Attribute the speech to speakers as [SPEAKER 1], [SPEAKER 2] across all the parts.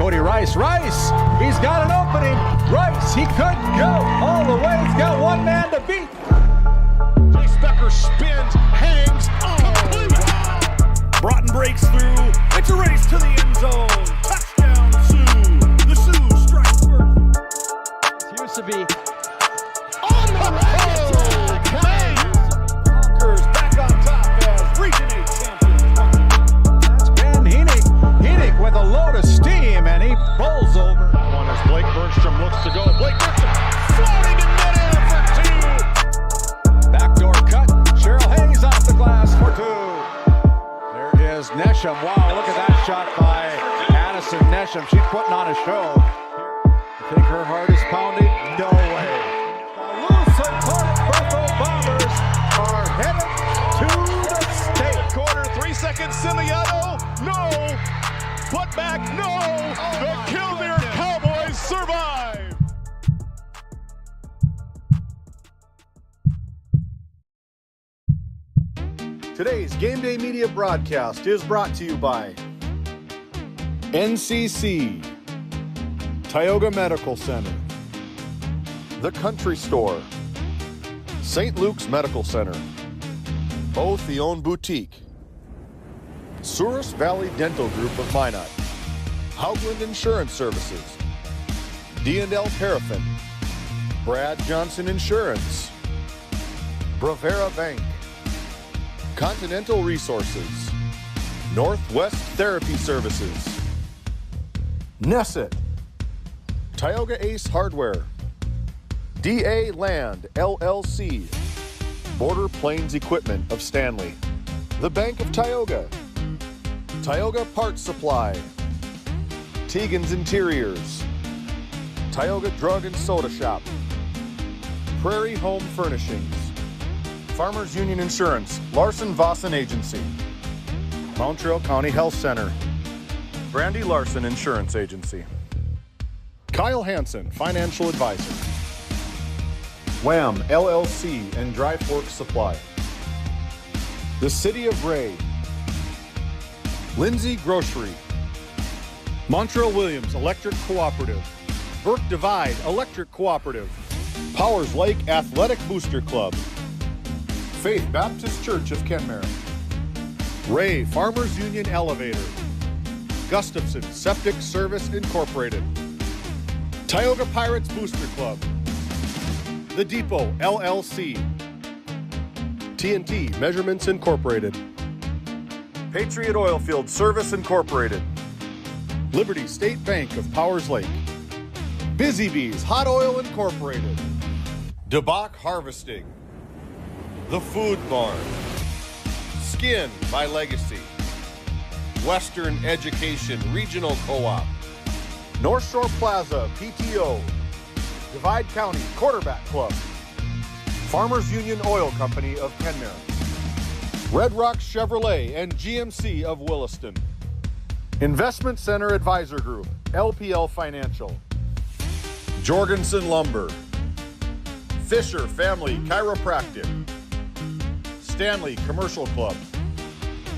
[SPEAKER 1] Cody Rice. Rice, he's got an opening. Rice, he could go all the way. He's got one man to beat.
[SPEAKER 2] Jace Becker spins, hangs, complete.
[SPEAKER 3] Broughton breaks through. It's a race to the end zone. Touchdown, Sioux. The Sioux strike first.
[SPEAKER 1] It used to be
[SPEAKER 2] On the road,
[SPEAKER 3] Conquers back on top as Region 8 champions.
[SPEAKER 1] that's Ben Heenick. Heenick with a load of steam, and he bowls over.
[SPEAKER 2] One as Blake Bergstrom looks to go. Blake Bergstrom floating in midair for two.
[SPEAKER 1] Backdoor cut. Cheryl Hayes off the glass for two. There is Nesham. Wow, look at that shot by Addison Nesham. She's putting on a show. You think her heart is pounding? No way. The Lusitania Buffalo Bombers are headed to the state.
[SPEAKER 2] Quarter, 3 seconds, Simiano. No. Putback, no. The Killdeer Cowboys survive.
[SPEAKER 4] Today's Game Day Media broadcast is brought to you by NCC, Tioga Medical Center, The Country Store, St. Luke's Medical Center, Both the Own Boutique, Souris Valley Dental Group of Minot, Haugland Insurance Services, D&L Paraffin, Brad Johnson Insurance, Bravera Bank, Continental Resources, Northwest Therapy Services, Nesset, Tioga Ace Hardware, DA Land LLC, Border Plains Equipment of Stanley, The Bank of Tioga, Tioga Parts Supply, Tegan's Interiors, Tioga Drug and Soda Shop, Prairie Home Furnishings, Farmers Union Insurance, Larson Vossen Agency, Montreal County Health Center, Brandy Larson Insurance Agency, Kyle Hansen, Financial Advisor, Wham LLC and Dry Fork Supply, the City of Ray, Lindsay Grocery, Montreal Williams Electric Cooperative, Burke Divide Electric Cooperative, Powers Lake Athletic Booster Club, Faith Baptist Church of Kenmare, Ray Farmers Union Elevator, Gustafson Septic Service Incorporated, Tioga Pirates Booster Club, The Depot LLC, TNT Measurements Incorporated, Patriot Oilfield Service Incorporated, Liberty State Bank of Powers Lake, Busy Bees Hot Oil Incorporated, DeBach Harvesting, The Food Barn, Skin by Legacy, Western Education Regional Co-op, North Shore Plaza PTO, Divide County Quarterback Club, Farmers Union Oil Company of Kenmare, Red Rock Chevrolet and GMC of Williston, Investment Center Advisor Group, LPL Financial, Jorgensen Lumber, Fisher Family Chiropractic, Stanley Commercial Club,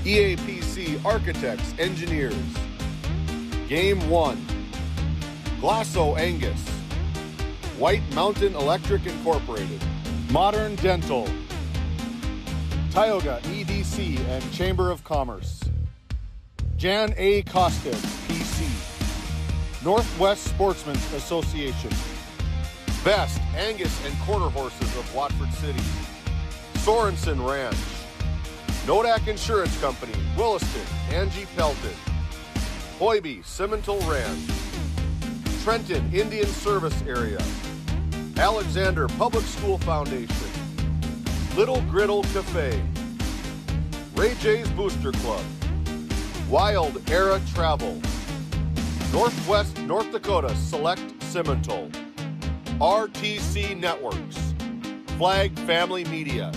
[SPEAKER 4] EAPC Architects Engineers, Game 1, Glasso Angus, White Mountain Electric Incorporated, Modern Dental, Tioga EDC and Chamber of Commerce, Jan A. Costes, PC, Northwest Sportsmen's Association, Best Angus and Quarter Horses of Watford City, Sorensen Ranch, Nodak Insurance Company, Williston, Angie Pelton, Hoiby Simmental Ranch, Trenton Indian Service Area, Alexander Public School Foundation, Little Griddle Cafe, Ray J's Booster Club, Wild Era Travel, Northwest North Dakota Select Simmental, RTC Networks, Flag Family Media.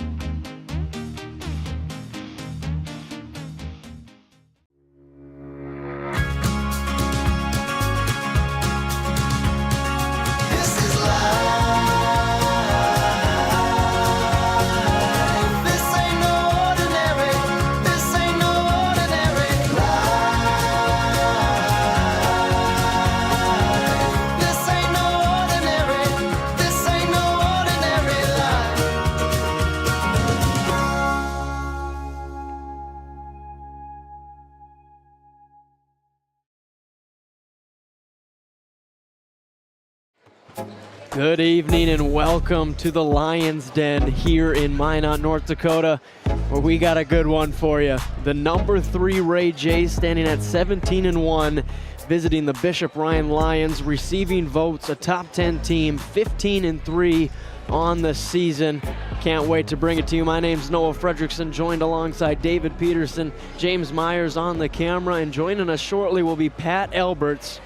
[SPEAKER 5] Good evening and welcome to the Lions Den here in Minot, North Dakota, where we got a good one for you. The number 3 Ray Jays standing at 17-1, visiting the Bishop Ryan Lions, receiving votes, a top 10 team, 15-3 on the season. Can't wait to bring it to you. My name's Noah Fredrickson, joined alongside David Peterson, James Myers on the camera, and joining us shortly will be Pat Alberts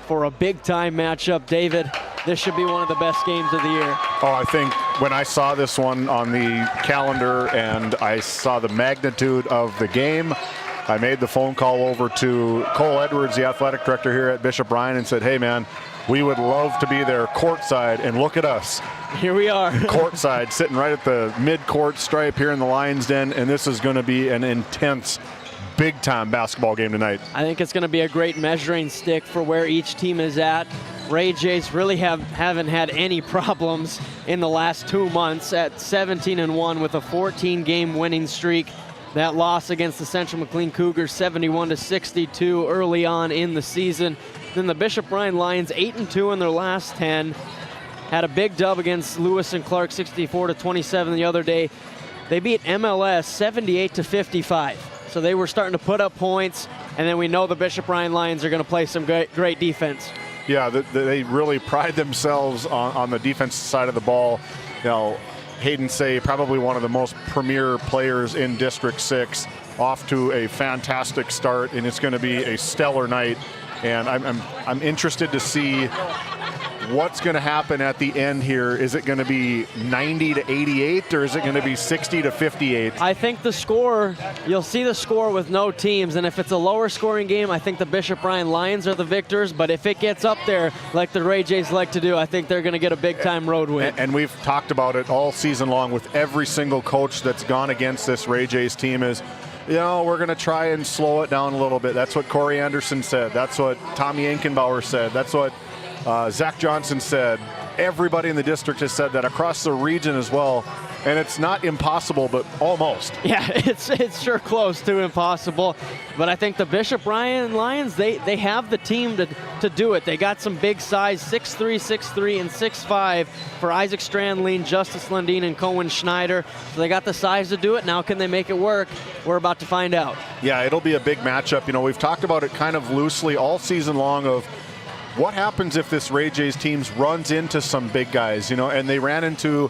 [SPEAKER 5] for a big-time matchup. David, this should be one of the best games of the year.
[SPEAKER 4] Oh, I think when I saw this one on the calendar and I saw the magnitude of the game, I made the phone call over to Cole Edwards, the athletic director here at Bishop Ryan, and said, hey, man, we would love to be there courtside, and look at us.
[SPEAKER 5] Here we are.
[SPEAKER 4] Courtside, sitting right at the mid-court stripe here in the Lions Den, and this is going to be an intense, big-time basketball game tonight. I
[SPEAKER 5] think it's going to be a great measuring stick for where each team is at. Ray Jays really haven't had any problems in the last 2 months at 17-1 with a 14-game winning streak. That loss against the Central McLean Cougars 71-62 early on in the season. Then the Bishop Ryan Lions 8-2 in their last 10. Had a big dub against Lewis and Clark 64-27 the other day. They beat MLS 78-55. So they were starting to put up points, and then we know the Bishop Ryan Lions are going to play some great defense.
[SPEAKER 4] Yeah, they really pride themselves on the defensive side of the ball. You know, Hayden Say, probably one of the most premier players in District 6, off to a fantastic start, and it's going to be a stellar night. And I'm interested to see what's going to happen at the end here. Is it going to be 90-88 or is it going to be 60-58?
[SPEAKER 5] I think the score, you'll see the score with no teams, and if it's a lower scoring game, I think the Bishop Ryan Lions are the victors, but if it gets up there like the Ray Jays like to do, I think they're going to get a big time road win.
[SPEAKER 4] And we've talked about it all season long with every single coach that's gone against this Ray Jays team is, you know, we're going to try and slow it down a little bit. That's what Corey Anderson said. That's what Tommy Ankenbauer said. That's what Zach Johnson said. Everybody in the district has said that across the region as well. And it's not impossible, but almost.
[SPEAKER 5] Yeah, it's sure close to impossible. But I think the Bishop Ryan Lions, they have the team to do it. They got some big size, 6'3", 6'3", and 6'5" for Isaac Strandline, Justice Lundeen, and Cohen Schneider. So they got the size to do it. Now can they make it work? We're about to find out.
[SPEAKER 4] Yeah, it'll be a big matchup. You know, we've talked about it kind of loosely all season long of what happens if this Ray Jays team runs into some big guys, you know, and they ran into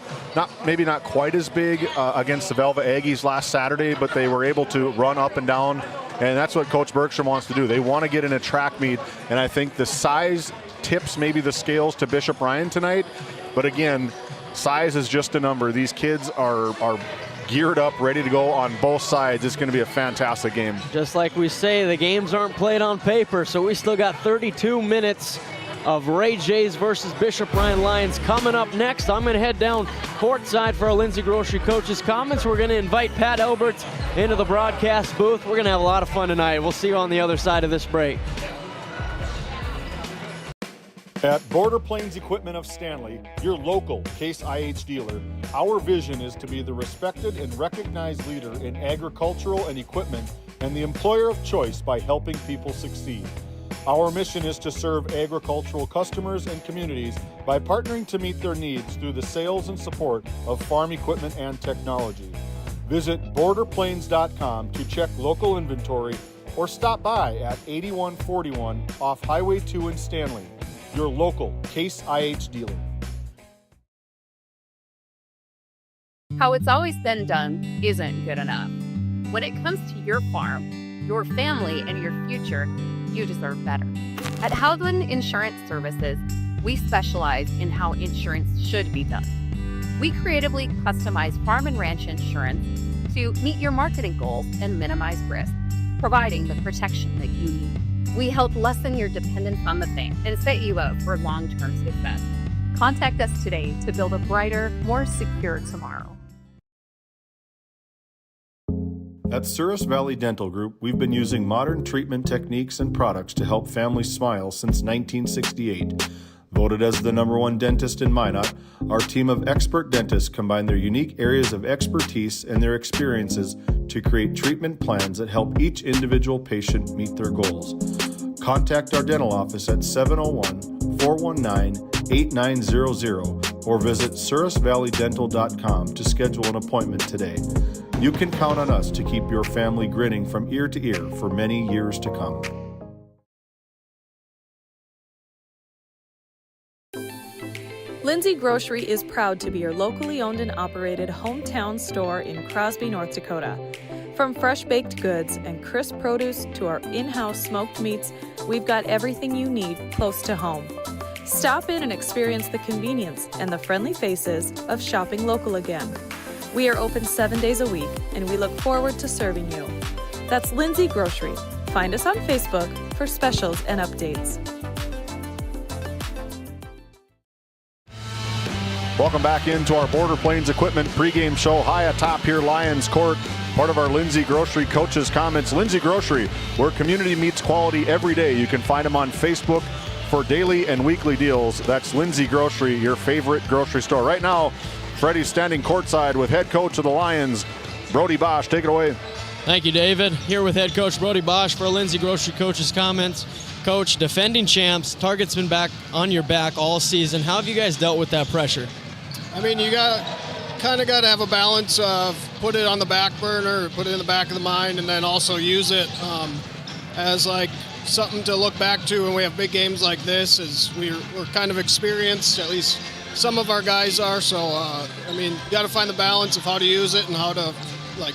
[SPEAKER 4] maybe not quite as big against the Velva Aggies last Saturday, but they were able to run up and down, and that's what Coach Bergstrom wants to do. They want to get in a track meet, and I think the size tips maybe the scales to Bishop Ryan tonight, but again, size is just a number. These kids are geared up, ready to go on both sides. It's going to be a fantastic game.
[SPEAKER 5] Just like we say, the games aren't played on paper, so we still got 32 minutes of Ray Jays versus Bishop Ryan Lions coming up next. I'm going to head down courtside for our Lindsay Grocery Coach's comments. We're going to invite Pat Alberts into the broadcast booth. We're going to have a lot of fun tonight. We'll see you on the other side of this break.
[SPEAKER 3] At Border Plains Equipment of Stanley, your local Case IH dealer, our vision is to be the respected and recognized leader in agricultural and equipment and the employer of choice by helping people succeed. Our mission is to serve agricultural customers and communities by partnering to meet their needs through the sales and support of farm equipment and technology. Visit borderplains.com to check local inventory or stop by at 8141 off Highway 2 in Stanley. Your local Case IH dealer.
[SPEAKER 6] How it's always been done isn't good enough. When it comes to your farm, your family, and your future, you deserve better. At Howland Insurance Services, we specialize in how insurance should be done. We creatively customize farm and ranch insurance to meet your marketing goals and minimize risk, providing the protection that you need. We help lessen your dependence on the bank and set you up for long-term success. Contact us today to build a brighter, more secure tomorrow.
[SPEAKER 4] At Souris Valley Dental Group, we've been using modern treatment techniques and products to help families smile since 1968. Voted as the #1 dentist in Minot, our team of expert dentists combine their unique areas of expertise and their experiences to create treatment plans that help each individual patient meet their goals. Contact our dental office at 701-419
[SPEAKER 3] 888-8900 or visit surrisvalleydental.com to schedule an appointment today. You can count on us to keep your family grinning from ear to ear for many years to come.
[SPEAKER 7] Lindsay Grocery is proud to be your locally owned and operated hometown store in Crosby, North Dakota. From fresh baked goods and crisp produce to our in-house smoked meats, we've got everything you need close to home. Stop in and experience the convenience and the friendly faces of shopping local again. We are open 7 days a week, and we look forward to serving you. That's Lindsay Grocery. Find us on Facebook for specials and updates.
[SPEAKER 4] Welcome back into our Border Plains Equipment pregame show high atop here, Lions Court. Part of our Lindsay Grocery Coaches Comments. Lindsay Grocery, where community meets quality every day. You can find them on Facebook for daily and weekly deals. That's Lindsay Grocery, your favorite grocery store. Right now, Freddie's standing courtside with head coach of the Lions, Brody Bosch. Take it away.
[SPEAKER 8] Thank you, David. Here with head coach Brody Bosch for Lindsay Grocery Coaches Comments. Coach, defending champs, target's been back on your back all season. How have you guys dealt with that pressure?
[SPEAKER 9] I mean, you kind of got to have a balance of put it on the back burner, put it in the back of the mind, and then also use it as like something to look back to when we have big games like this. As we're kind of experienced, at least some of our guys are. So I mean, you got to find the balance of how to use it and how to like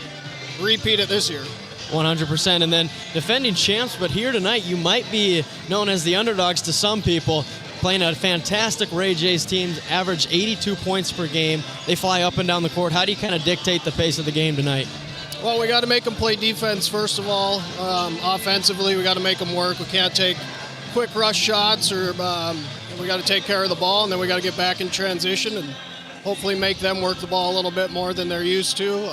[SPEAKER 9] repeat it this year.
[SPEAKER 8] 100%. And then defending champs, but here tonight you might be known as the underdogs to some people. Playing a fantastic Ray Jays team, average 82 points per game. They fly up and down the court. How do you kind of dictate the pace of the game tonight?
[SPEAKER 9] Well, we got to make them play defense first of all. Offensively, we got to make them work. We can't take quick rush shots, or we got to take care of the ball, and then we got to get back in transition and hopefully make them work the ball a little bit more than they're used to.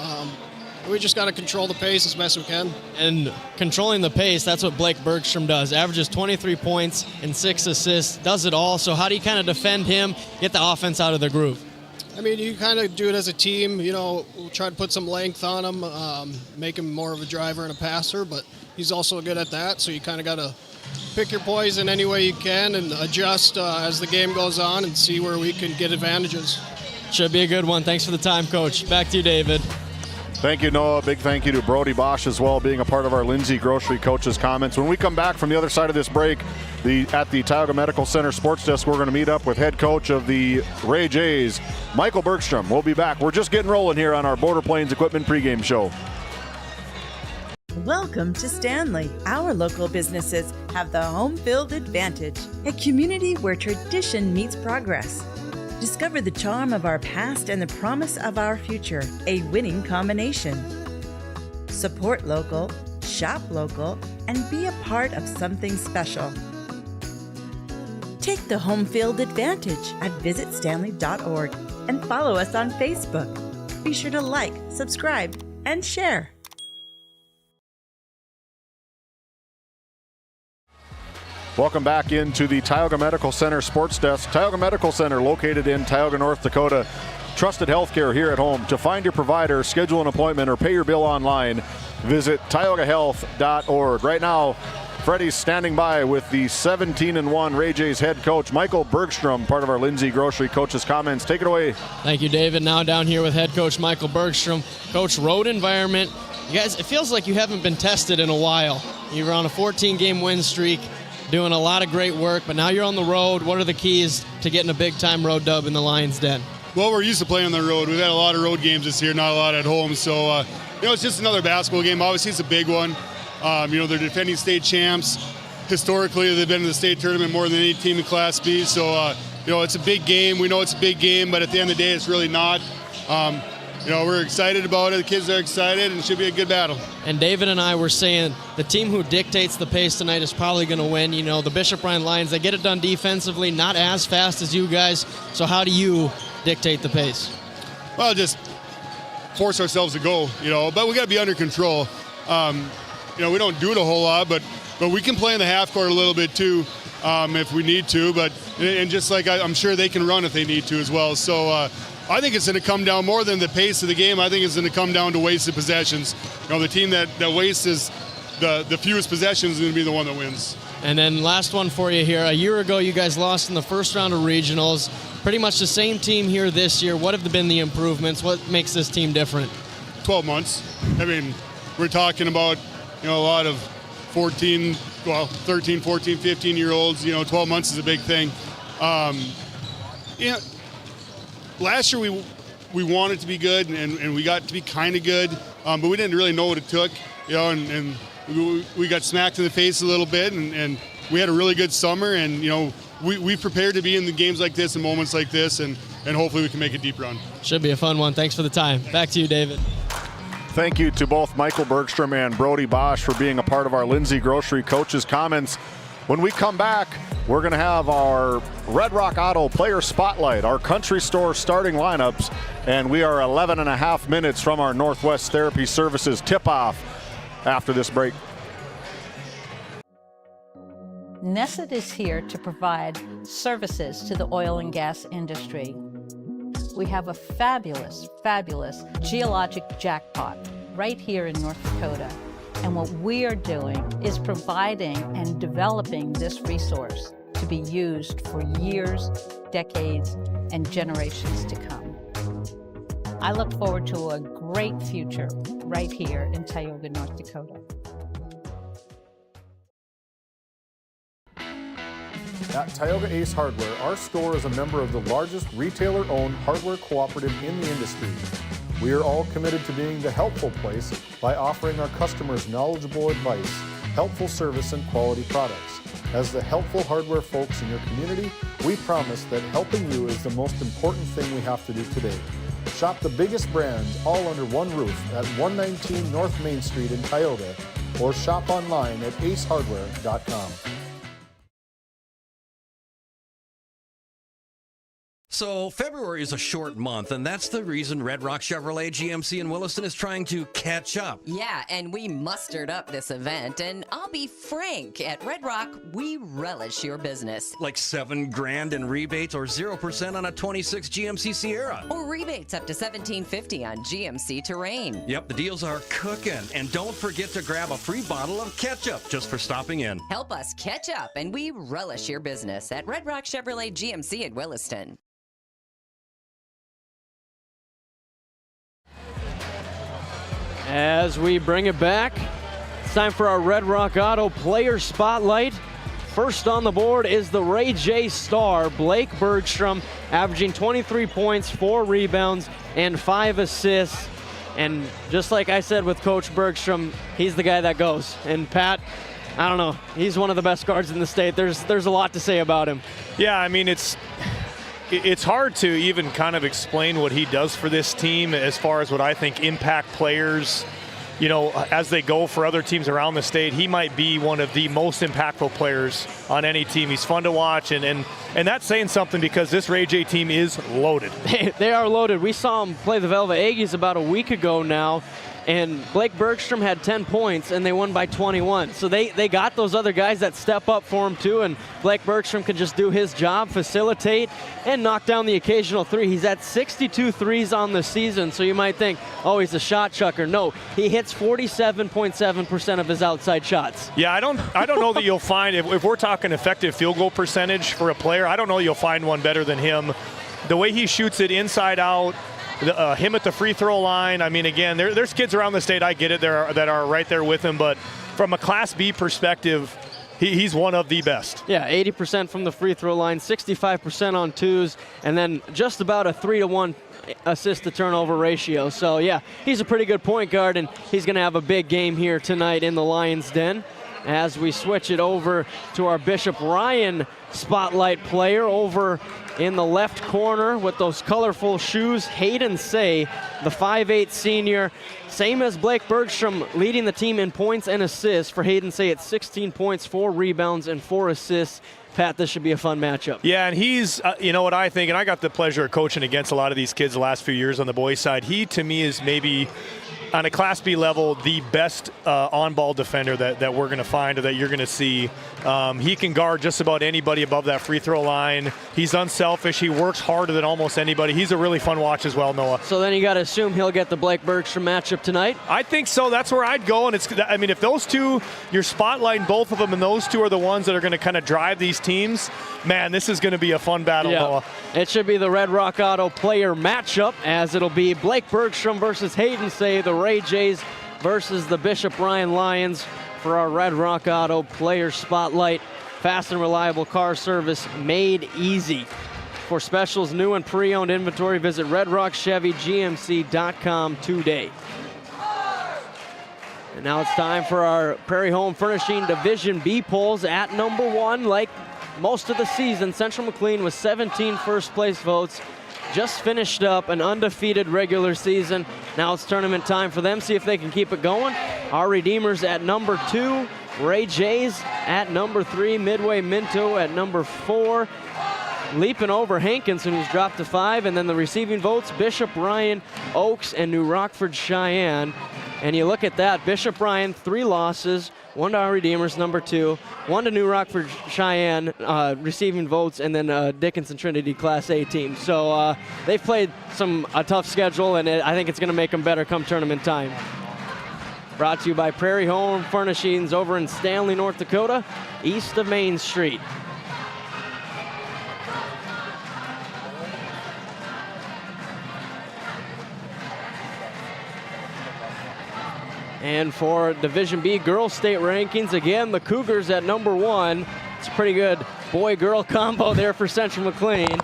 [SPEAKER 9] We just got to control the pace as best we can.
[SPEAKER 8] And controlling the pace, that's what Blake Bergstrom does. Averages 23 points and 6 assists, does it all. So how do you kind of defend him, get the offense out of their groove?
[SPEAKER 9] I mean, you kind of do it as a team. You know, we'll try to put some length on him, make him more of a driver and a passer, but he's also good at that. So you kind of got to pick your poison any way you can and adjust as the game goes on and see where we can get advantages.
[SPEAKER 8] Should be a good one. Thanks for the time, Coach. Back to you, David.
[SPEAKER 4] Thank you, Noah. Big thank you to Brody Bosch as well, being a part of our Lindsay Grocery Coaches Comments. When we come back from the other side of this break, at the Tioga Medical Center Sports Desk, we're going to meet up with head coach of the Ray Jays, Michael Bergstrom. We'll be back. We're just getting rolling here on our Border Plains Equipment pregame show.
[SPEAKER 10] Welcome to Stanley. Our local businesses have the home field advantage, a community where tradition meets progress. Discover the charm of our past and the promise of our future, a winning combination. Support local, shop local, and be a part of something special. Take the home field advantage at visitstanley.org and follow us on Facebook. Be sure to like, subscribe, and share.
[SPEAKER 4] Welcome back into the Tioga Medical Center Sports Desk. Tioga Medical Center, located in Tioga, North Dakota. Trusted healthcare here at home. To find your provider, schedule an appointment, or pay your bill online, visit tiogahealth.org. Right now, Freddie's standing by with the 17-1 Ray Jays head coach, Michael Bergstrom, part of our Lindsay Grocery Coaches Comments. Take it away.
[SPEAKER 8] Thank you, David. Now down here with head coach Michael Bergstrom. Coach, road environment. You guys, it feels like you haven't been tested in a while. You were on a 14-game win streak, doing a lot of great work, but now you're on the road. What are the keys to getting a big-time road dub in the Lions' Den?
[SPEAKER 11] Well, we're used to playing on the road. We've had a lot of road games this year, not a lot at home. So, it's just another basketball game. Obviously, it's a big one. They're defending state champs. Historically, they've been in the state tournament more than any team in Class B. So, it's a big game. We know it's a big game, but at the end of the day, it's really not. We're excited about it. The kids are excited, and it should be a good battle.
[SPEAKER 8] And David and I were saying the team who dictates the pace tonight is probably going to win. The Bishop Ryan Lions, they get it done defensively, not as fast as you guys. So how do you dictate the pace?
[SPEAKER 11] Well, just force ourselves to go, but we got to be under control. We don't do it a whole lot, but we can play in the half court a little bit too if we need to. And just like I'm sure they can run if they need to as well. So I think it's going to come down more than the pace of the game. I think it's going to come down to wasted possessions. The team that wastes the fewest possessions is going to be the one that wins.
[SPEAKER 8] And then last one for you here. A year ago, you guys lost in the first round of regionals. Pretty much the same team here this year. What have been the improvements? What makes this team different?
[SPEAKER 11] 12 months. I mean, we're talking about, a lot of 13, 14, 15-year-olds. 12 months is a big thing. Last year we wanted to be good, and we got to be kind of good, but we didn't really know what it took, and we got smacked in the face a little bit, and we had a really good summer, and we prepared to be in the games like this and moments like this, and hopefully we can make a deep run.
[SPEAKER 8] Should be a fun one. Thanks for the time. Back to you, David.
[SPEAKER 4] Thank you to both Michael Bergstrom and Brody Bosch for being a part of our Lindsay Grocery Coaches Comments. When we come back, we're going to have our Red Rock Auto Player Spotlight, our country store starting lineups, and we are 11 and a half minutes from our Northwest Therapy Services tip-off after this break.
[SPEAKER 12] Nesset is here to provide services to the oil and gas industry. We have a fabulous, fabulous geologic jackpot right here in North Dakota. And what we are doing is providing and developing this resource to be used for years, decades, and generations to come. I look forward to a great future right here in Tioga, North Dakota.
[SPEAKER 3] At Tioga Ace Hardware, our store is a member of the largest retailer-owned hardware cooperative in the industry. We are all committed to being the helpful place by offering our customers knowledgeable advice, helpful service, and quality products. As the helpful hardware folks in your community, we promise that helping you is the most important thing we have to do today. Shop the biggest brands all under one roof at 119 North Main Street in Tioga, or shop online at acehardware.com.
[SPEAKER 13] So February is a short month, and that's the reason Red Rock Chevrolet GMC in Williston is trying to catch up.
[SPEAKER 14] Yeah, and we mustered up this event, and I'll be frank, at Red Rock, we relish your business.
[SPEAKER 13] Like $7,000 in rebates or 0% on a 26 GMC Sierra.
[SPEAKER 14] Or rebates up to $1,750 on GMC Terrain.
[SPEAKER 13] Yep, the deals are cooking. And don't forget to grab a free bottle of ketchup just for stopping in.
[SPEAKER 14] Help us catch up, and we relish your business at Red Rock Chevrolet GMC in Williston.
[SPEAKER 5] As we bring it back, it's time for our Red Rock Auto Player Spotlight. First on the board is the Ray J star, Blake Bergstrom, averaging 23 points, 4 rebounds, and 5 assists. And just like I said with Coach Bergstrom, he's the guy that goes. And Pat, I don't know, he's one of the best guards in the state. There's a lot to say about him.
[SPEAKER 15] Yeah, I mean, it's hard to even kind of explain what he does for this team as far as what I think impact players, as they go for other teams around the state. He might be one of the most impactful players on any team. He's fun to watch, and that's saying something because this Ray J team is loaded.
[SPEAKER 5] They are loaded. We saw him play the Velvet Aggies about a week ago now, and Blake Bergstrom had 10 points, and they won by 21. So they got those other guys that step up for him too, and Blake Bergstrom can just do his job, facilitate, and knock down the occasional three. He's at 62 threes on the season, so you might think, oh, he's a shot chucker. No, he hits 47.7% of his outside shots.
[SPEAKER 15] Yeah, I don't know that you'll find, if we're talking effective field goal percentage for a player, I don't know you'll find one better than him. The way he shoots it inside out, him at the free throw line. I mean, again, there's kids around the state, I get it, that are right there with him, but from a Class B perspective, he's one of the best.
[SPEAKER 5] Yeah, 80% from the free throw line, 65% on twos, and then just about a 3-to-1 assist to turnover ratio. So yeah, he's a pretty good point guard, and he's going to have a big game here tonight in the Lions Den. As we switch it over to our Bishop Ryan spotlight player over in the left corner with those colorful shoes, Hayden Say, the 5'8 senior. Same as Blake Bergstrom, leading the team in points and assists. For Hayden Say, it's 16 points, 4 rebounds, and 4 assists. Pat, this should be a fun matchup.
[SPEAKER 15] Yeah, and he's, you know what I think, and I got the pleasure of coaching against a lot of these kids the last few years on the boys' side. He, to me, is maybe on a Class B level the best on-ball defender that we're going to find or that you're going to see. He can guard just about anybody above that free throw line. He's unselfish. He works harder than almost anybody. He's a really fun watch as well, Noah.
[SPEAKER 5] So then you got to assume he'll get the Blake Bergstrom matchup tonight?
[SPEAKER 15] I think so. That's where I'd go. And I mean, if those two, you're spotlighting both of them, and those two are the ones that are going to kind of drive these teams, man, this is going to be a fun battle, Noah.
[SPEAKER 5] It should be the Red Rock Auto player matchup, as it'll be Blake Bergstrom versus Hayden Say, the Ray Jays versus the Bishop Ryan Lions for our Red Rock Auto player spotlight. Fast and reliable car service made easy. For specials, new and pre-owned inventory, visit redrockchevygmc.com today. And now it's time for our Prairie Home Furnishing Division B polls at number 1. Like most of the season, Central McLean with 17 first place votes. Just finished up an undefeated regular season. Now it's tournament time for them. See if they can keep it going. Our Redeemers at number 2. Ray Jays at number 3. Midway Minto at number 4. Leaping over Hankinson, who's dropped to 5. And then the receiving votes, Bishop Ryan, Oaks, and New Rockford Cheyenne. And you look at that, Bishop Ryan, 3 losses, 1 to our Redeemers, number 2, 1 to New Rockford Cheyenne, receiving votes, and then Dickinson Trinity Class A team. So they've played a tough schedule, and I think it's going to make them better come tournament time. Brought to you by Prairie Home Furnishings over in Stanley, North Dakota, east of Main Street. And for Division B girls state rankings, again, the Cougars at number 1. It's a pretty good boy-girl combo there for Central McLean.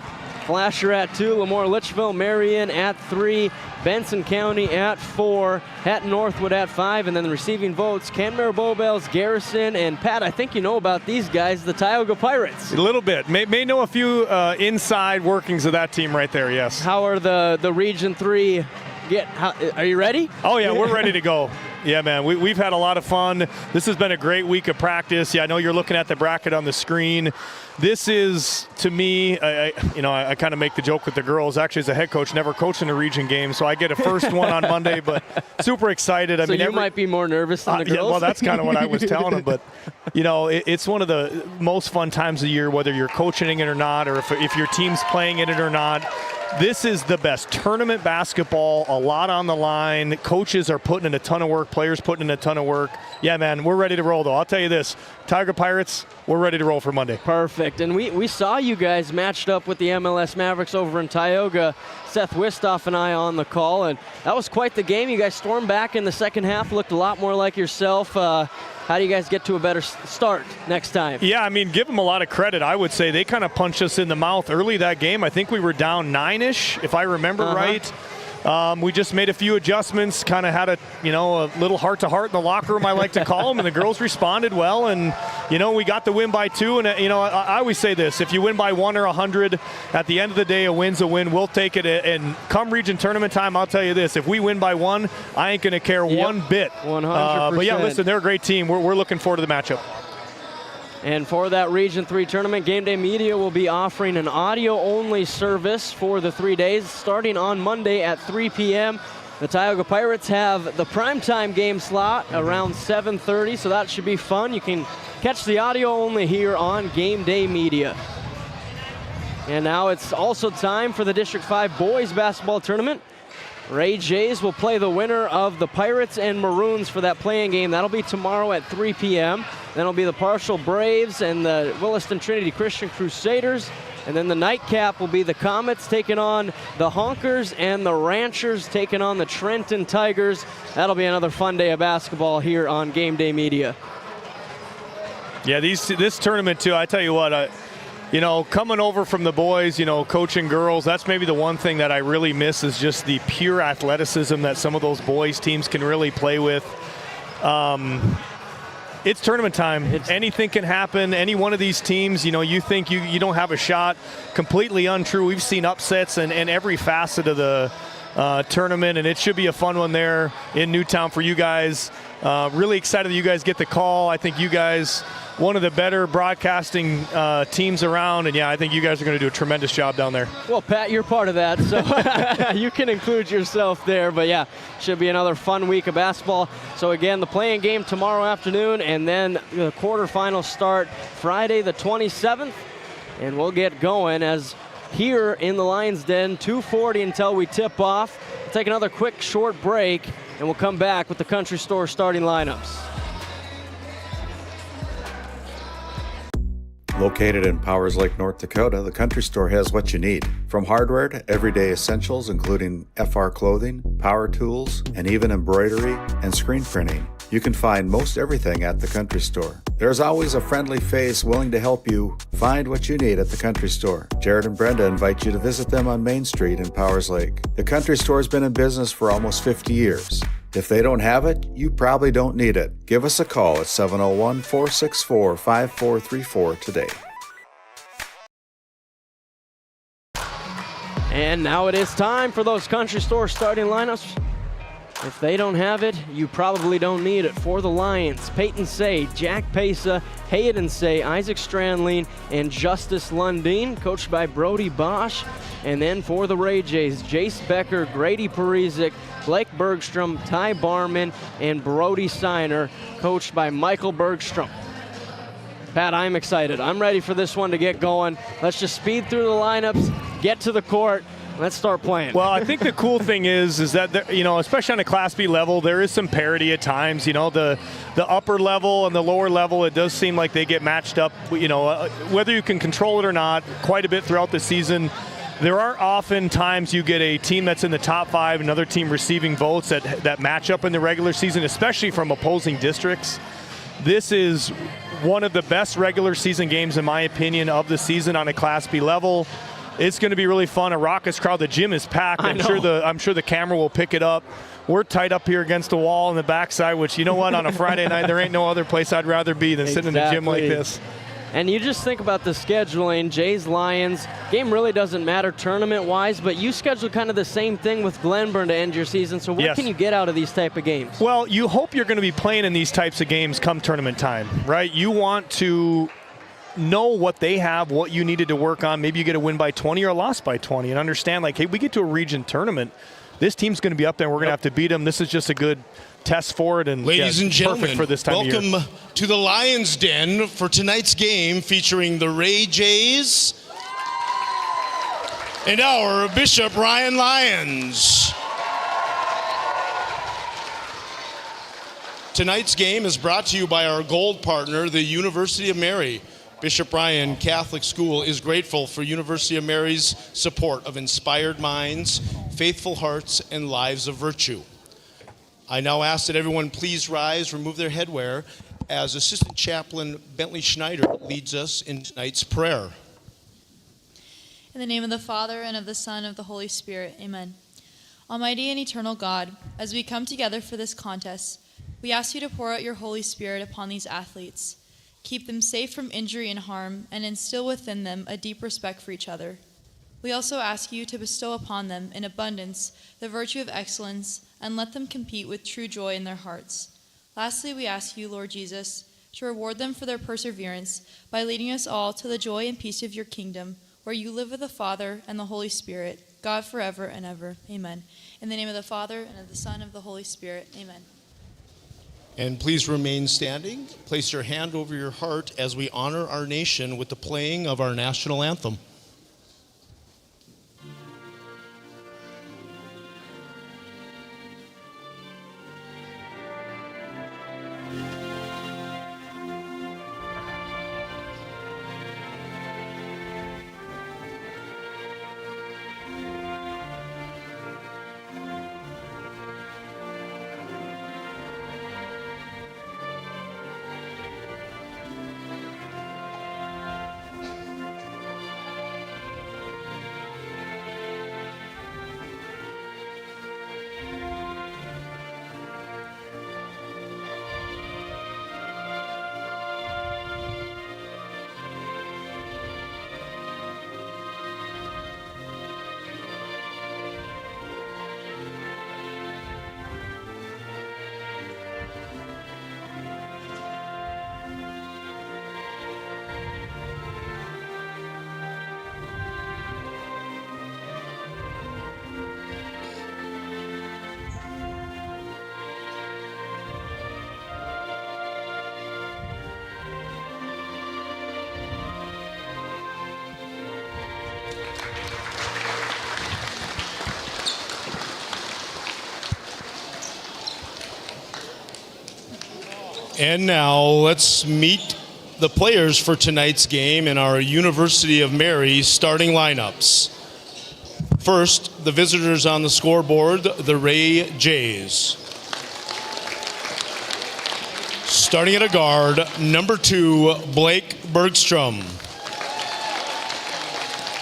[SPEAKER 5] Flasher at 2, Lemoore Litchfield, Marion at 3, Benson County at 4, Hatton Northwood at 5, and then the receiving votes, Canmere Bowbells, Garrison, and Pat, I think you know about these guys, the Tioga Pirates.
[SPEAKER 15] A little bit. May know a few inside workings of that team right there, yes.
[SPEAKER 5] How are the Region 3? Are you ready?
[SPEAKER 15] Oh, yeah, we're ready to go. Yeah, man, we've had a lot of fun. This has been a great week of practice. Yeah, I know you're looking at the bracket on the screen. This is, to me, I kind of make the joke with the girls. Actually, as a head coach, never coached in a region game, so I get a first one on Monday, but super excited.
[SPEAKER 5] So you might be more nervous than the girls?
[SPEAKER 15] Yeah, well, that's kind of what I was telling them, but, it's one of the most fun times of the year, whether you're coaching it or not, or if your team's playing in it or not. This is the best tournament basketball, a lot on the line. Coaches are putting in a ton of work, players putting in a ton of work. Yeah, man, we're ready to roll, though. I'll tell you this, Tiger Pirates, we're ready to roll for Monday.
[SPEAKER 5] Perfect. And we saw you guys matched up with the MLS Mavericks over in Tioga. Seth Wistoff and I on the call, and that was quite the game. You guys stormed back in the second half, looked a lot more like yourself. How do you guys get to a better start next time?
[SPEAKER 15] Yeah, I mean, give them a lot of credit. I would say they kind of punched us in the mouth early that game. I think we were down 9-ish, if I remember right. We just made a few adjustments, kind of had a little heart-to-heart in the locker room, I like to call them, and the girls responded well, and, we got the win by 2, and, I always say this, if you win by 1 or 100, at the end of the day, a win's a win. We'll take it, and come region tournament time, I'll tell you this, if we win by 1, I ain't going to care one bit.
[SPEAKER 5] 100%.
[SPEAKER 15] But, yeah, listen, they're a great team. We're looking forward to the matchup.
[SPEAKER 5] And for that Region 3 tournament, Game Day Media will be offering an audio-only service for the 3 days, starting on Monday at 3 p.m. The Tioga Pirates have the primetime game slot around 7:30, so that should be fun. You can catch the audio only here on Game Day Media. And now it's also time for the District 5 boys basketball tournament. Ray Jays will play the winner of the Pirates and Maroons for that playing game. That'll be tomorrow at 3 p.m. Then it'll be the Partial Braves and the Williston Trinity Christian Crusaders. And then the nightcap will be the Comets taking on the Honkers and the Ranchers taking on the Trenton Tigers. That'll be another fun day of basketball here on Game Day Media.
[SPEAKER 15] Yeah, this tournament, too, I tell you what, coming over from the boys, coaching girls, that's maybe the one thing that I really miss is just the pure athleticism that some of those boys teams can really play with. It's tournament time. Anything can happen. Any one of these teams, you think you don't have a shot. Completely untrue. We've seen upsets in every facet of the tournament, and it should be a fun one there in Newtown for you guys. Really excited that you guys get the call. I think you guys one of the better broadcasting teams around. And, yeah, I think you guys are going to do a tremendous job down there.
[SPEAKER 5] Well, Pat, you're part of that, so you can include yourself there. But, yeah, should be another fun week of basketball. So, again, the playing game tomorrow afternoon, and then the quarterfinals start Friday the 27th. And we'll get going as here in the Lions Den, 2:40 until we tip off. We'll take another quick short break, and we'll come back with the Country Store starting lineups.
[SPEAKER 16] Located in Powers Lake, North Dakota, the Country Store has what you need. From hardware to everyday essentials, including FR clothing, power tools, and even embroidery and screen printing. You can find most everything at the Country Store. There's always a friendly face willing to help you find what you need at the Country Store. Jared and Brenda invite you to visit them on Main Street in Powers Lake. The Country Store has been in business for almost 50 years. If they don't have it, you probably don't need it. Give us a call at 701-464-5434 today.
[SPEAKER 5] And now it is time for those Country Store starting lineups. If they don't have it, you probably don't need it. For the Lions, Peyton Say, Jack Pesa, Hayden Say, Isaac Strandling, and Justice Lundeen, coached by Brody Bosch. And then for the Ray Jays, Jace Becker, Grady Parizek, Blake Bergstrom, Ty Barman, and Brody Steiner, coached by Michael Bergstrom. Pat, I'm excited. I'm ready for this one to get going. Let's just speed through the lineups, get to the court. Let's start playing.
[SPEAKER 15] Well, I think the cool thing is that there, especially on a Class B level, there is some parity at times. The upper level and the lower level, it does seem like they get matched up. Whether you can control it or not, quite a bit throughout the season. There are often times you get a team that's in the top 5, another team receiving votes that match up in the regular season, especially from opposing districts. This is one of the best regular season games, in my opinion, of the season on a Class B level. It's going to be really fun. A raucous crowd. The gym is packed. I'm sure the camera will pick it up. We're tight up here against the wall on the backside, which, you know what, on a Friday night, there ain't no other place I'd rather be than sitting in the gym like this.
[SPEAKER 5] And you just think about the scheduling, Jays, Lions. Game really doesn't matter tournament-wise, but you schedule kind of the same thing with Glenburn to end your season. So what can you get out of these type of games?
[SPEAKER 15] Well, you hope you're going to be playing in these types of games come tournament time, right? You want to know what they have, what you needed to work on. Maybe you get a win by 20 or a loss by 20 and understand, like, hey, we get to a region tournament. This team's going to be up there. We're going to have to beat them. This is just a good test for it. And
[SPEAKER 17] ladies and gentlemen,
[SPEAKER 15] for this time
[SPEAKER 17] welcome
[SPEAKER 15] of year.
[SPEAKER 17] To the Lions Den for tonight's game featuring the Ray Jays and our Bishop Ryan Lions. Tonight's game is brought to you by our gold partner, the University of Mary. Bishop Ryan Catholic School is grateful for University of Mary's support of inspired minds, faithful hearts, and lives of virtue. I now ask that everyone please rise, remove their headwear, as Assistant Chaplain Bentley Schneider leads us in tonight's prayer.
[SPEAKER 18] In the name of the Father, and of the Son, and of the Holy Spirit, amen. Almighty and eternal God, as we come together for this contest, we ask you to pour out your Holy Spirit upon these athletes. Keep them safe from injury and harm, and instill within them a deep respect for each other. We also ask you to bestow upon them in abundance the virtue of excellence, and let them compete with true joy in their hearts. Lastly, we ask you, Lord Jesus, to reward them for their perseverance by leading us all to the joy and peace of your kingdom, where you live with the Father and the Holy Spirit, God forever and ever. Amen. In the name of the Father, and of the Son, and of the Holy Spirit. Amen.
[SPEAKER 17] And please remain standing. Place your hand over your heart as we honor our nation with the playing of our national anthem. And now let's meet the players for tonight's game in our University of Mary starting lineups. First, the visitors on the scoreboard, the Ray Jays. Starting at a guard, number 2, Blake Bergstrom.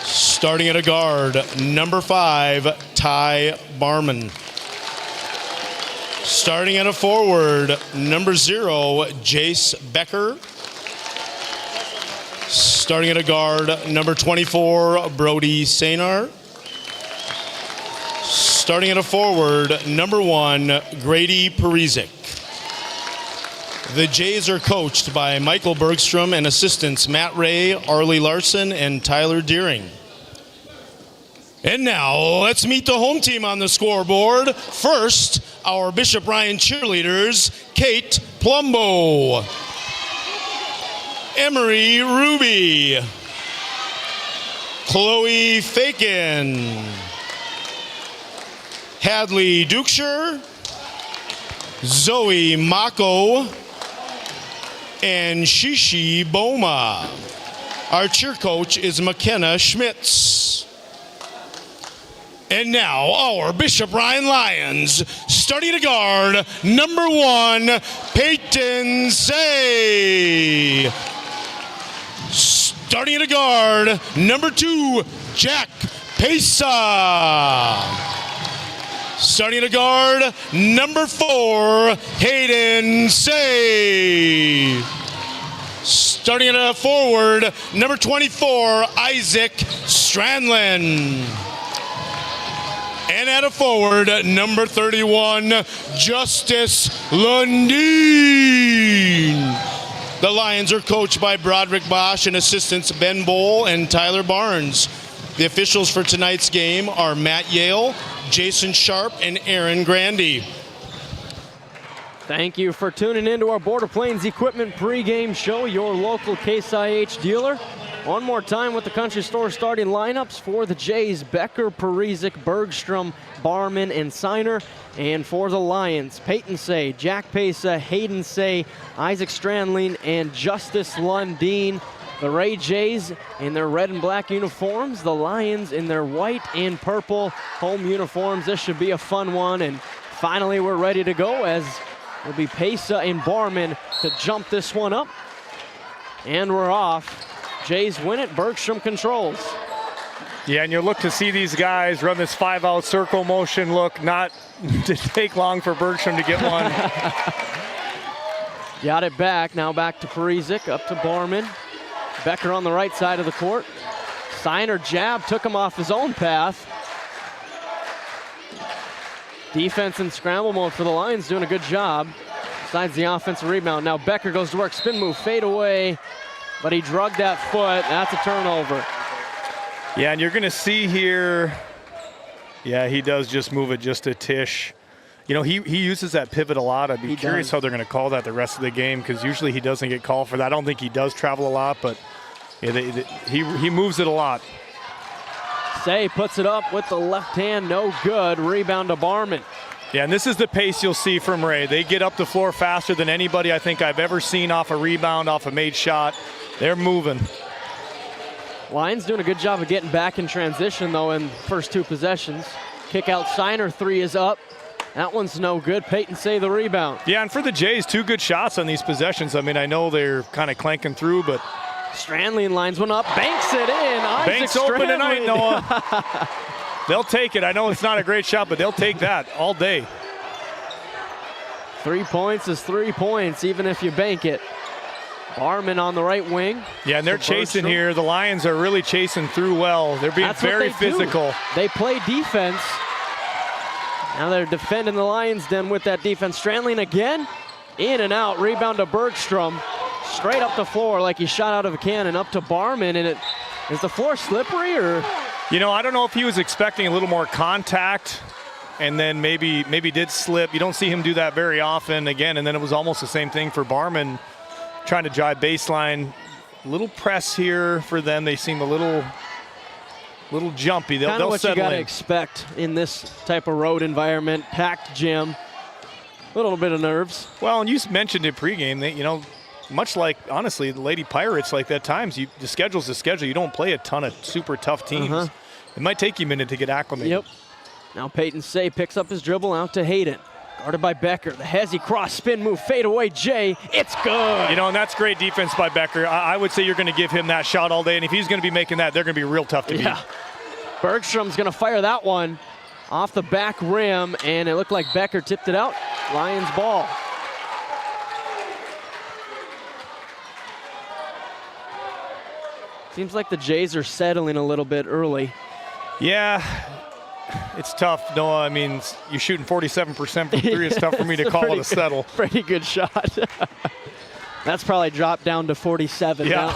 [SPEAKER 17] Starting at a guard, number 5, Ty Barman. Starting at a forward, number 0, Jace Becker. Starting at a guard, number 24, Brody Sanar. Starting at a forward, number 1, Grady Parizek. The Jays are coached by Michael Bergstrom and assistants Matt Ray, Arlie Larson, and Tyler Deering. And now, let's meet the home team on the scoreboard. First, our Bishop Ryan cheerleaders, Kate Plumbo, Emery Ruby, Chloe Fakin, Hadley Dukeshire, Zoe Mako, and Shishi Boma. Our cheer coach is McKenna Schmitz. And now, our Bishop Ryan Lions, starting at guard, number 1, Peyton Say. Starting at a guard, number 2, Jack Pesa. Starting at a guard, number 4, Hayden Say. Starting at a forward, number 24, Isaac Strandland. And at a forward, number 31, Justice Lundin. The Lions are coached by Broderick Bosch and assistants Ben Bowl and Tyler Barnes. The officials for tonight's game are Matt Yale, Jason Sharp, and Aaron Grandy.
[SPEAKER 5] Thank you for tuning in to our Border Plains Equipment pregame show, your local Case IH dealer. One more time with the Country Store starting lineups for the Jays: Becker, Parizek, Bergstrom, Barman, and Signer. And for the Lions, Peyton Say, Jack Pesa, Hayden Say, Isaac Strandling, and Justice Lundin. The Ray Jays in their red and black uniforms, the Lions in their white and purple home uniforms. This should be a fun one, and finally we're ready to go as it'll be Pesa and Barman to jump this one up. And we're off. Jays win it, Bergstrom controls.
[SPEAKER 15] Yeah, and you look to see these guys run this 5-out circle motion look, not to take long for Bergstrom to get one.
[SPEAKER 5] Got it back, now back to Parizek, up to Barman. Becker on the right side of the court. Signer jab, took him off his own path. Defense in scramble mode for the Lions, doing a good job. Besides the offensive rebound. Now Becker goes to work, spin move, fade away. But he drugged that foot. That's a turnover.
[SPEAKER 15] Yeah, and you're going to see here, yeah, he does just move it just a tish. You know, he uses that pivot a lot. I'd be curious how they're going to call that the rest of the game, because usually he doesn't get called for that. I don't think he does travel a lot, but yeah, he moves it a lot.
[SPEAKER 5] Say puts it up with the left hand, no good. Rebound to Barman.
[SPEAKER 15] Yeah, and this is the pace you'll see from Ray. They get up the floor faster than anybody I think I've ever seen off a rebound, off a made shot. They're moving.
[SPEAKER 5] Lions doing a good job of getting back in transition, though, in first 2 possessions. Kick out Signer, 3 is up. That one's no good. Peyton Say the rebound.
[SPEAKER 15] Yeah, and for the Jays, 2 good shots on these possessions. I mean, I know they're kind of clanking through, but
[SPEAKER 5] Strandling lines one up, banks it in.
[SPEAKER 15] Banks open tonight, Noah. They'll take it. I know it's not a great shot, but they'll take that all day.
[SPEAKER 5] 3 points is 3 points, even if you bank it. Barman on the right wing.
[SPEAKER 15] Yeah, and they're chasing here. The Lions are really chasing through well. They're being very physical.
[SPEAKER 5] They play defense. Now they're defending the Lions den with that defense. Strandling again, in and out. Rebound to Bergstrom. Straight up the floor like he shot out of a cannon, up to Barman. And is the floor slippery, or?
[SPEAKER 15] You know, I don't know if he was expecting a little more contact and then maybe did slip. You don't see him do that very often again. And then it was almost the same thing for Barman, trying to drive baseline. Little press here for them. They seem a little jumpy. They'll
[SPEAKER 5] what
[SPEAKER 15] settle
[SPEAKER 5] you got to
[SPEAKER 15] in.
[SPEAKER 5] expect in this type of road environment. Packed gym. little bit of nerves.
[SPEAKER 15] Well, and you mentioned it pregame that, you know, much like, honestly, the Lady Pirates, like at times, the schedule's the schedule. You don't play a ton of super tough teams. It might take you a minute to get acclimated.
[SPEAKER 5] Yep. Now Peyton Say picks up his dribble out to Hayden. Guarded by Becker. The hezzy cross spin move, fade away, Jay. It's good.
[SPEAKER 15] You know, and that's great defense by Becker. I would say you're going to give him that shot all day, and if he's going to be making that, they're going to be real tough to beat.
[SPEAKER 5] Bergstrom's going to fire that one off the back rim, and it looked like Becker tipped it out. Lions ball. Seems like the Jays are settling a little bit early.
[SPEAKER 15] Yeah. It's tough, Noah. I mean, you're shooting 47% from three. It's tough for me to call it a settle.
[SPEAKER 5] Pretty good shot. That's probably dropped down to 47 now.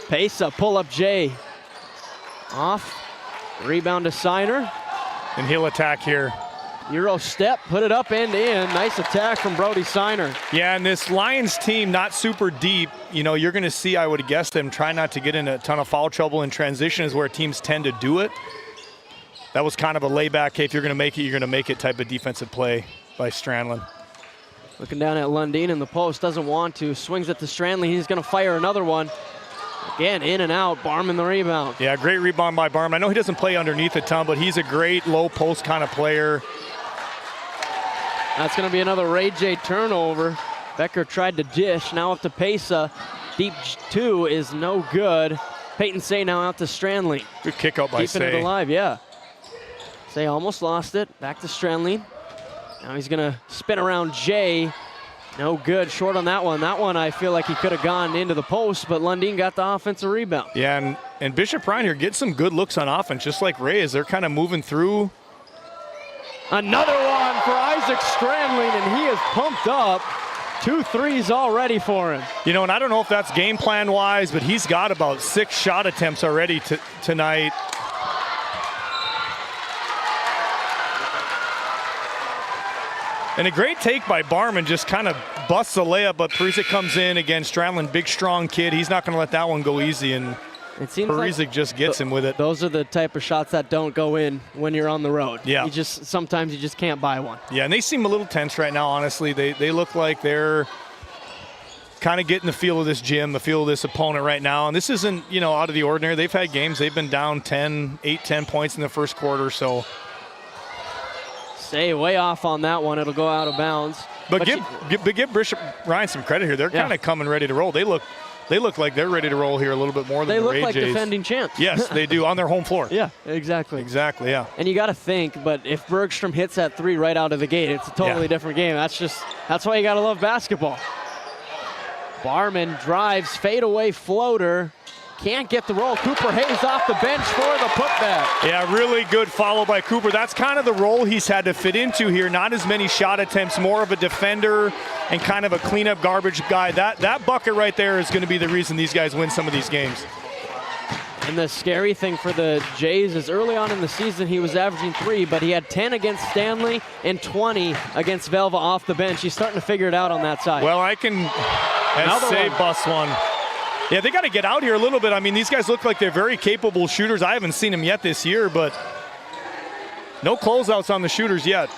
[SPEAKER 5] Pesa, pull up Jay. Off. Rebound to Signer.
[SPEAKER 15] And he'll attack here.
[SPEAKER 5] Euro step, put it up and in. Nice attack from Brody Signer.
[SPEAKER 15] Yeah, and this Lions team, not super deep. You know, you're going to see, I would guess, them try not to get in a ton of foul trouble in transition is where teams tend to do it. That was kind of a layback, hey, if you're going to make it, you're going to make it type of defensive play by Strandlin.
[SPEAKER 5] Looking down at Lundin in the post, doesn't want to. Swings it to Strandlin. He's going to fire another one. Again, in and out. Barman the rebound.
[SPEAKER 15] Yeah, great rebound by Barman. I know he doesn't play underneath a ton, but he's a great low post kind of player.
[SPEAKER 5] That's going to be another Ray J turnover. Becker tried to dish. Now up to Pesa. Deep two is no good. Peyton Say now out to Strandlin.
[SPEAKER 15] Good kick out by Say.
[SPEAKER 5] Keeping it alive, yeah. Say almost lost it. Back to Strandlin. Now he's going to spin around Jay. No good. Short on that one. That one I feel like he could have gone into the post, but Lundin got the offensive rebound.
[SPEAKER 15] Yeah, and Bishop Ryan here gets some good looks on offense, just like Ray, as they're kind of moving through.
[SPEAKER 5] Another one for Isaac Strandlin, and he is pumped up. 2 threes already for him.
[SPEAKER 15] You know, and I don't know if that's game plan wise, but he's got about 6 shot attempts already tonight. And a great take by Barman, just kind of busts a layup, but Parizek comes in again. Strandlin, big, strong kid. He's not going to let that one go easy, and
[SPEAKER 5] it seems
[SPEAKER 15] Parizek
[SPEAKER 5] like
[SPEAKER 15] just gets him with it.
[SPEAKER 5] Those are the type of shots that don't go in when you're on the road.
[SPEAKER 15] Yeah.
[SPEAKER 5] Sometimes you just can't buy one.
[SPEAKER 15] Yeah, and they seem a little tense right now, honestly. They look like they're kind of getting the feel of this gym, the feel of this opponent right now. And this isn't, you know, out of the ordinary. They've had games. They've been down 10 points in the first quarter, so.
[SPEAKER 5] Say way off on that one. It'll go out of bounds.
[SPEAKER 15] But give Bishop Ryan some credit here. They're kind of coming ready to roll. They look like they're ready to roll here a little bit more than the Ray Jays.
[SPEAKER 5] They look like defending champs.
[SPEAKER 15] Yes, they do, on their home floor.
[SPEAKER 5] Yeah, exactly.
[SPEAKER 15] Exactly, yeah.
[SPEAKER 5] And you got to think, but if Bergstrom hits that 3 right out of the gate, it's a totally different game. That's why you got to love basketball. Barman drives, fadeaway floater. Can't get the roll. Cooper Hayes off the bench for the putback.
[SPEAKER 15] Yeah, really good follow by Cooper. That's kind of the role he's had to fit into here. Not as many shot attempts, more of a defender and kind of a cleanup garbage guy. That bucket right there is going to be the reason these guys win some of these games.
[SPEAKER 5] And the scary thing for the Jays is early on in the season he was averaging 3, but he had 10 against Stanley and 20 against Velva off the bench. He's starting to figure it out on that side.
[SPEAKER 15] Well, I can say bust one. Yeah, they got to get out here a little bit. I mean, these guys look like they're very capable shooters. I haven't seen them yet this year, but no closeouts on the shooters yet.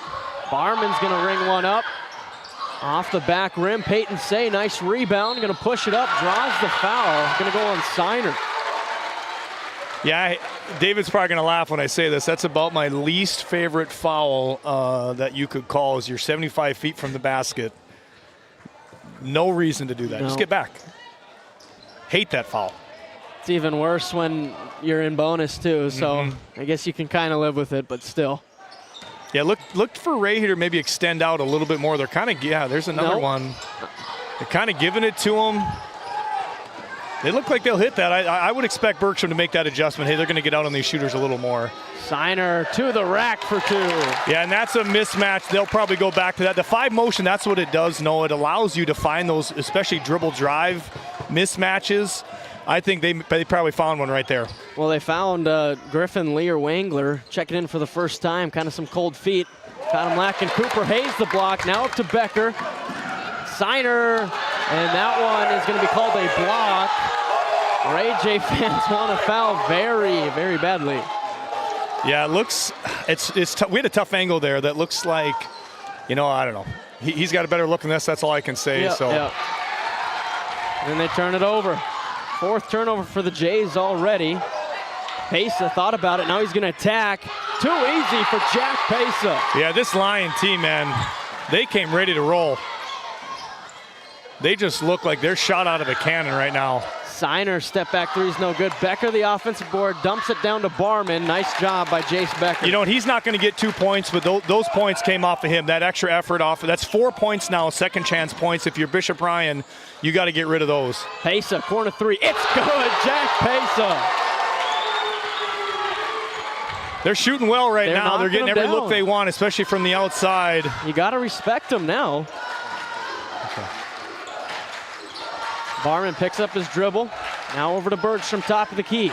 [SPEAKER 5] Barman's going to ring one up. Off the back rim, Peyton Say, nice rebound. Going to push it up, draws the foul. Going to go on Signer.
[SPEAKER 15] Yeah, David's probably going to laugh when I say this. That's about my least favorite foul that you could call is you're 75 feet from the basket. No reason to do that.
[SPEAKER 5] No.
[SPEAKER 15] Just get back. Hate that foul.
[SPEAKER 5] It's even worse when you're in bonus too, so I guess you can kind of live with it, but still.
[SPEAKER 15] Yeah, look for Ray here to maybe extend out a little bit more. They're kind of, there's another one. They're kind of giving it to him. They look like they'll hit that. I would expect Bergstrom to make that adjustment. Hey, they're going to get out on these shooters a little more.
[SPEAKER 5] Signer to the rack for 2.
[SPEAKER 15] Yeah, and that's a mismatch. They'll probably go back to that. The 5 motion, that's what it does, Noah. It allows you to find those, especially dribble drive mismatches. I think they probably found one right there.
[SPEAKER 5] Well, they found Griffin, Lear, Wangler checking in for the first time. Kind of some cold feet. Caught him lacking. Cooper Hayes the block. Now up to Becker. Signer, and that one is going to be called a block. Ray J fans want to foul very, very badly.
[SPEAKER 15] Yeah, it looks, we had a tough angle there that looks like, I don't know. He's got a better look than this, that's all I can say.
[SPEAKER 5] Yep,
[SPEAKER 15] so.
[SPEAKER 5] Yep. And then they turn it over. 4th turnover for the Jays already. Pesa thought about it, now he's gonna attack. Too easy for Jack Pesa.
[SPEAKER 15] Yeah, this Lion team, man, they came ready to roll. They just look like they're shot out of a cannon right now.
[SPEAKER 5] Signer step back three is no good. Becker, the offensive board, dumps it down to Barman. Nice job by Jace Becker.
[SPEAKER 15] You know what, he's not gonna get 2 points, but those points came off of him. That extra effort off, that's 4 points now, second chance points. If you're Bishop Ryan, you gotta get rid of those.
[SPEAKER 5] Pesa, corner three, it's good, Jack Pesa.
[SPEAKER 15] They're shooting well right now. They're getting every look they want, especially from the outside.
[SPEAKER 5] You got to respect them now.
[SPEAKER 15] Okay.
[SPEAKER 5] Barman picks up his dribble. Now over to Bergstrom, top of the key.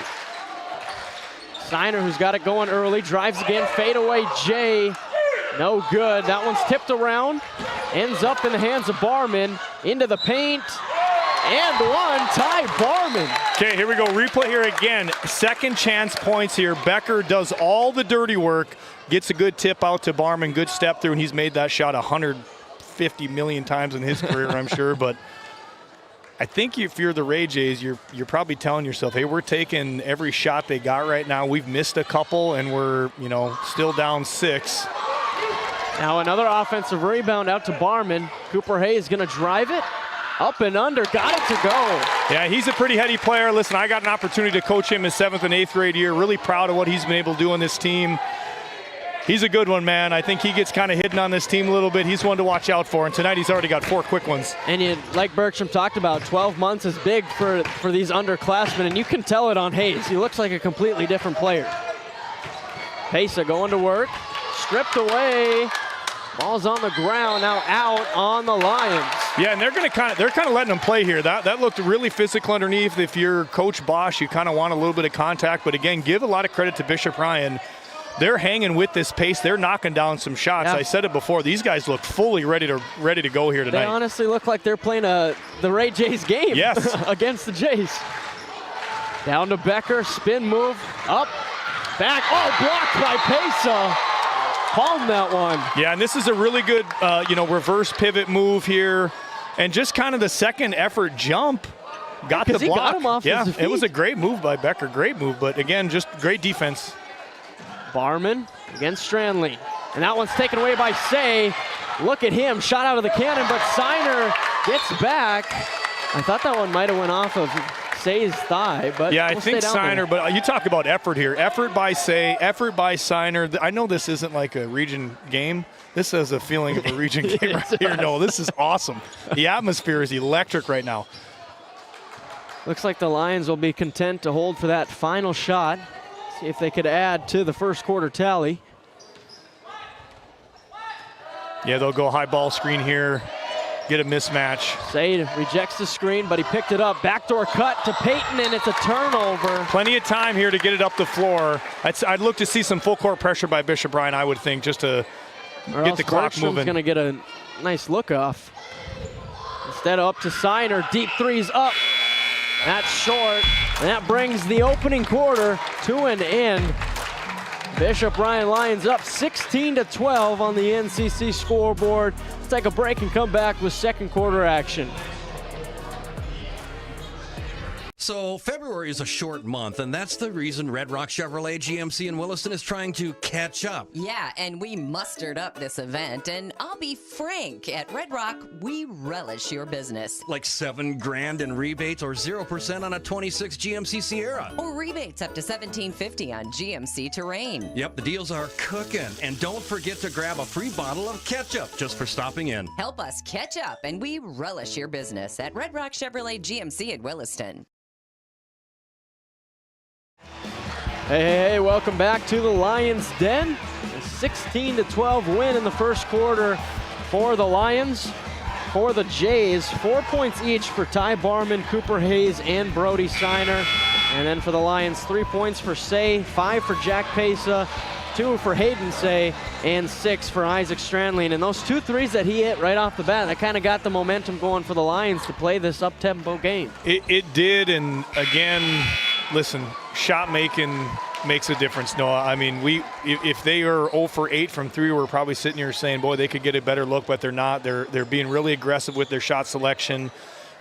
[SPEAKER 5] Signer, who's got it going early, drives again, fadeaway Jay. No good. That one's tipped around. Ends up in the hands of Barman. Into the paint. And one, Ty Barman.
[SPEAKER 15] Okay, here we go. Replay here again. Second chance points here. Becker does all the dirty work, gets a good tip out to Barman, good step through, and he's made that shot 150 million times in his career, I'm sure. But I think if you're the Ray Jays, you're probably telling yourself, hey, we're taking every shot they got right now. We've missed a couple, and we're, still down 6.
[SPEAKER 5] Now another offensive rebound out to Barman. Cooper Hayes going to drive it. Up and under, got it to go.
[SPEAKER 15] Yeah, he's a pretty heady player. Listen, I got an opportunity to coach him his 7th and 8th grade year. Really proud of what he's been able to do on this team. He's a good one, man. I think he gets kind of hidden on this team a little bit. He's one to watch out for, and tonight he's already got 4 quick ones.
[SPEAKER 5] And like Bergstrom talked about, 12 months is big for these underclassmen, and you can tell it on Hayes. He looks like a completely different player. Pesa going to work, stripped away. Ball's on the ground, now out on the Lions.
[SPEAKER 15] Yeah, and they're kind of letting them play here. That looked really physical underneath. If you're Coach Bosch, you kind of want a little bit of contact. But again, give a lot of credit to Bishop Ryan. They're hanging with this pace. They're knocking down some shots. Yeah. I said it before. These guys look fully ready to go here tonight.
[SPEAKER 5] They honestly look like they're playing the Ray Jays game.
[SPEAKER 15] Yes.
[SPEAKER 5] Against the Jays. Down to Becker, spin move, up, back. Oh, blocked by Pesa. Palmed that one.
[SPEAKER 15] Yeah, and this is a really good, reverse pivot move here. And just kind of the second effort jump got the block.
[SPEAKER 5] He got him off his feet.
[SPEAKER 15] It was a great move by Becker. Great move, but again, just great defense.
[SPEAKER 5] Barman against Stanley. And that one's taken away by Say. Look at him, shot out of the cannon, but Signer gets back. I thought that one might have went off of Say's thigh, but
[SPEAKER 15] yeah, I think Signer, but you talk about effort here. Effort by Say, effort by Signer. I know this isn't like a region game. This has a feeling of a region game right here. No, this is awesome. The atmosphere is electric right now.
[SPEAKER 5] Looks like the Lions will be content to hold for that final shot. See if they could add to the first quarter tally.
[SPEAKER 15] Yeah, they'll go high ball screen here. Get a mismatch.
[SPEAKER 5] Say rejects the screen, but he picked it up. Backdoor cut to Peyton, and it's a turnover.
[SPEAKER 15] Plenty of time here to get it up the floor. I'd look to see some full court pressure by Bishop Ryan, I would think, just to get the clock moving.
[SPEAKER 5] Going to get a nice look off. Instead, up to Signer. Deep threes up. That's short. And that brings the opening quarter to an end. Bishop Ryan Lions up 16-12 on the NCC scoreboard. Let's take a break and come back with second quarter action.
[SPEAKER 13] So February is a short month, and that's the reason Red Rock Chevrolet GMC in Williston is trying to catch up.
[SPEAKER 14] Yeah, and we mustered up this event, and I'll be frank, at Red Rock, we relish your business.
[SPEAKER 13] Like $7 grand in rebates or 0% on a 26 GMC Sierra.
[SPEAKER 14] Or rebates up to $1,750 on GMC Terrain.
[SPEAKER 13] Yep, the deals are cooking. And don't forget to grab a free bottle of ketchup just for stopping in.
[SPEAKER 14] Help us catch up, and we relish your business at Red Rock Chevrolet GMC in Williston.
[SPEAKER 5] Hey, welcome back to the Lions Den. A 16-12 win in the first quarter for the Lions. For the Jays, 4 points each for Ty Barman, Cooper Hayes, and Brody Signer. And then for the Lions, 3 points for Say, 5 for Jack Pesa, 2 for Hayden Say, and 6 for Isaac Strandling. And those 2 threes that he hit right off the bat, that kind of got the momentum going for the Lions to play this up-tempo game.
[SPEAKER 15] It did, and again, listen, shot making makes a difference, Noah. I mean, if they are 0 for 8 from 3, we're probably sitting here saying, boy, they could get a better look, but they're not. They're being really aggressive with their shot selection,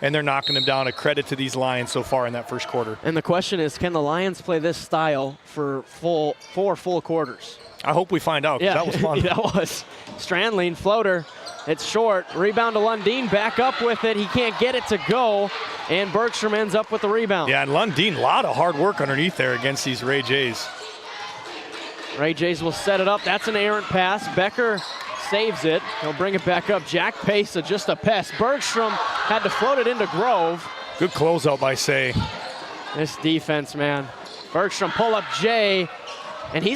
[SPEAKER 15] and they're knocking them down. A credit to these Lions so far in that first quarter.
[SPEAKER 5] And the question is, can the Lions play this style for 4 full quarters?
[SPEAKER 15] I hope we find out, 'cause that was fun.
[SPEAKER 5] That was. Strandling, floater. It's short. Rebound to Lundin. Back up with it. He can't get it to go. And Bergstrom ends up with the rebound.
[SPEAKER 15] Yeah, and Lundin, a lot of hard work underneath there against these Ray Jays.
[SPEAKER 5] Ray Jays will set it up. That's an errant pass. Becker saves it. He'll bring it back up. Jack Pesa, just a pest. Bergstrom had to float it into Grove.
[SPEAKER 15] Good closeout by Say.
[SPEAKER 5] This defense, man. Bergstrom pull up Jay. And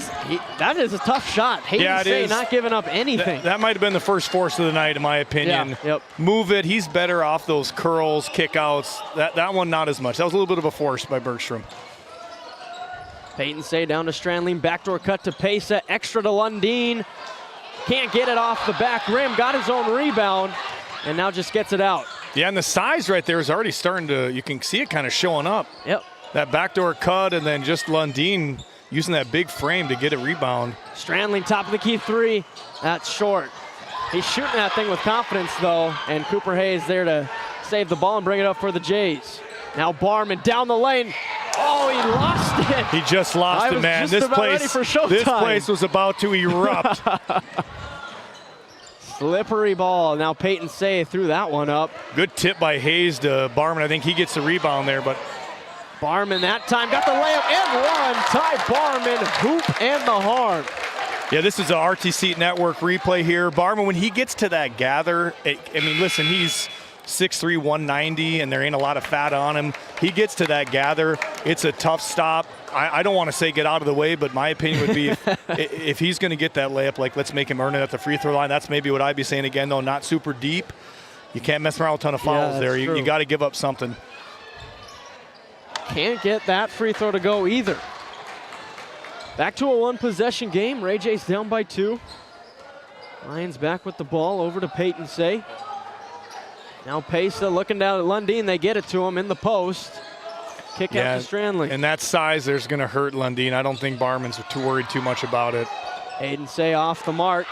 [SPEAKER 5] that is a tough shot. Hayden Say not giving up anything.
[SPEAKER 15] That might have been the first force of the night, in my opinion.
[SPEAKER 5] Yeah, yep.
[SPEAKER 15] Move it. He's better off those curls, kickouts. That one, not as much. That was a little bit of a force by Bergstrom.
[SPEAKER 5] Peyton Say down to Strandling. Backdoor cut to Pesa. Extra to Lundin. Can't get it off the back rim. Got his own rebound. And now just gets it out.
[SPEAKER 15] Yeah, and the size right there is already starting to, you can see it kind of showing up.
[SPEAKER 5] Yep.
[SPEAKER 15] That backdoor cut, and then just Lundin using that big frame to get a rebound.
[SPEAKER 5] Strandling, top of the key 3. That's short. He's shooting that thing with confidence, though, and Cooper Hayes there to save the ball and bring it up for the Jays. Now Barman down the lane. Oh, he lost it.
[SPEAKER 15] He just lost it, man. This place was about to erupt.
[SPEAKER 5] Slippery ball. Now Peyton Say threw that one up.
[SPEAKER 15] Good tip by Hayes to Barman. I think he gets the rebound there, but
[SPEAKER 5] Barman that time got the layup and one. Ty Barman, hoop and the harm.
[SPEAKER 15] Yeah, this is a RTC Network replay here. Barman, when he gets to that gather, I mean, listen, he's 6'3", 190, and there ain't a lot of fat on him. He gets to that gather. It's a tough stop. I don't want to say get out of the way, but my opinion would be if he's going to get that layup, like, let's make him earn it at the free throw line. That's maybe what I'd be saying again, though, not super deep. You can't mess around with a ton of fouls there. You got to give up something.
[SPEAKER 5] Can't get that free throw to go either. Back to a one-possession game. Ray J's down by 2. Lions back with the ball over to Peyton Say. Now Pesa looking down at Lundin. They get it to him in the post. Kick out to Strandling.
[SPEAKER 15] And that size there's going to hurt Lundin. I don't think Barman's too worried too much about it.
[SPEAKER 5] Hayden Say off the mark.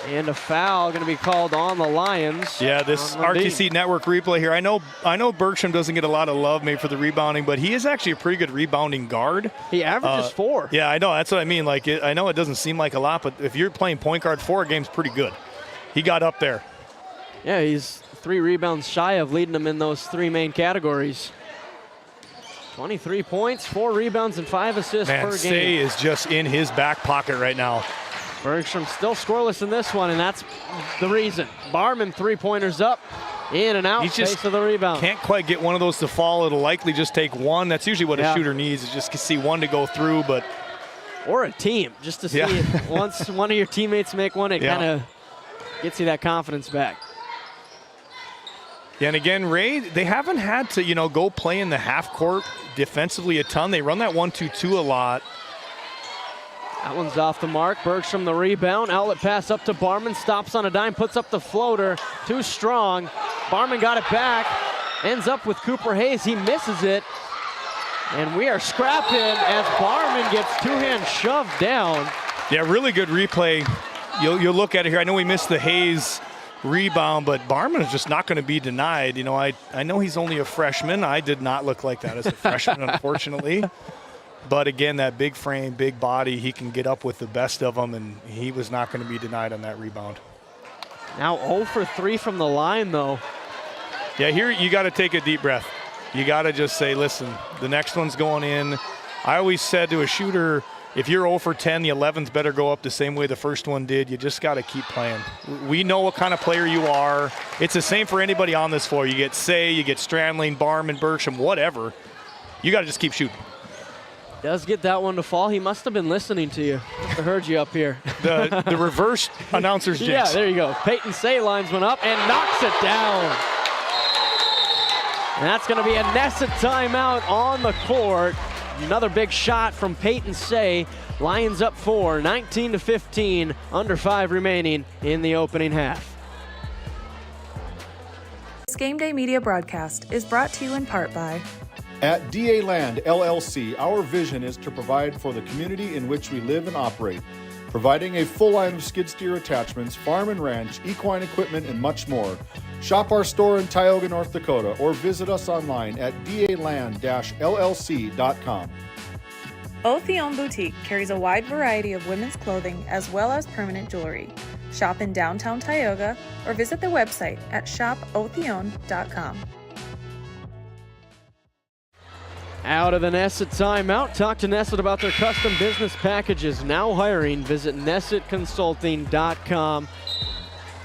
[SPEAKER 5] And a foul going to be called on the Lions.
[SPEAKER 15] Yeah, this RTC Network replay here. I know Bergstrom doesn't get a lot of love maybe for the rebounding, but he is actually a pretty good rebounding guard.
[SPEAKER 5] He averages 4.
[SPEAKER 15] Yeah, I know. That's what I mean. Like, I know it doesn't seem like a lot, but if you're playing point guard, 4 games pretty good. He got up there.
[SPEAKER 5] Yeah, he's 3 rebounds shy of leading them in those 3 main categories. 23 points, 4 rebounds, and 5 assists per game.
[SPEAKER 15] Say is just in his back pocket right now.
[SPEAKER 5] Bergstrom still scoreless in this one, and that's the reason. Barman 3-pointers up, in and out, face of the rebound.
[SPEAKER 15] Can't quite get one of those to fall. It'll likely just take one. That's usually what a shooter needs, is just to see one to go through. But
[SPEAKER 5] or a team, just to see if once one of your teammates make one, it kind of gets you that confidence back.
[SPEAKER 15] Yeah, and again, Ray, they haven't had to, go play in the half court defensively a ton. They run that 1-2-2 a lot.
[SPEAKER 5] That one's off the mark. Bergstrom the rebound. Outlet pass up to Barman. Stops on a dime. Puts up the floater. Too strong. Barman got it back. Ends up with Cooper Hayes. He misses it. And we are scrapping as Barman gets 2-hand shoved down.
[SPEAKER 15] Yeah, really good replay. You'll look at it here. I know we missed the Hayes rebound, but Barman is just not going to be denied. I know he's only a freshman. I did not look like that as a freshman, unfortunately. But again, that big frame, big body, he can get up with the best of them, and he was not going to be denied on that rebound.
[SPEAKER 5] Now 0 for 3 from the line, though.
[SPEAKER 15] Yeah, here you got to take a deep breath. You got to just say, listen, the next one's going in. I always said to a shooter, if you're 0 for 10, the 11th better go up the same way the first one did. You just got to keep playing. We know what kind of player you are. It's the same for anybody on this floor. You get Say, you get Strandling, Barman, Bergstrom, whatever. You got to just keep shooting.
[SPEAKER 5] Does get that one to fall. He must have been listening to you. Must have heard you up here.
[SPEAKER 15] The reverse announcer's jinx.
[SPEAKER 5] Yeah, there you go. Peyton Say lines one up and knocks it down. And that's going to be a Nessa timeout on the court. Another big shot from Peyton Say. Lions up 4, 19-15, under 5 remaining in the opening half.
[SPEAKER 7] This Game Day media broadcast is brought to you in part by
[SPEAKER 3] At DA Land LLC, our vision is to provide for the community in which we live and operate, providing a full line of skid steer attachments, farm and ranch, equine equipment, and much more. Shop our store in Tioga, North Dakota, or visit us online at daland-llc.com.
[SPEAKER 7] Otheon Boutique carries a wide variety of women's clothing as well as permanent jewelry. Shop in downtown Tioga or visit their website at shopotheon.com.
[SPEAKER 5] Out of the Nesset timeout, talk to Nesset about their custom business packages. Now hiring, visit nessetconsulting.com.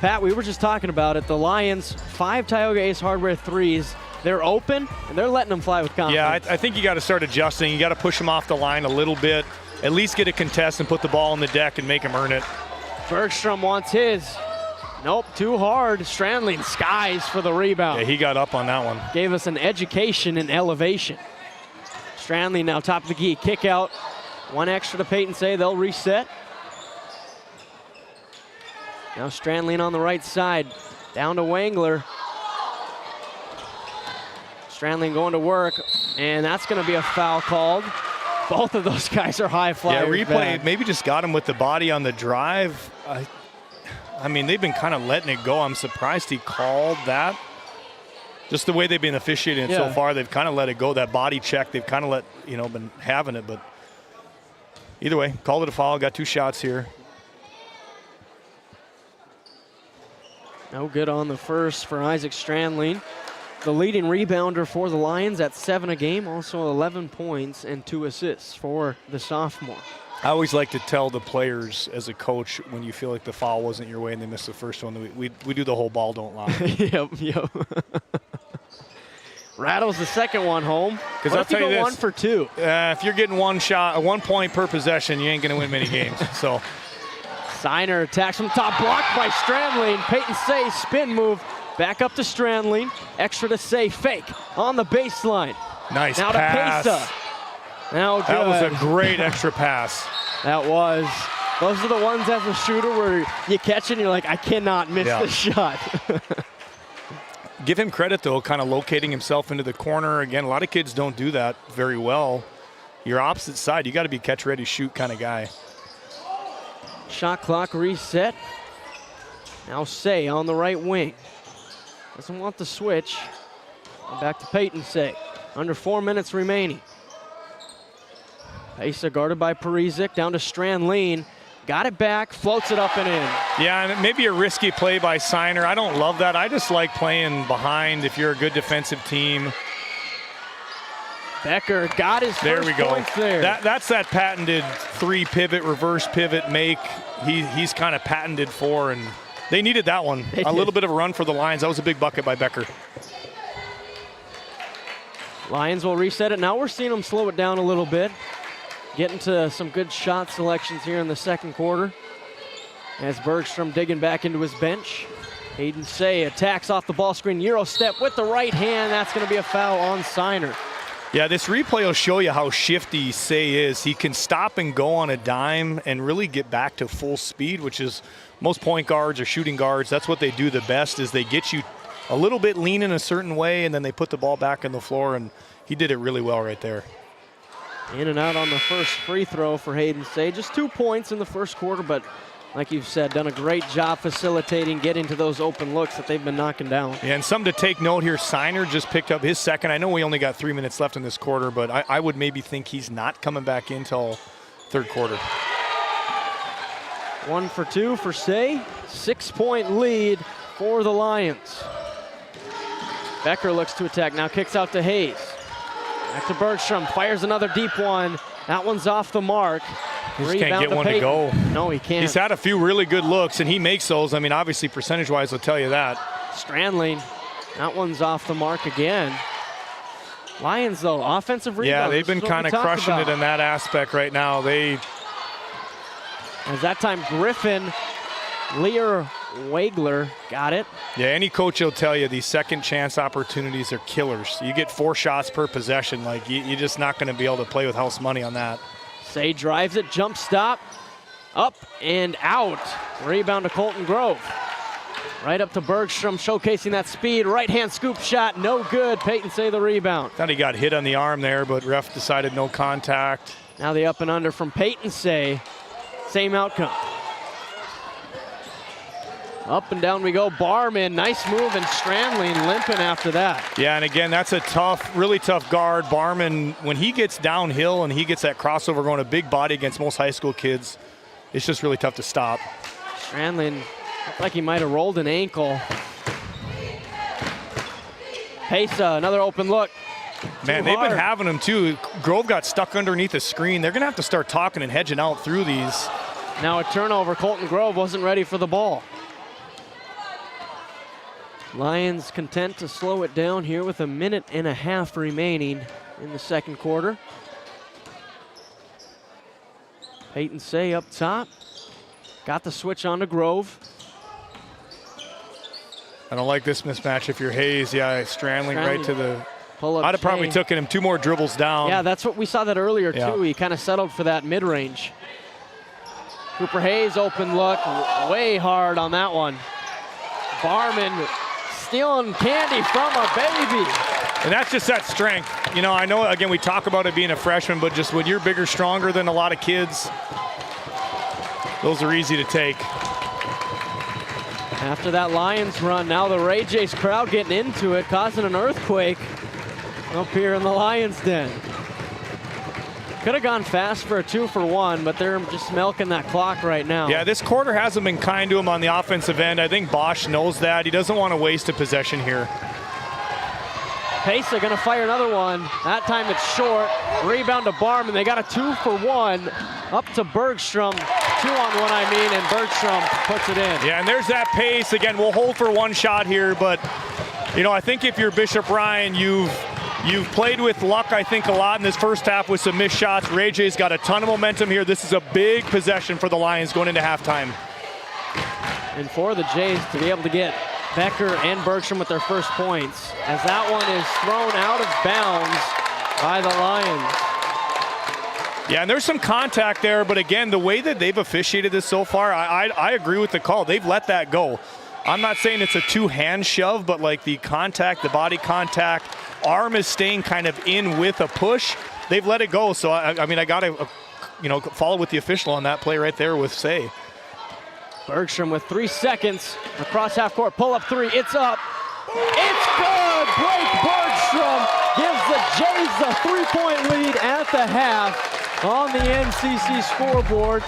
[SPEAKER 5] Pat, we were just talking about it. The Lions, 5 Tioga Ace Hardware threes. They're open, and they're letting them fly with confidence.
[SPEAKER 15] Yeah, I think you got to start adjusting. You got to push them off the line a little bit, at least get a contest and put the ball on the deck and make them earn it.
[SPEAKER 5] Bergstrom wants his. Nope, too hard. Strandling skies for the rebound.
[SPEAKER 15] Yeah, he got up on that one.
[SPEAKER 5] Gave us an education in elevation. Strandling now top of the key. Kick out. One extra to Peyton Say. They'll reset. Now Strandling on the right side. Down to Wangler. Strandling going to work, and that's going to be a foul called. Both of those guys are high flyers.
[SPEAKER 15] Yeah, replay maybe just got him with the body on the drive. I mean, they've been kind of letting it go. I'm surprised he called that. Just the way they've been officiating so far, they've kind of let it go. That body check, they've kind of let, been having it. But either way, called it a foul. Got 2 shots here.
[SPEAKER 5] No good on the first for Isaac Strandling. The leading rebounder for the Lions at 7 a game, also 11 points and 2 assists for the sophomore.
[SPEAKER 15] I always like to tell the players as a coach when you feel like the foul wasn't your way and they missed the first one, we do the whole ball don't lie.
[SPEAKER 5] Yep. Rattles the second one home.
[SPEAKER 15] Because I'll tell you this,
[SPEAKER 5] 1 for 2.
[SPEAKER 15] If you're getting 1 shot, 1 point per possession, you ain't going to win many games. So
[SPEAKER 5] Signer attacks from top, blocked by Strandling. Peyton Say spin move. Back up to Strandling. Extra to Say, fake on the baseline.
[SPEAKER 15] Nice
[SPEAKER 5] now
[SPEAKER 15] pass.
[SPEAKER 5] To Pesa. Now
[SPEAKER 15] that was a great extra pass.
[SPEAKER 5] That was. Those are the ones as a shooter where you catch it and you're like, I cannot miss this shot.
[SPEAKER 15] Give him credit, though, kind of locating himself into the corner. Again, a lot of kids don't do that very well. Your opposite side, you got to be catch, ready, shoot kind of guy.
[SPEAKER 5] Shot clock reset. Now Say on the right wing. Doesn't want the switch. And back to Peyton Say. Under 4 minutes remaining. Pesa guarded by Parizek. Down to Strandling. Got it back, floats it up and in.
[SPEAKER 15] Yeah, and maybe a risky play by Signer. I don't love that. I just like playing behind if you're a good defensive team.
[SPEAKER 5] Becker got his first points there.
[SPEAKER 15] That's that patented 3 pivot, reverse pivot make he's kind of patented for, and they needed that one. A little bit of a run for the Lions. That was a big bucket by Becker.
[SPEAKER 5] Lions will reset it. Now we're seeing them slow it down a little bit. Getting to some good shot selections here in the second quarter. As Bergstrom digging back into his bench. Hayden Say attacks off the ball screen. Euro step with the right hand. That's going to be a foul on Signer.
[SPEAKER 15] Yeah, this replay will show you how shifty Say is. He can stop and go on a dime and really get back to full speed, which is most point guards or shooting guards. That's what they do the best, is they get you a little bit lean in a certain way and then they put the ball back on the floor, and he did it really well right there.
[SPEAKER 5] In and out on the first free throw for Hayden Say. Just 2 points in the first quarter, but like you've said, done a great job facilitating, getting to those open looks that they've been knocking down.
[SPEAKER 15] Yeah, and something to take note here, Signer just picked up his second. I know we only got 3 minutes left in this quarter, but I would maybe think he's not coming back in till third quarter.
[SPEAKER 5] 1 for 2 for Say. 6-point lead for the Lions. Becker looks to attack, now kicks out to Hayes. Back to Bergstrom, fires another deep one. That one's off the mark.
[SPEAKER 15] He just can't get one to go.
[SPEAKER 5] No, he can't.
[SPEAKER 15] He's had a few really good looks, and he makes those. I mean, obviously, percentage-wise, I'll tell you that.
[SPEAKER 5] Strandling, that one's off the mark again. Lions, though, offensive rebound.
[SPEAKER 15] Yeah, they've been kind of crushing it in that aspect right now.
[SPEAKER 5] As that time, Griffin, Lear Wagler got it.
[SPEAKER 15] Yeah, any coach will tell you these second chance opportunities are killers. You get 4 shots per possession. Like, you're just not going to be able to play with house money on that.
[SPEAKER 5] Say drives it, jump stop, up and out. Rebound to Colton Grove. Right up to Bergstrom, showcasing that speed. Right-hand scoop shot, no good. Peyton Say the rebound.
[SPEAKER 15] Thought he got hit on the arm there, but ref decided no contact.
[SPEAKER 5] Now the up and under from Peyton Say. Same outcome. Up and down we go. Barman, nice move, and Strandling limping after that.
[SPEAKER 15] Yeah, and again, that's a tough, really tough guard. Barman, when he gets downhill and he gets that crossover going, a big body against most high school kids, it's just really tough to stop.
[SPEAKER 5] Strandling looked like he might have rolled an ankle. Pesa, another open look.
[SPEAKER 15] Man, they've been having them too. Grove got stuck underneath the screen. They're going to have to start talking and hedging out through these.
[SPEAKER 5] Now a turnover. Colton Grove wasn't ready for the ball. Lions content to slow it down here with 1.5 minutes remaining in the second quarter. Peyton Say up top. Got the switch on to Grove.
[SPEAKER 15] I don't like this mismatch if you're Hayes. Yeah, Strandling right to the
[SPEAKER 5] pull-up.
[SPEAKER 15] I'd have probably taken him 2 more dribbles down.
[SPEAKER 5] Yeah, that's what we saw that earlier too. He kind of settled for that mid-range. Cooper Hayes open look, way hard on that one. Barman stealing candy from a baby.
[SPEAKER 15] And that's just that strength. You know, I know, again, we talk about it being a freshman, but just when you're bigger, stronger than a lot of kids, those are easy to take.
[SPEAKER 5] After that Lions run, now the Ray Jays crowd getting into it, causing an earthquake up here in the Lions den. Could have gone fast for a 2-for-1, but they're just milking that clock right now.
[SPEAKER 15] Yeah, this quarter hasn't been kind to him on the offensive end. I think Bosch knows that. He doesn't want to waste a possession here.
[SPEAKER 5] Pesa gonna fire another one. That time it's short. Rebound to Barman. They got a 2-for-1. Up to Bergstrom. 2-on-1, I mean, and Bergstrom puts it in.
[SPEAKER 15] Yeah, and there's that pace. Again, we'll hold for one shot here, but, you know, I think if you're Bishop Ryan, you've played with luck, I think, a lot in this first half with some missed shots. Ray J's got a ton of momentum here. This is a big possession for the Lions going into halftime.
[SPEAKER 5] And for the Jays to be able to get Becker and Bergstrom with their first points, as that one is thrown out of bounds by the Lions.
[SPEAKER 15] Yeah, and there's some contact there, but again, the way that they've officiated this so far, I agree with the call. They've let that go. I'm not saying it's a two-hand shove, but like the contact, the body contact, arm is staying kind of in with a push. They've let it go, so I mean, I got to, follow with the official on that play right there with Say.
[SPEAKER 5] Bergstrom with 3 seconds across half court, pull up three, it's up. It's good! Blake Bergstrom gives the Jays the 3-point lead at the half on the NCC scoreboard.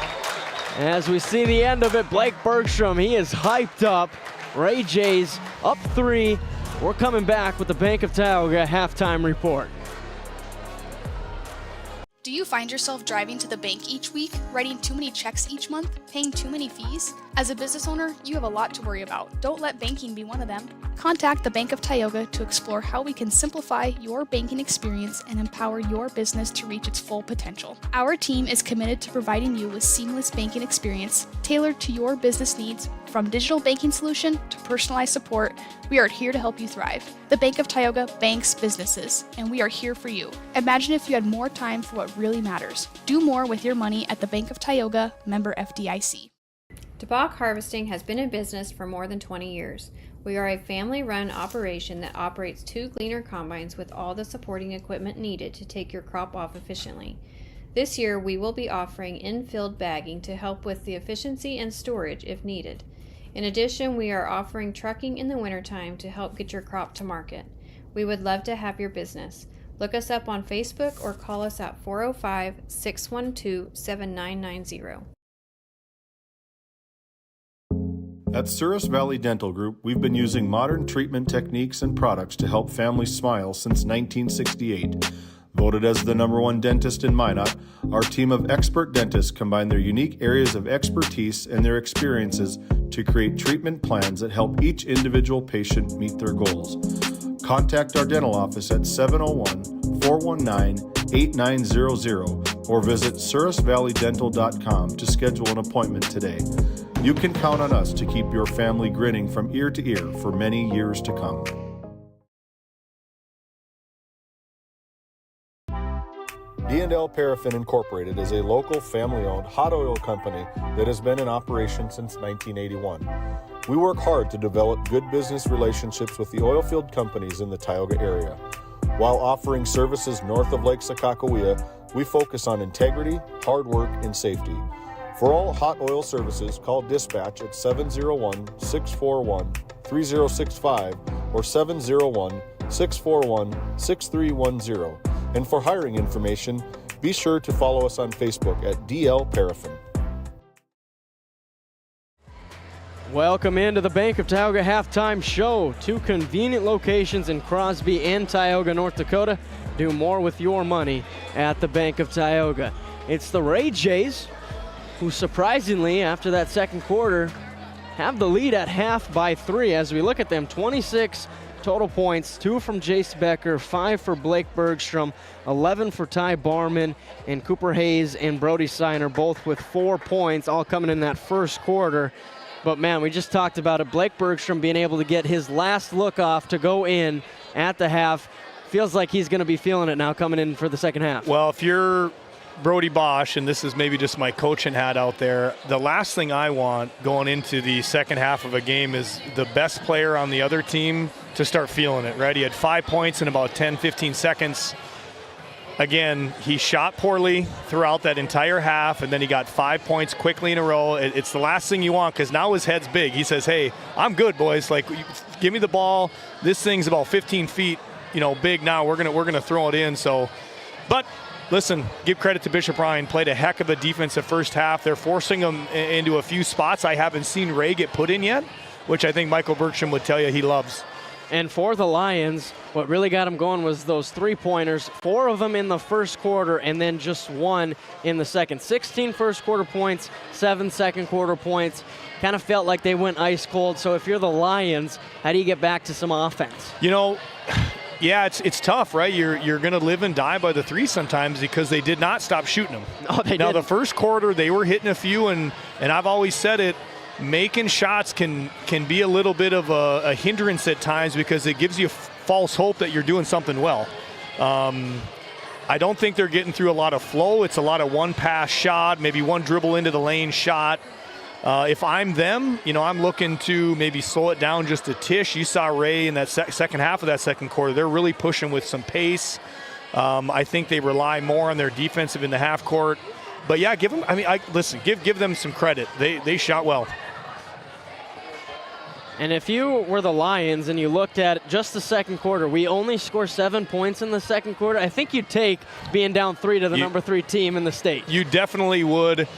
[SPEAKER 5] As we see the end of it, Blake Bergstrom, he is hyped up. Ray Jays up 3. We're coming back with the Bank of Tioga halftime report.
[SPEAKER 19] Do you find yourself driving to the bank each week, writing too many checks each month, paying too many fees? As a business owner, you have a lot to worry about. Don't let banking be one of them. Contact the Bank of Tioga to explore how we can simplify your banking experience and empower your business to reach its full potential. Our team is committed to providing you with seamless banking experience tailored to your business needs. From digital banking solution to personalized support, we are here to help you thrive. The Bank of Tioga banks businesses, and we are here for you. Imagine if you had more time for what really matters. Do more with your money at the Bank of Tioga, member FDIC.
[SPEAKER 20] DeBach Harvesting has been in business for more than 20 years. We are a family-run operation that operates 2 gleaner combines with all the supporting equipment needed to take your crop off efficiently. This year, we will be offering in-field bagging to help with the efficiency and storage if needed. In addition, we are offering trucking in the wintertime to help get your crop to market. We would love to have your business. Look us up on Facebook or call us at 405-612-7990.
[SPEAKER 3] At Souris Valley Dental Group, we've been using modern treatment techniques and products to help families smile since 1968. Voted as the #1 dentist in Minot, our team of expert dentists combine their unique areas of expertise and their experiences to create treatment plans that help each individual patient meet their goals. Contact our dental office at 701-419-8900 or visit sourisvalleydental.com to schedule an appointment today. You can count on us to keep your family grinning from ear to ear for many years to come. B&L Paraffin Incorporated is a local family-owned hot oil company that has been in operation since 1981. We work hard to develop good business relationships with the oilfield companies in the Tioga area. While offering services north of Lake Sakakawea, we focus on integrity, hard work, and safety. For all hot oil services, call dispatch at 701-641-3065 or 701-641-6310. And for hiring information, be sure to follow us on Facebook at DL Paraffin.
[SPEAKER 5] Welcome into the Bank of Tioga halftime show. 2 convenient locations in Crosby and Tioga, North Dakota. Do more with your money at the Bank of Tioga. It's the Ray Jays, who surprisingly, after that second quarter, have the lead at half by 3. As we look at them, 26 total points, 2 from Jace Becker, 5 for Blake Bergstrom, 11 for Ty Barman, and Cooper Hayes and Brody Seiner, both with 4 points, all coming in that first quarter. But man, we just talked about it. Blake Bergstrom being able to get his last look off to go in at the half. Feels like he's going to be feeling it now coming in for the second half.
[SPEAKER 15] Well, if you're Brody Bosch, and this is maybe just my coaching hat out there, the last thing I want going into the second half of a game is the best player on the other team to start feeling it, right? He had 5 points in about 10, 15 seconds. Again, he shot poorly throughout that entire half, and then he got 5 points quickly in a row. It's the last thing you want, because now his head's big. He says, hey, I'm good, boys. Like, give me the ball. This thing's about 15 feet, big now. We're gonna throw it in. So, but listen, give credit to Bishop Ryan. Played a heck of a defensive first half. They're forcing him into a few spots I haven't seen Ray get put in yet, which I think Michael Bergstrom would tell you he loves.
[SPEAKER 5] And for the Lions, what really got them going was those 3-pointers, 4 of them in the first quarter and then just 1 in the second. 16 first quarter points, 7 second quarter points. Kind of felt like they went ice cold. So if you're the Lions, how do you get back to some offense?
[SPEAKER 15] Yeah, it's tough, right? You're going to live and die by the 3 sometimes, because they did not stop shooting them.
[SPEAKER 5] No, they
[SPEAKER 15] Now,
[SPEAKER 5] didn't.
[SPEAKER 15] the first quarter, they were hitting a few, and I've always said it, making shots can be a little bit of a hindrance at times, because it gives you false hope that you're doing something well. I don't think they're getting through a lot of flow. It's a lot of one-pass shot, maybe one dribble into the lane shot. If I'm them, I'm looking to maybe slow it down just a tish. You saw Ray in that second half of that second quarter. They're really pushing with some pace. I think they rely more on their defensive in the half court. But yeah, give them. Give them some credit. They shot well.
[SPEAKER 5] And if you were the Lions and you looked at just the second quarter, we only score 7 points in the second quarter. I think you'd take being down 3 to the number 3 team in the state.
[SPEAKER 15] You definitely would.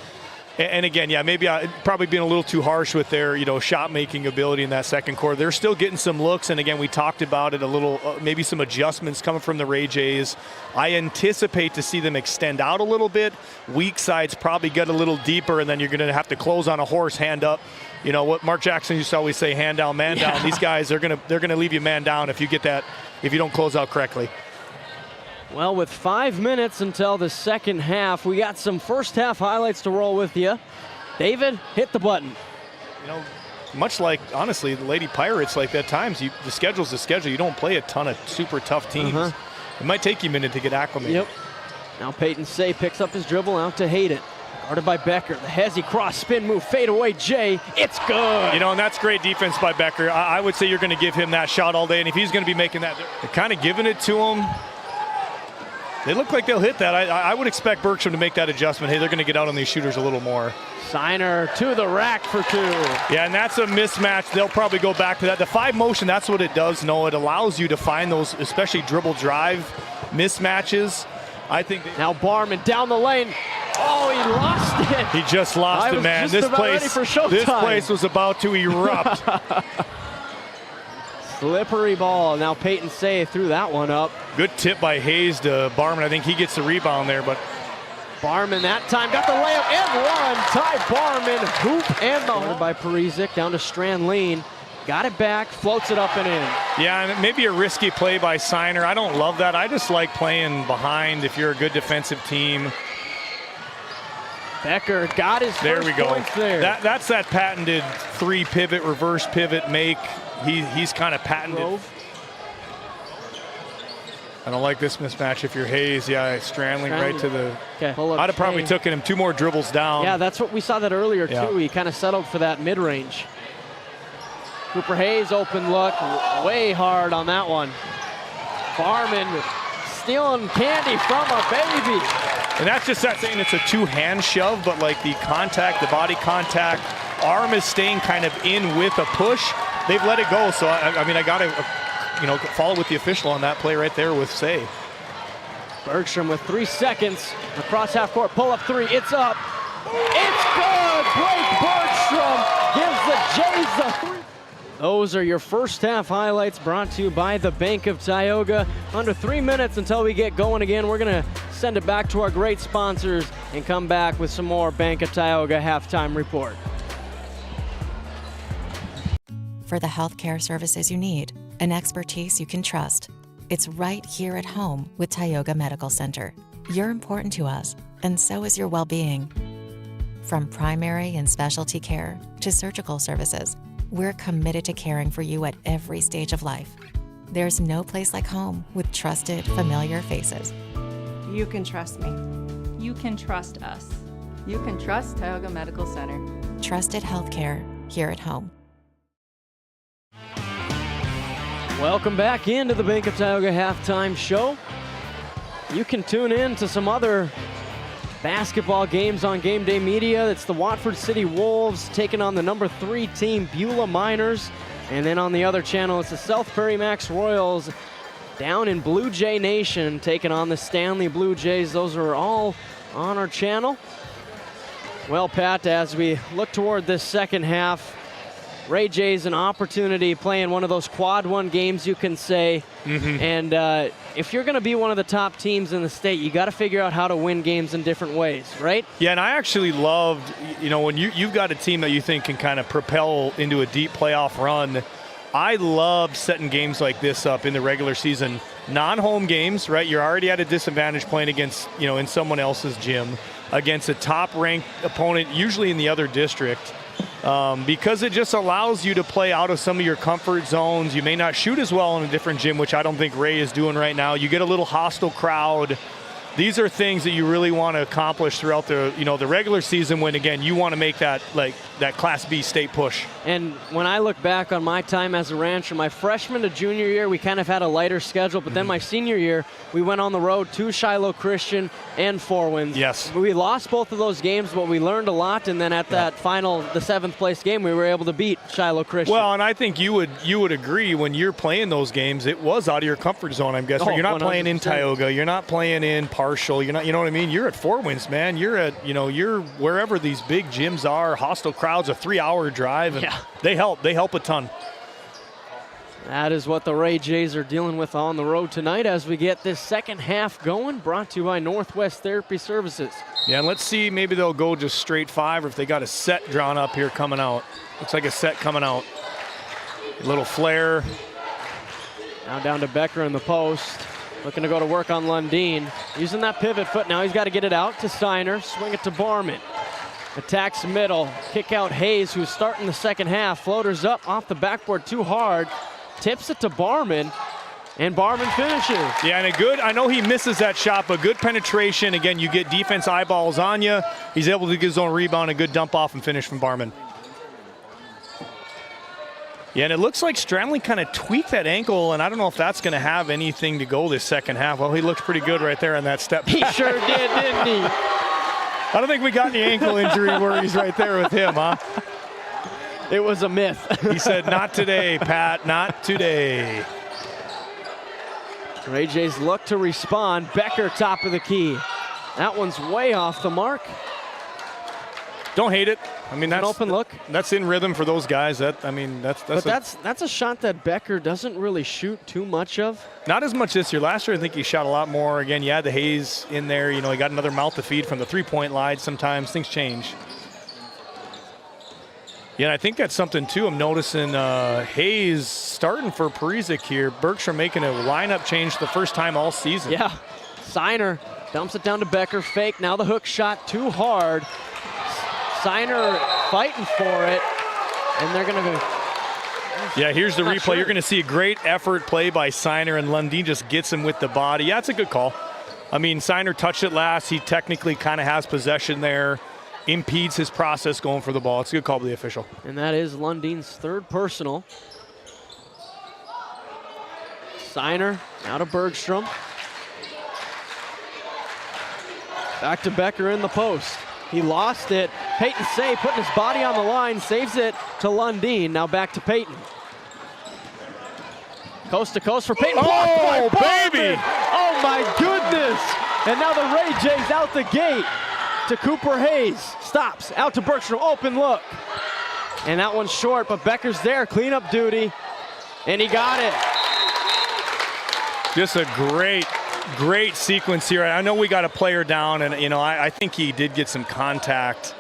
[SPEAKER 15] And again, yeah, maybe probably being a little too harsh with their, shot-making ability in that second quarter. They're still getting some looks, and again, we talked about it a little, maybe some adjustments coming from the Ray Jays. I anticipate to see them extend out a little bit. Weak sides probably get a little deeper, and then you're going to have to close on a horse, hand up. What Mark Jackson used to always say, hand down, man down. These guys, they're going to leave you man down if you don't close out correctly.
[SPEAKER 5] Well, with 5 minutes until the second half, we got some first half highlights to roll with you. David, hit the button.
[SPEAKER 15] Much like, honestly, the Lady Pirates, like at times, the schedule's the schedule. You don't play a ton of super tough teams. It might take you a minute to get acclimated.
[SPEAKER 5] Yep. Now Peyton Say picks up his dribble out to Hayden. Guarded by Becker. The hezzy cross spin move, fade away, Jay. It's good.
[SPEAKER 15] And that's great defense by Becker. I would say you're going to give him that shot all day, and if he's going to be making that, they're kind of giving it to him. They look like they'll hit that. I would expect Bergstrom to make that adjustment. Hey, they're going to get out on these shooters a little more.
[SPEAKER 5] Seiner to the rack for 2.
[SPEAKER 15] Yeah, and that's a mismatch. They'll probably go back to that. The 5 motion, that's what it does, Noah. It allows you to find those, especially dribble drive mismatches. I think
[SPEAKER 5] now Barman down the lane. Oh, he lost it.
[SPEAKER 15] He just lost it, man. This place was about to erupt.
[SPEAKER 5] Slippery ball. Now Peyton Say threw that one up.
[SPEAKER 15] Good tip by Hayes to Barman. I think he gets the rebound there, but
[SPEAKER 5] Barman that time got the layup and 1. Ty Barman, hoop and the hole by Parizek down to Strand Lean. Got it back, floats it up and in.
[SPEAKER 15] Yeah, and maybe a risky play by Seiner. I don't love that. I just like playing behind if you're a good defensive team.
[SPEAKER 5] Becker got his
[SPEAKER 15] there
[SPEAKER 5] first
[SPEAKER 15] we go.
[SPEAKER 5] points there.
[SPEAKER 15] That's that patented 3 pivot, reverse pivot make. He's kind of patented. I don't like this mismatch if you're Hayes. Yeah, Strandling right to the...
[SPEAKER 5] Okay.
[SPEAKER 15] I'd have probably taken him 2 more dribbles down.
[SPEAKER 5] Yeah, that's what we saw that earlier, too. He kind of settled for that mid-range. Cooper Hayes, open look, way hard on that one. Barman stealing candy from a baby.
[SPEAKER 15] And that's just that saying it's a 2-hand shove, but like the contact, the body contact, arm is staying kind of in with a push. They've let it go, so I mean, I got to follow with the official on that play right there with Say.
[SPEAKER 5] Bergstrom with 3 seconds across half court, pull up 3, it's up. It's good. Blake Bergstrom gives the Jays the 3. Those are your first half highlights brought to you by the Bank of Tioga. Under 3 minutes until we get going again. We're going to send it back to our great sponsors and come back with some more Bank of Tioga halftime report.
[SPEAKER 21] For the healthcare services you need, an expertise you can trust. It's right here at home with Tioga Medical Center. You're important to us, and so is your well-being. From primary and specialty care to surgical services, we're committed to caring for you at every stage of life. There's no place like home with trusted, familiar faces.
[SPEAKER 22] You can trust me. You can trust us. You can trust Tioga Medical Center.
[SPEAKER 21] Trusted healthcare here at home.
[SPEAKER 5] Welcome back into the Bank of Tioga halftime show. You can tune in to some other basketball games on Game Day Media. It's the Watford City Wolves taking on the number 3 team, Beulah Miners. And then on the other channel, it's the South Prairie Max Royals down in Blue Jay Nation taking on the Stanley Blue Jays. Those are all on our channel. Well, Pat, as we look toward this second half, Ray J's an opportunity playing one of those quad 1 games, you can say. And if you're going to be one of the top teams in the state, you got to figure out how to win games in different ways, right?
[SPEAKER 15] Yeah, and I actually loved, when you've got a team that you think can kind of propel into a deep playoff run. I love setting games like this up in the regular season. Non-home games, right? You're already at a disadvantage playing against, in someone else's gym, against a top-ranked opponent, usually in the other district. Because it just allows you to play out of some of your comfort zones. You may not shoot as well in a different gym, which I don't think Ray is doing right now. You get a little hostile crowd. These are things that you really want to accomplish throughout the, the regular season when, again, you want to make that Class B state push.
[SPEAKER 5] And when I look back on my time as a Rancher, my freshman to junior year, we kind of had a lighter schedule, but then my senior year, we went on the road to Shiloh Christian and Four Winds.
[SPEAKER 15] Yes.
[SPEAKER 5] We lost both of those games, but we learned a lot, and then at that final, the 7th place game, we were able to beat Shiloh Christian.
[SPEAKER 15] Well, and I think you would agree when you're playing those games, it was out of your comfort zone, I'm guessing. You're not 100%. Playing in Tioga. You're not playing in Partial. You're not, you know what I mean? You're at Four Winds, man. You're at, you're wherever these big gyms are, hostile crowds, a 3-hour drive, and they help. They help a ton.
[SPEAKER 5] That is what the Ray Jays are dealing with on the road tonight as we get this second half going, brought to you by Northwest Therapy Services.
[SPEAKER 15] Yeah, and let's see, maybe they'll go just straight 5 or if they got a set drawn up here coming out. Looks like a set coming out. A little flare.
[SPEAKER 5] Now down to Becker in the post. Looking to go to work on Lundeen. Using that pivot foot now. He's got to get it out to Steiner. Swing it to Barman. Attacks middle. Kick out Hayes, who's starting the second half. Floaters up off the backboard too hard. Tips it to Barman. And Barman finishes.
[SPEAKER 15] Yeah, and I know he misses that shot, but good penetration. Again, you get defense eyeballs on you. He's able to get his own rebound, a good dump off and finish from Barman. Yeah, and it looks like Strandling kind of tweaked that ankle, and I don't know if that's going to have anything to go this second half. Well, he looks pretty good right there on that step.
[SPEAKER 5] He sure did, didn't he?
[SPEAKER 15] I don't think we got any ankle injury worries right there with him, huh?
[SPEAKER 5] It was a myth.
[SPEAKER 15] He said, not today, Pat, not today.
[SPEAKER 5] Ray Jays look to respond. Becker, top of the key. That one's way off the mark.
[SPEAKER 15] Don't hate it. I mean, that's
[SPEAKER 5] an open look.
[SPEAKER 15] That's in rhythm for those guys. That's
[SPEAKER 5] a shot that Becker doesn't really shoot too much of.
[SPEAKER 15] Not as much this year. Last year, I think he shot a lot more. Again, you had the Hayes in there. He got another mouth to feed from the three-point line. Sometimes things change. Yeah, and I think that's something too. I'm noticing Hayes starting for Parizek here. Berkshire making a lineup change the first time all season.
[SPEAKER 5] Yeah, Steiner dumps it down to Becker. Fake. Now the hook shot too hard. Steiner fighting for it, and they're going to
[SPEAKER 15] Yeah, here's the
[SPEAKER 5] Not
[SPEAKER 15] replay.
[SPEAKER 5] sure.
[SPEAKER 15] You're going to see a great effort play by Signer, and Lundin just gets him with the body. Yeah, it's a good call. I mean, Signer touched it last. He technically kind of has possession there, impedes his process going for the ball. It's a good call by the official.
[SPEAKER 5] And that is Lundin's third personal. Signer, now to Bergstrom. Back to Becker in the post. He lost it. Peyton Say putting his body on the line, saves it to Lundin. Now back to Peyton. Coast to coast for Peyton.
[SPEAKER 15] Oh, baby!
[SPEAKER 5] Oh my goodness! And now the Ray Jays out the gate to Cooper Hayes. Stops, out to Bergstrom, open look. And that one's short, but Becker's there, cleanup duty, and he got it.
[SPEAKER 15] Just a great sequence here. I know we got a player down, and you know I think he did get some contact.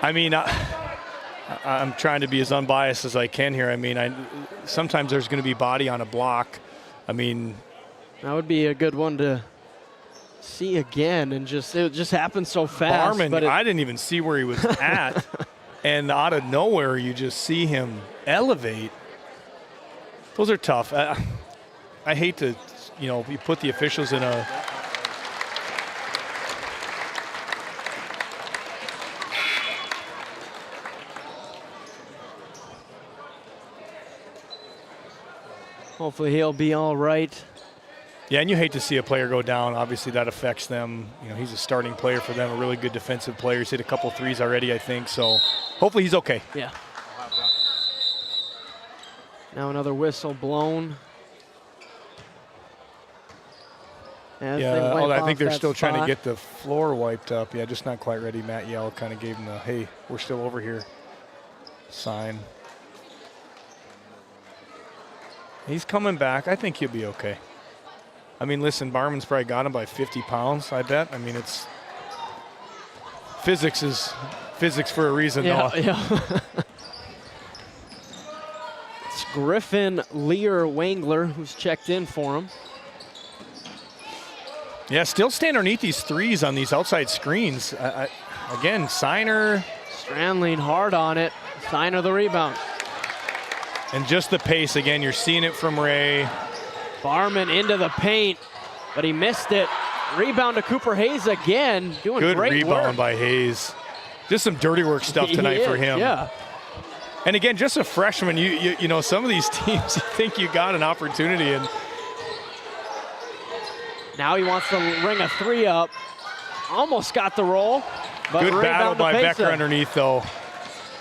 [SPEAKER 15] I mean, I'm trying to be as unbiased as I can here. I mean, sometimes there's going to be body on a block. I mean,
[SPEAKER 5] that would be a good one to see again, and it just happened so fast.
[SPEAKER 15] Barman,
[SPEAKER 5] but
[SPEAKER 15] I didn't even see where he was at, and out of nowhere you just see him elevate. Those are tough. I hate to, you know, you put the officials in a.
[SPEAKER 5] Hopefully he'll be all right.
[SPEAKER 15] Yeah, and you hate to see a player go down. Obviously that affects them. You know, he's a starting player for them, a really good defensive player. He's hit a couple threes already, I think, so hopefully he's okay.
[SPEAKER 5] Yeah. Now another whistle blown.
[SPEAKER 15] Yeah, I think they're still trying to get the floor wiped up. Yeah, just not quite ready. Matt Yell kind of gave him the, hey, we're still over here sign. He's coming back. I think he'll be okay. I mean, listen, Barman's probably got him by 50 pounds, I bet. I mean, it's physics is physics for a reason,
[SPEAKER 5] yeah,
[SPEAKER 15] though.
[SPEAKER 5] Yeah. It's Griffin Lear Wangler who's checked in for him.
[SPEAKER 15] Yeah, still stand underneath these threes on these outside screens. Again, Signer.
[SPEAKER 5] Strandling hard on it. Signer the rebound.
[SPEAKER 15] And just the pace, again, you're seeing it from Ray.
[SPEAKER 5] Barman into the paint, but he missed it. Rebound to Cooper Hayes again, doing
[SPEAKER 15] Good
[SPEAKER 5] great
[SPEAKER 15] rebound
[SPEAKER 5] work.
[SPEAKER 15] by Hayes. Just some dirty work stuff tonight for him.
[SPEAKER 5] Yeah.
[SPEAKER 15] And again, just a freshman, you know, some of these teams, you think you got an opportunity, and
[SPEAKER 5] now he wants to ring a three up. Almost got the roll. But
[SPEAKER 15] good battle by Becker
[SPEAKER 5] him.
[SPEAKER 15] underneath, though.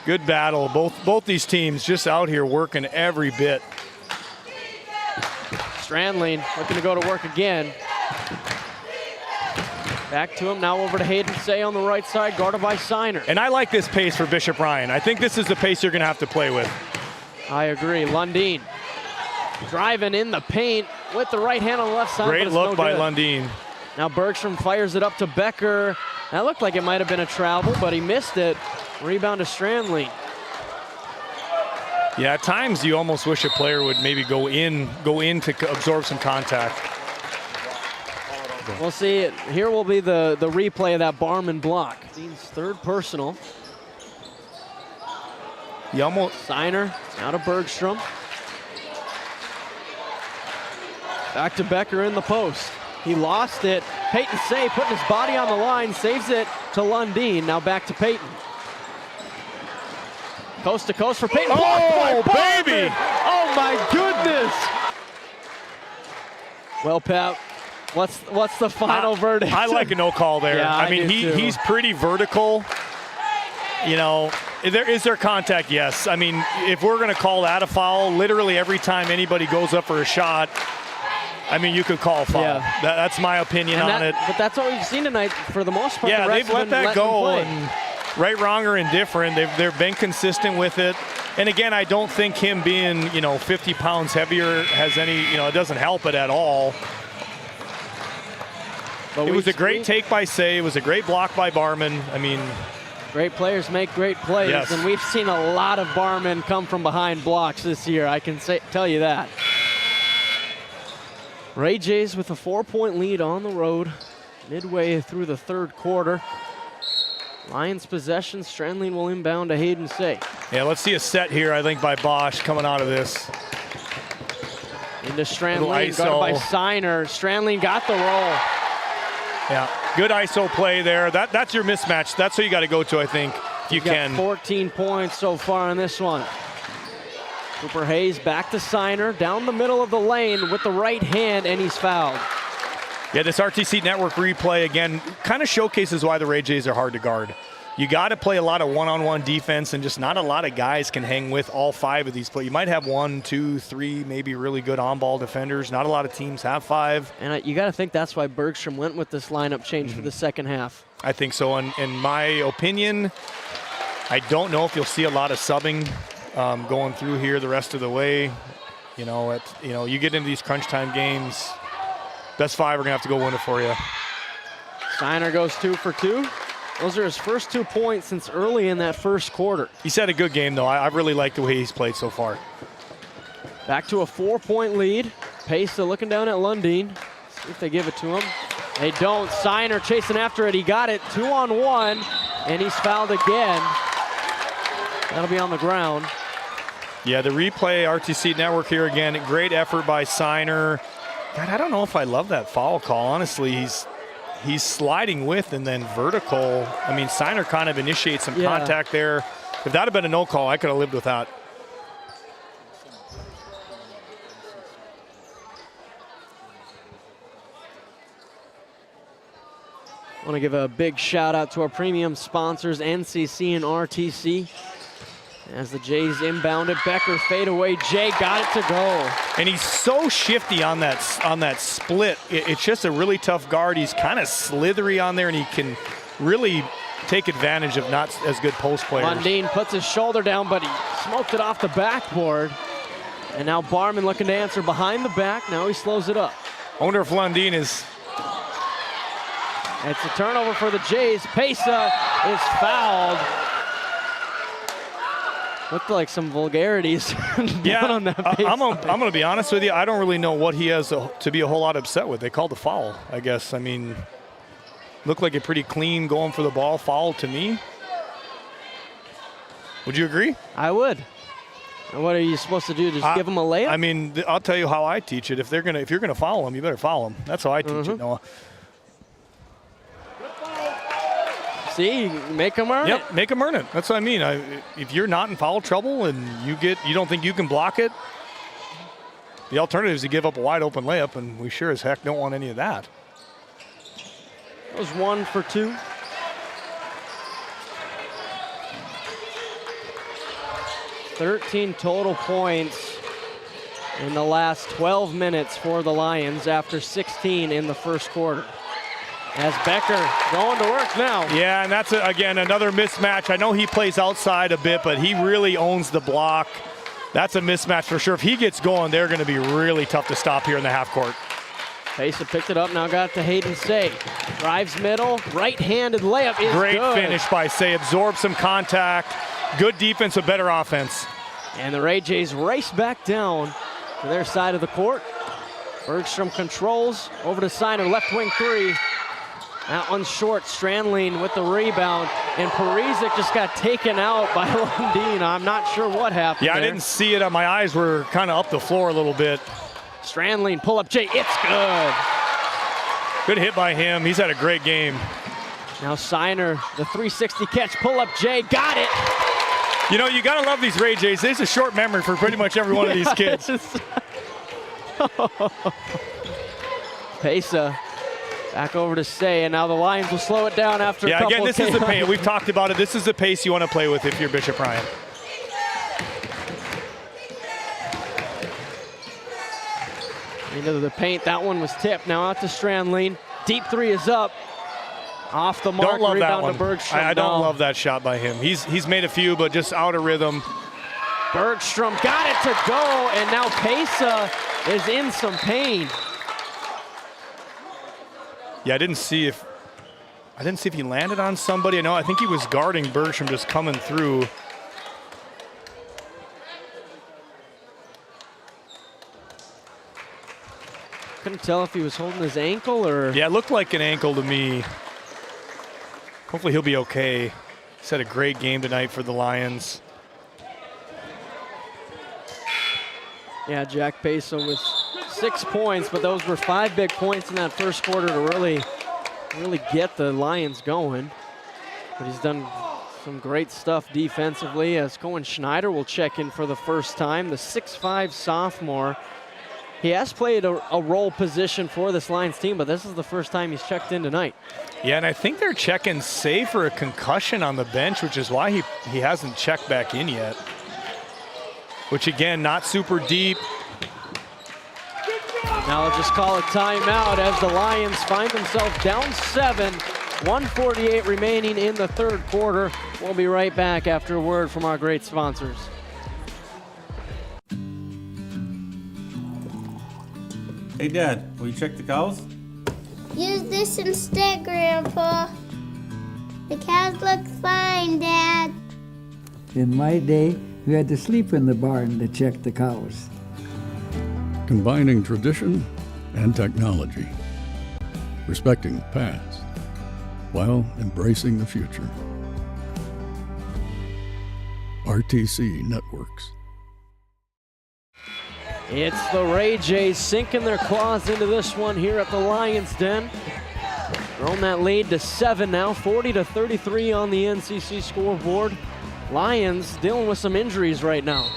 [SPEAKER 15] Good battle. Both these teams just out here working every bit.
[SPEAKER 5] Strandling looking to go to work again. Back to him, now over to Hayden Say on the right side, guarded by Signer.
[SPEAKER 15] And I like this pace for Bishop Ryan. I think this is the pace you're going to have to play with.
[SPEAKER 5] I agree. Lundin driving in the paint with the right hand on the left side.
[SPEAKER 15] Great look by Lundin.
[SPEAKER 5] Now Bergstrom fires it up to Becker. That looked like it might have been a travel, but he missed it. Rebound to Strandling.
[SPEAKER 15] Yeah, at times you almost wish a player would maybe go in to absorb some contact.
[SPEAKER 5] We'll see. Here will be the replay of that Barman block. Dean's third personal. Signer, now to Bergstrom. Back to Becker in the post. He lost it. Peyton Say putting his body on the line, saves it to Lundin. Now back to Peyton. Coast to coast for Peyton.
[SPEAKER 15] Oh, baby!
[SPEAKER 5] Oh my goodness! Well, Pat, what's the final verdict?
[SPEAKER 15] I like a no call there.
[SPEAKER 5] Yeah,
[SPEAKER 15] I mean, he's pretty vertical. You know, is there contact? Yes. I mean, if we're going to call that a foul, literally every time anybody goes up for a shot, I mean, you could call a foul. Yeah. That's my opinion on it.
[SPEAKER 5] But that's what we've seen tonight for the most part.
[SPEAKER 15] Yeah, they've let that go.
[SPEAKER 5] And
[SPEAKER 15] right, wrong, or indifferent, they've been consistent with it. And again, I don't think him being, 50 pounds heavier has any, it doesn't help it at all. But it was a great take by Say. It was a great block by Barman. I mean,
[SPEAKER 5] great players make great plays,
[SPEAKER 15] yes.
[SPEAKER 5] And we've seen a lot of Barman come from behind blocks this year. I can tell you that. Ray Jays with a 4-point lead on the road midway through the third quarter. Lions possession. Strandling will inbound to Hayden Say.
[SPEAKER 15] Yeah, let's see a set here, I think, by Bosch coming out of this.
[SPEAKER 5] Into Strandling, guarded by Signer. Strandling got the roll.
[SPEAKER 15] Yeah, good ISO play there. That's your mismatch. That's what you got to go to, I think, if you can.
[SPEAKER 5] 14 points so far in this one. Cooper Hayes back to Signer, down the middle of the lane with the right hand, and he's fouled.
[SPEAKER 15] Yeah, this RTC Network replay, again, kind of showcases why the Ray Jays are hard to guard. You got to play a lot of one-on-one defense, and just not a lot of guys can hang with all 5 of these plays. You might have 1, 2, 3, maybe really good on-ball defenders. Not a lot of teams have 5.
[SPEAKER 5] And you got to think that's why Bergstrom went with this lineup change for the second half.
[SPEAKER 15] I think so. In my opinion, I don't know if you'll see a lot of subbing going through here the rest of the way. You get into these crunch time games, best 5 are going to have to go win it for you.
[SPEAKER 5] Signer goes 2 for 2. Those are his first 2 points since early in that first quarter.
[SPEAKER 15] He's had a good game, though. I really like the way he's played so far.
[SPEAKER 5] Back to a 4-point lead. Pesa looking down at Lundeen. See if they give it to him. They don't. Signer chasing after it. He got it 2-on-1, and he's fouled again. That'll be on the ground.
[SPEAKER 15] Yeah, the replay RTC Network here again. Great effort by Signer. God, I don't know if I love that foul call. Honestly, he's sliding with and then vertical. I mean, Signer kind of initiates some contact there. If that had been a no call, I could have lived with that.
[SPEAKER 5] I want to give a big shout out to our premium sponsors, NCC and RTC. As the Jays inbound it, Becker fadeaway. Jay got it to go.
[SPEAKER 15] And he's so shifty on that split. It's just a really tough guard. He's kind of slithery on there, and he can really take advantage of not as good post players.
[SPEAKER 5] Lundeen puts his shoulder down, but he smoked it off the backboard. And now Barman looking to answer behind the back. Now he slows it up.
[SPEAKER 15] I wonder if Lundeen is...
[SPEAKER 5] It's a turnover for the Jays. Pesa is fouled. Looked like some vulgarities on that base.
[SPEAKER 15] I'm going to be honest with you. I don't really know what he has to be a whole lot upset with. They called the foul, I guess. I mean, looked like a pretty clean going for the ball foul to me. Would you agree?
[SPEAKER 5] I would. And what are you supposed to do? Just give him a layup?
[SPEAKER 15] I mean, I'll tell you how I teach it. If you're gonna foul him, you better foul him. That's how I teach it, Noah.
[SPEAKER 5] See, make them earn it.
[SPEAKER 15] Yep, make them earn it. That's what I mean. If you're not in foul trouble and you don't think you can block it, the alternative is to give up a wide open layup, and we sure as heck don't want any of that.
[SPEAKER 5] That was 1 for 2. $13 total points in the last 12 minutes for the Lions after 16 in the first quarter. As Becker going to work now.
[SPEAKER 15] Yeah, and that's, again, another mismatch. I know he plays outside a bit, but he really owns the block. That's a mismatch for sure. If he gets going, they're going to be really tough to stop here in the half court.
[SPEAKER 5] Pesa picked it up, now got to Hayden Say. Drives middle, right-handed layup is
[SPEAKER 15] Great
[SPEAKER 5] good.
[SPEAKER 15] finish by Say, absorbed some contact. Good defense, a better offense.
[SPEAKER 5] And the Ray Jays race back down to their side of the court. Bergstrom controls, over to Signer, left wing 3. That one's short. Strandling with the rebound, and Parizek just got taken out by Lundeen. I'm not sure what happened.
[SPEAKER 15] Yeah, I didn't see it. My eyes were kind of up the floor a little bit.
[SPEAKER 5] Strandling, pull up Jay. It's good.
[SPEAKER 15] Good hit by him. He's had a great game.
[SPEAKER 5] Now Signer, the 360 catch, pull up Jay. Got it.
[SPEAKER 15] You know, you got to love these Ray Jays. There's a short memory for pretty much every one of these kids.
[SPEAKER 5] Pesa. Back over to Say, and now the Lions will slow it down after a couple
[SPEAKER 15] again, this
[SPEAKER 5] of
[SPEAKER 15] is the pace. We've talked about it. This is the pace you want to play with if you're Bishop Ryan.
[SPEAKER 5] Into the paint. That one was tipped. Now out to Strandling. Deep 3 is up. Off the mark.
[SPEAKER 15] Don't love
[SPEAKER 5] rebound
[SPEAKER 15] that one.
[SPEAKER 5] to Bergstrom.
[SPEAKER 15] I don't love that shot by him. He's made a few, but just out of rhythm.
[SPEAKER 5] Bergstrom got it to go, and now Pesa is in some pain.
[SPEAKER 15] Yeah, I didn't see if he landed on somebody. I think he was guarding Bergstrom just coming through.
[SPEAKER 5] Couldn't tell if he was holding his ankle or...
[SPEAKER 15] Yeah, it looked like an ankle to me. Hopefully he'll be okay. He's had a great game tonight for the Lions.
[SPEAKER 5] Yeah, Jack Peso with 6 points, but those were 5 big points in that first quarter to really get the Lions going. But he's done some great stuff defensively, as Cohen Schneider will check in for the first time, the 6'5" sophomore. He has played a role position for this Lions team, but this is the first time he's checked in tonight.
[SPEAKER 15] Yeah, and I think they're checking Say for a concussion on the bench, which is why he hasn't checked back in yet. Which, again, not super deep.
[SPEAKER 5] Now they'll just call a timeout as the Lions find themselves down 7. 1:48 remaining in the third quarter. We'll be right back after a word from our great sponsors.
[SPEAKER 1] Hey, Dad, will you check the cows?
[SPEAKER 2] Use this instead, Grandpa. The cows look fine, Dad.
[SPEAKER 23] In my day, we had to sleep in the barn to check the cows.
[SPEAKER 24] Combining tradition and technology. Respecting the past while embracing the future. RTC Networks.
[SPEAKER 5] It's the Ray Jays sinking their claws into this one here at the Lions Den. Grown that lead to 7 now, 40-33 on the NCC scoreboard. Lions dealing with some injuries right now.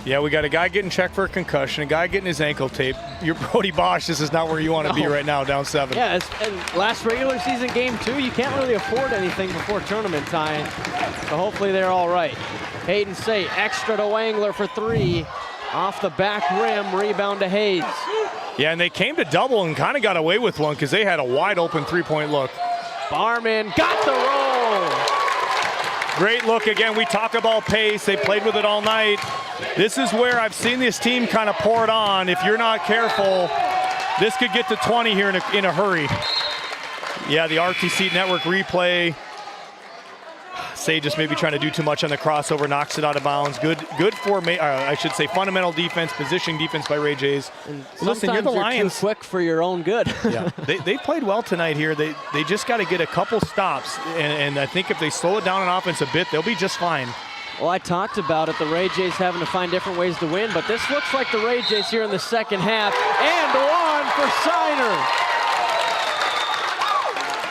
[SPEAKER 15] Yeah, we got a guy getting checked for a concussion, a guy getting his ankle taped. You're Brody Bosch, this is not where you want to be right now, down 7.
[SPEAKER 5] Yeah, and last regular season game 2, you can't really afford anything before tournament time. So hopefully they're all right. Hayden Say, extra to Wangler for 3. Off the back rim, rebound to Hayes.
[SPEAKER 15] Yeah, and they came to double and kind of got away with one because they had a wide open 3-point look.
[SPEAKER 5] Barman got the roll.
[SPEAKER 15] Great look again. We talk about pace. They played with it all night. This is where I've seen this team kind of pour it on. If you're not careful, this could get to 20 here in a hurry. Yeah, the RTC Network replay. Say just maybe trying to do too much on the crossover, knocks it out of bounds. Good for I should say fundamental defense, positioning defense by Ray Jays.
[SPEAKER 5] Listen, you're the Lions. Too quick for your own good.
[SPEAKER 15] Yeah, they played well tonight here. They just got to get a couple stops, and I think if they slow it down on offense a bit, they'll be just fine.
[SPEAKER 5] Well, I talked about it, the Ray Jays having to find different ways to win, but this looks like the Ray Jays here in the second half. And one for Siner.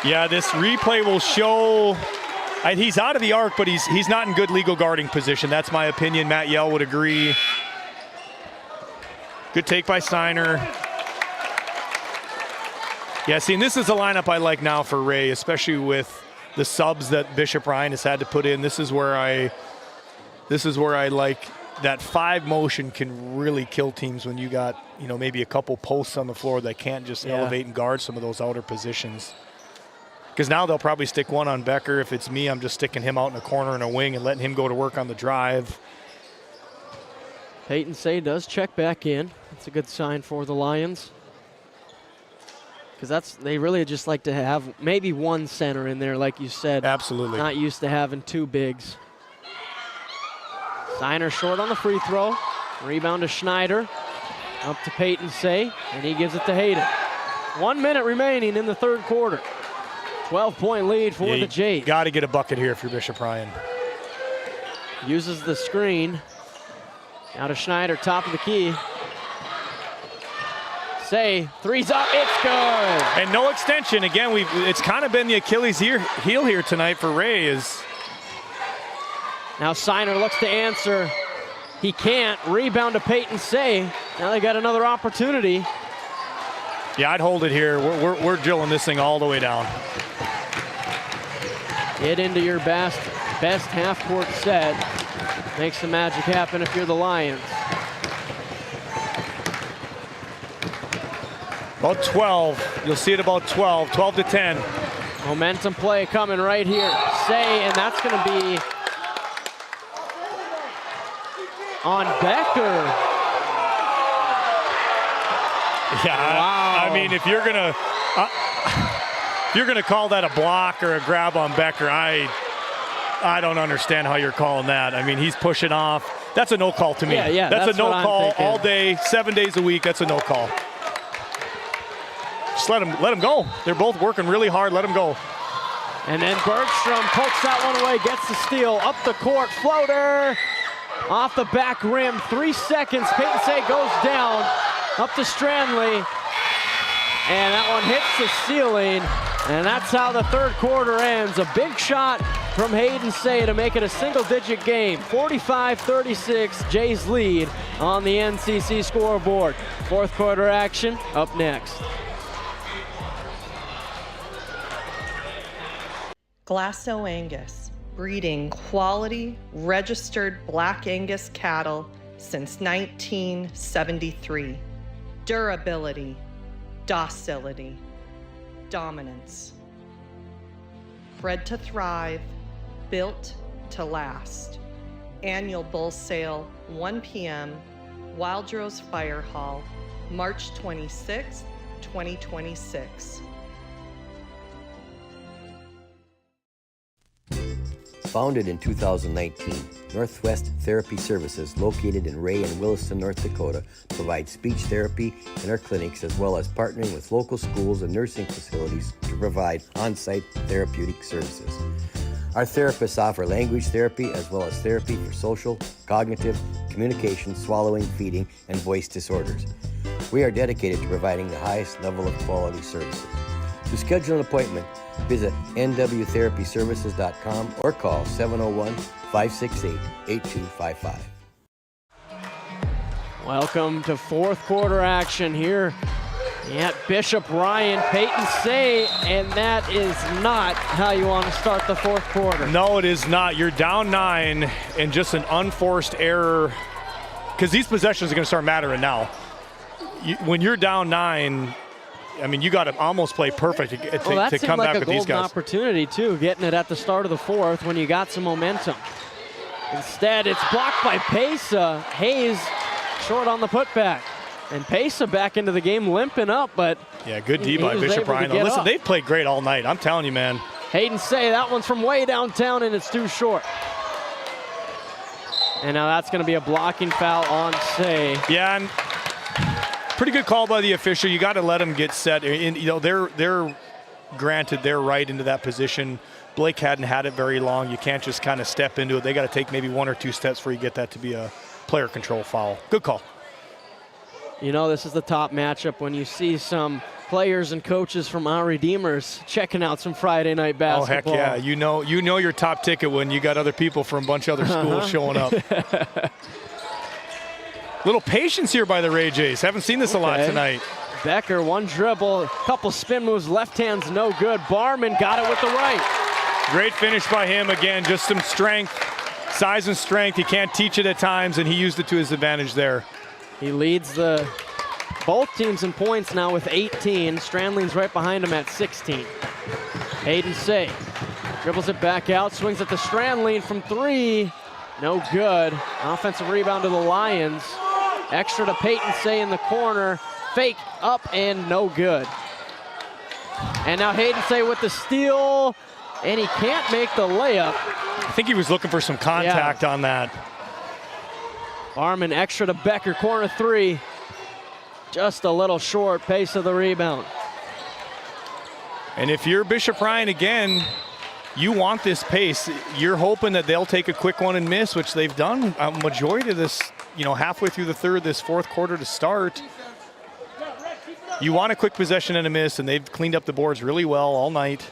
[SPEAKER 15] Yeah, this replay will show. He's out of the arc, but he's not in good legal guarding position. That's my opinion. Matt Yell would agree. Good take by Steiner. Yeah, see, and this is a lineup I like now for Ray, especially with the subs that Bishop Ryan has had to put in. This is where I like that 5 motion can really kill teams when you got, maybe a couple posts on the floor that can't just elevate and guard some of those outer positions. Because now they'll probably stick one on Becker. If it's me, I'm just sticking him out in a corner in a wing and letting him go to work on the drive.
[SPEAKER 5] Peyton Say does check back in. That's a good sign for the Lions. Because they really just like to have maybe one center in there, like you said.
[SPEAKER 15] Absolutely.
[SPEAKER 5] Not used to having 2 bigs. Steiner short on the free throw. Rebound to Schneider. Up to Peyton Say, and he gives it to Hayden. 1 minute remaining in the third quarter. 12-point lead for the Jays.
[SPEAKER 15] Got to get a bucket here if you're Bishop Ryan.
[SPEAKER 5] Uses the screen. Now to Schneider, top of the key. Say, 3's up, it's good.
[SPEAKER 15] And no extension. Again, it's kind of been the Achilles heel here tonight for Ray.
[SPEAKER 5] Now Steiner looks to answer. He can't. Rebound to Peyton Say. Now they got another opportunity.
[SPEAKER 15] Yeah, I'd hold it here. We're drilling this thing all the way down.
[SPEAKER 5] Get into your best half-court set. Makes the magic happen if you're the Lions.
[SPEAKER 15] About 12. You'll see it about 12. 12 to 10.
[SPEAKER 5] Momentum play coming right here. Say, and that's going to be on Becker.
[SPEAKER 15] Yeah, wow. I mean, if you're gonna call that a block or a grab on Becker, I don't understand how you're calling that. I mean, he's pushing off. That's a no call to me.
[SPEAKER 5] Yeah,
[SPEAKER 15] that's a no call all day, 7 days a week. That's a no call. Just let him go. They're both working really hard. Let him go.
[SPEAKER 5] And then Bergstrom pokes that one away, gets the steal, up the court, floater, off the back rim, 3 seconds. Peyton Say goes down, up to Stanley, and that one hits the ceiling, and that's how the third quarter ends. A big shot from Hayden Say to make it a single-digit game. 45-36, Jays lead on the NCC scoreboard. Fourth quarter action up next.
[SPEAKER 6] Glasso Angus, breeding quality, registered Black Angus cattle since 1973. Durability, docility, dominance. Bred to thrive, built to last. Annual bull sale, 1 p.m., Wildrose Fire Hall, March 26, 2026.
[SPEAKER 9] Founded in 2019, Northwest Therapy Services, located in Ray and Williston, North Dakota, provides speech therapy in our clinics as well as partnering with local schools and nursing facilities to provide on-site therapeutic services. Our therapists offer language therapy as well as therapy for social, cognitive, communication, swallowing, feeding, and voice disorders. We are dedicated to providing the highest level of quality services. To schedule an appointment, visit nwtherapyservices.com or call 701-568-8255.
[SPEAKER 5] Welcome to fourth quarter action here at Bishop Ryan. Peyton Say, and that is not how you want to start the fourth quarter.
[SPEAKER 15] No, it is not. You're down 9 and just an unforced error, because these possessions are going to start mattering now. When you're down 9, I mean, you got to almost play perfect to come back with these guys.
[SPEAKER 5] Golden opportunity too, getting it at the start of the fourth when you got some momentum. Instead, it's blocked by Pesa. Hayes short on the putback, and Pesa back into the game limping up, but
[SPEAKER 15] yeah, good D by Bishop Ryan. Listen, they've played great all night. I'm telling you, man.
[SPEAKER 5] Hayden Say, that one's from way downtown, and it's too short. And now that's going to be a blocking foul on Say.
[SPEAKER 15] Yeah, and pretty good call by the official. You got to let them get set. And, you know, they're granted their right into that position. Blake hadn't had it very long. You can't just kind of step into it. They got to take maybe 1 or 2 steps before you get that to be a player control foul. Good call.
[SPEAKER 5] You know, this is the top matchup when you see some players and coaches from our Redeemers checking out some Friday night basketball.
[SPEAKER 15] Oh, heck yeah. You know your top ticket when you got other people from a bunch of other schools showing up. Little patience here by the Ray Jays. Haven't seen this a lot tonight.
[SPEAKER 5] Becker, one dribble, couple spin moves, left hand's no good. Barman got it with the right.
[SPEAKER 15] Great finish by him. Again, just some strength, size and strength. He can't teach it at times, and he used it to his advantage there.
[SPEAKER 5] He leads both teams in points now with 18. Strandling's right behind him at 16. Hayden Say dribbles it back out, swings it to Strandling from 3. No good. Offensive rebound to the Lions. Extra to Peyton Say in the corner. Fake up and no good. And now Hayden Say with the steal, and he can't make the layup.
[SPEAKER 15] I think he was looking for some contact on that.
[SPEAKER 5] Barman extra to Becker, corner 3. Just a little short, pace of the rebound.
[SPEAKER 15] And if you're Bishop Ryan again, you want this pace. You're hoping that they'll take a quick one and miss, which they've done a majority of this, halfway through this fourth quarter to start. You want a quick possession and a miss, and they've cleaned up the boards really well all night.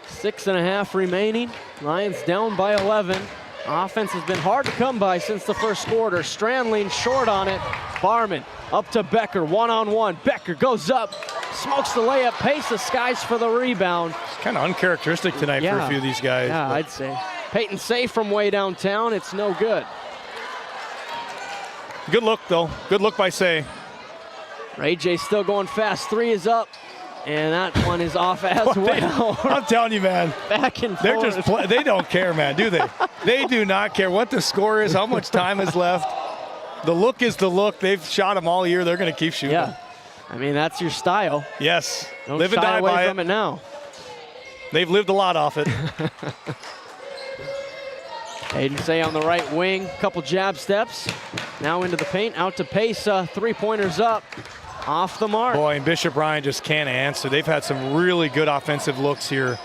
[SPEAKER 5] 6.5 remaining. Lions down by 11. Offense has been hard to come by since the first quarter. Strandling short on it. Barman up to Becker, one-on-one. Becker goes up, smokes the layup, pace the skies for the rebound.
[SPEAKER 15] It's kind of uncharacteristic tonight for a few of these guys.
[SPEAKER 5] Yeah,
[SPEAKER 15] but
[SPEAKER 5] I'd say. Peyton Say from way downtown, it's no good.
[SPEAKER 15] Good look, though. Good look by Say.
[SPEAKER 5] Ray J still going fast. 3 is up, and that one is off as well.
[SPEAKER 15] I'm telling you, man.
[SPEAKER 5] Back and
[SPEAKER 15] They're
[SPEAKER 5] forth.
[SPEAKER 15] just they don't care, man, do they? They do not care what the score is, how much time is left. The look is the look. They've shot them all year. They're going to keep shooting.
[SPEAKER 5] Yeah. I mean, that's your style.
[SPEAKER 15] Yes.
[SPEAKER 5] Don't
[SPEAKER 15] live and
[SPEAKER 5] shy
[SPEAKER 15] die
[SPEAKER 5] away
[SPEAKER 15] by
[SPEAKER 5] from it now.
[SPEAKER 15] They've lived a lot off it.
[SPEAKER 5] Hayden Say on the right wing, couple jab steps. Now into the paint, out to Pesa, 3-pointers up. Off the mark.
[SPEAKER 15] Boy, and Bishop Ryan just can't answer. They've had some really good offensive looks here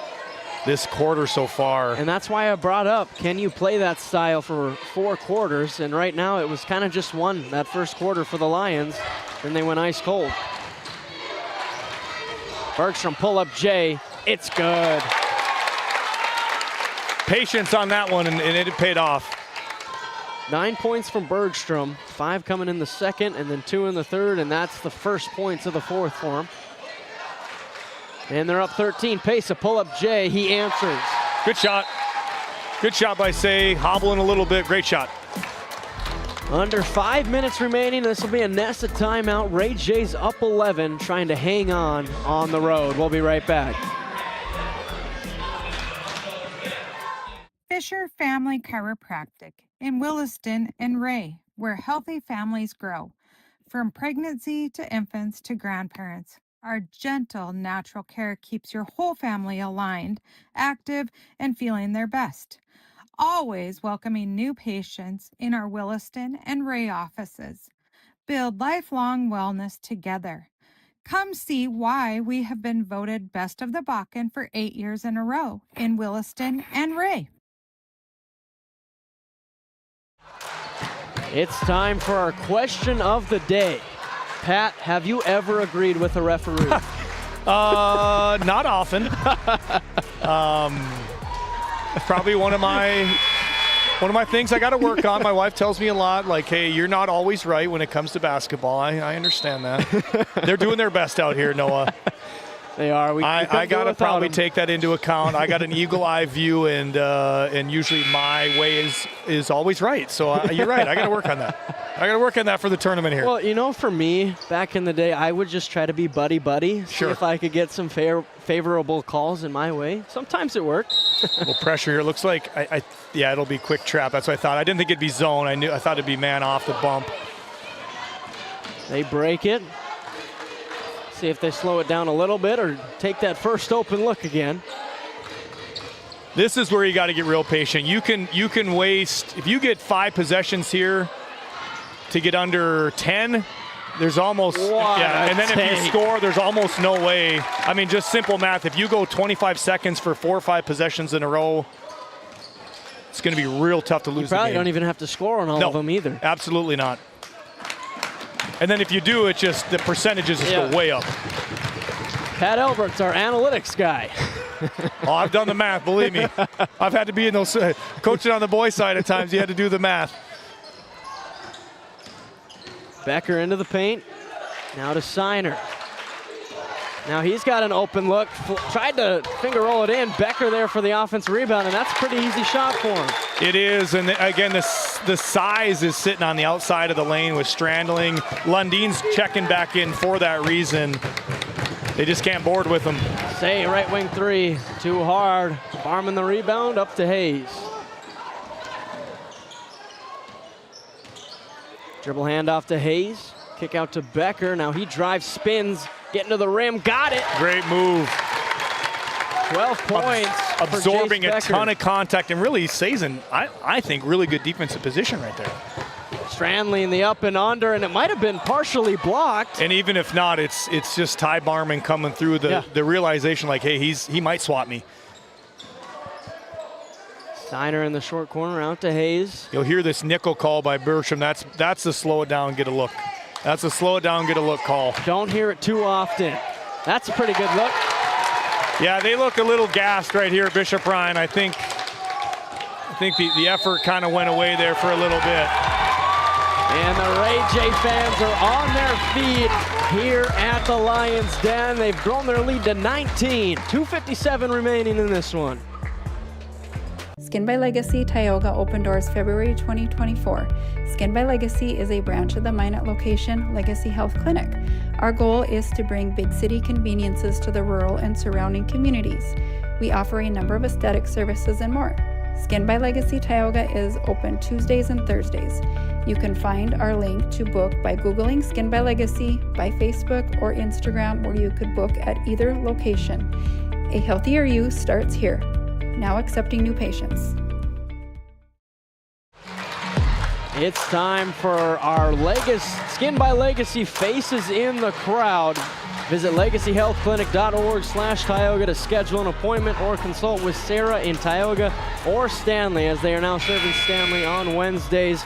[SPEAKER 15] this quarter so far.
[SPEAKER 5] And that's why I brought up, can you play that style for 4 quarters? And right now it was kind of just one, that first quarter for the Lions. Then they went ice cold. Bergstrom pull-up J. It's good.
[SPEAKER 15] Patience on that one, and it paid off.
[SPEAKER 5] 9 points from Bergstrom, 5 coming in the second, and then 2 in the third, and that's the first points of the fourth for him. And they're up 13. Pace a pull-up J. He answers.
[SPEAKER 15] Good shot. Good shot by Say. Hobbling a little bit. Great shot.
[SPEAKER 5] Under 5 minutes remaining. This will be a Nessa timeout. Ray J's up 11, trying to hang on the road. We'll be right back.
[SPEAKER 4] Fisher Family Chiropractic in Williston and Ray, where healthy families grow. From pregnancy to infants to grandparents, our gentle, natural care keeps your whole family aligned, active, and feeling their best. Always welcoming new patients in our Williston and Ray offices. Build lifelong wellness together. Come see why we have been voted Best of the Bakken for 8 years in a row in Williston and Ray.
[SPEAKER 5] It's time for our question of the day. Pat, have you ever agreed with a referee?
[SPEAKER 15] Not often. Probably one of my things I got to work on. My wife tells me a lot, like, hey, you're not always right when it comes to basketball. I understand that. They're doing their best out here, Noah.
[SPEAKER 5] They are.
[SPEAKER 15] I got to probably take that into account. I got an eagle eye view, and usually my way is always right. So you're right. I got to work on that. I got to work on that for the tournament here.
[SPEAKER 5] Well, you know, for me, back in the day, I would just try to be buddy-buddy.
[SPEAKER 15] Sure.
[SPEAKER 5] See if I could get some favorable calls in my way. Sometimes it worked.
[SPEAKER 15] A little pressure here. Looks like, yeah, it'll be quick trap. That's what I thought. I didn't think it'd be zone. I thought it'd be man off the bump.
[SPEAKER 5] They break it. See if they slow it down a little bit or take that first open look again.
[SPEAKER 15] This is where you got to get real patient. You can waste, if you get 5 possessions here to get under 10, there's almost, and then if you score, there's almost no way. I mean, just simple math. If you go 25 seconds for 4 or 5 possessions in a row, it's going to be real tough to lose the game.
[SPEAKER 5] You probably don't even have to score on all of them either.
[SPEAKER 15] Absolutely not. And then if you do, it just, the percentages just go way up.
[SPEAKER 5] Pat Elbert's our analytics guy.
[SPEAKER 15] Oh, I've done the math, believe me. I've had to be in those, coaching on the boys' side at times, you had to do the math.
[SPEAKER 5] Becker into the paint. Now to Signer. Now he's got an open look. Tried to finger roll it in. Becker there for the offensive rebound, and that's a pretty easy shot for him.
[SPEAKER 15] It is, and again, the size is sitting on the outside of the lane with Strandling. Lundin's checking back in for that reason. They just can't board with him.
[SPEAKER 5] Say right wing 3, too hard. Farming the rebound up to Hayes. Dribble handoff to Hayes. Kick out to Becker. Now he drives, spins, getting to the rim. Got it.
[SPEAKER 15] Great move.
[SPEAKER 5] 12 points.
[SPEAKER 15] Absorbing a ton of contact, and really Sazen, I think, really good defensive position right there.
[SPEAKER 5] Strandley in the up and under, and it might have been partially blocked.
[SPEAKER 15] And even if not, it's just Ty Barman coming through the realization, like, hey, he might swat me.
[SPEAKER 5] Steiner in the short corner, out to Hayes.
[SPEAKER 15] You'll hear this nickel call by Bertram. That's the slow it down, get a look. That's a slow it down, get a look call.
[SPEAKER 5] Don't hear it too often. That's a pretty good look.
[SPEAKER 15] Yeah, they look a little gassed right here at Bishop Ryan. I think the effort kind of went away there for a little bit.
[SPEAKER 5] And the Ray J fans are on their feet here at the Lions Den. They've grown their lead to 19. 2:57 remaining in this one.
[SPEAKER 8] Skin by Legacy Tioga opened doors February 2024. Skin by Legacy is a branch of the Minot location Legacy Health Clinic. Our goal is to bring big city conveniences to the rural and surrounding communities. We offer a number of aesthetic services and more. Skin by Legacy Tioga is open Tuesdays and Thursdays. You can find our link to book by Googling Skin by Legacy, by Facebook or Instagram, where you could book at either location. A healthier you starts here. Now accepting new patients.
[SPEAKER 5] It's time for our Skin by Legacy Faces in the Crowd. Visit legacyhealthclinic.org/Tioga to schedule an appointment or consult with Sarah in Tioga or Stanley, as they are now serving Stanley on Wednesdays.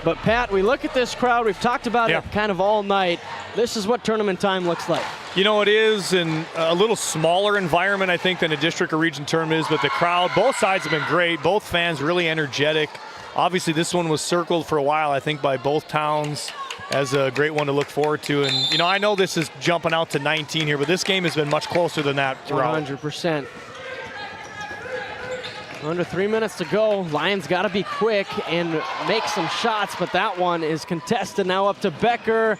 [SPEAKER 5] But Pat, we look at this crowd, we've talked about it kind of all night. This is what tournament time looks like.
[SPEAKER 15] You know, it is in a little smaller environment, I think, than a district or region tournament is, but the crowd, both sides have been great. Both fans really energetic. Obviously, this one was circled for a while, I think, by both towns as a great one to look forward to. And, you know, I know this is jumping out to 19 here, but this game has been much closer than that throughout.
[SPEAKER 5] 100%. Under 3 minutes to go. Lions got to be quick and make some shots, but that one is contested. Now up to Becker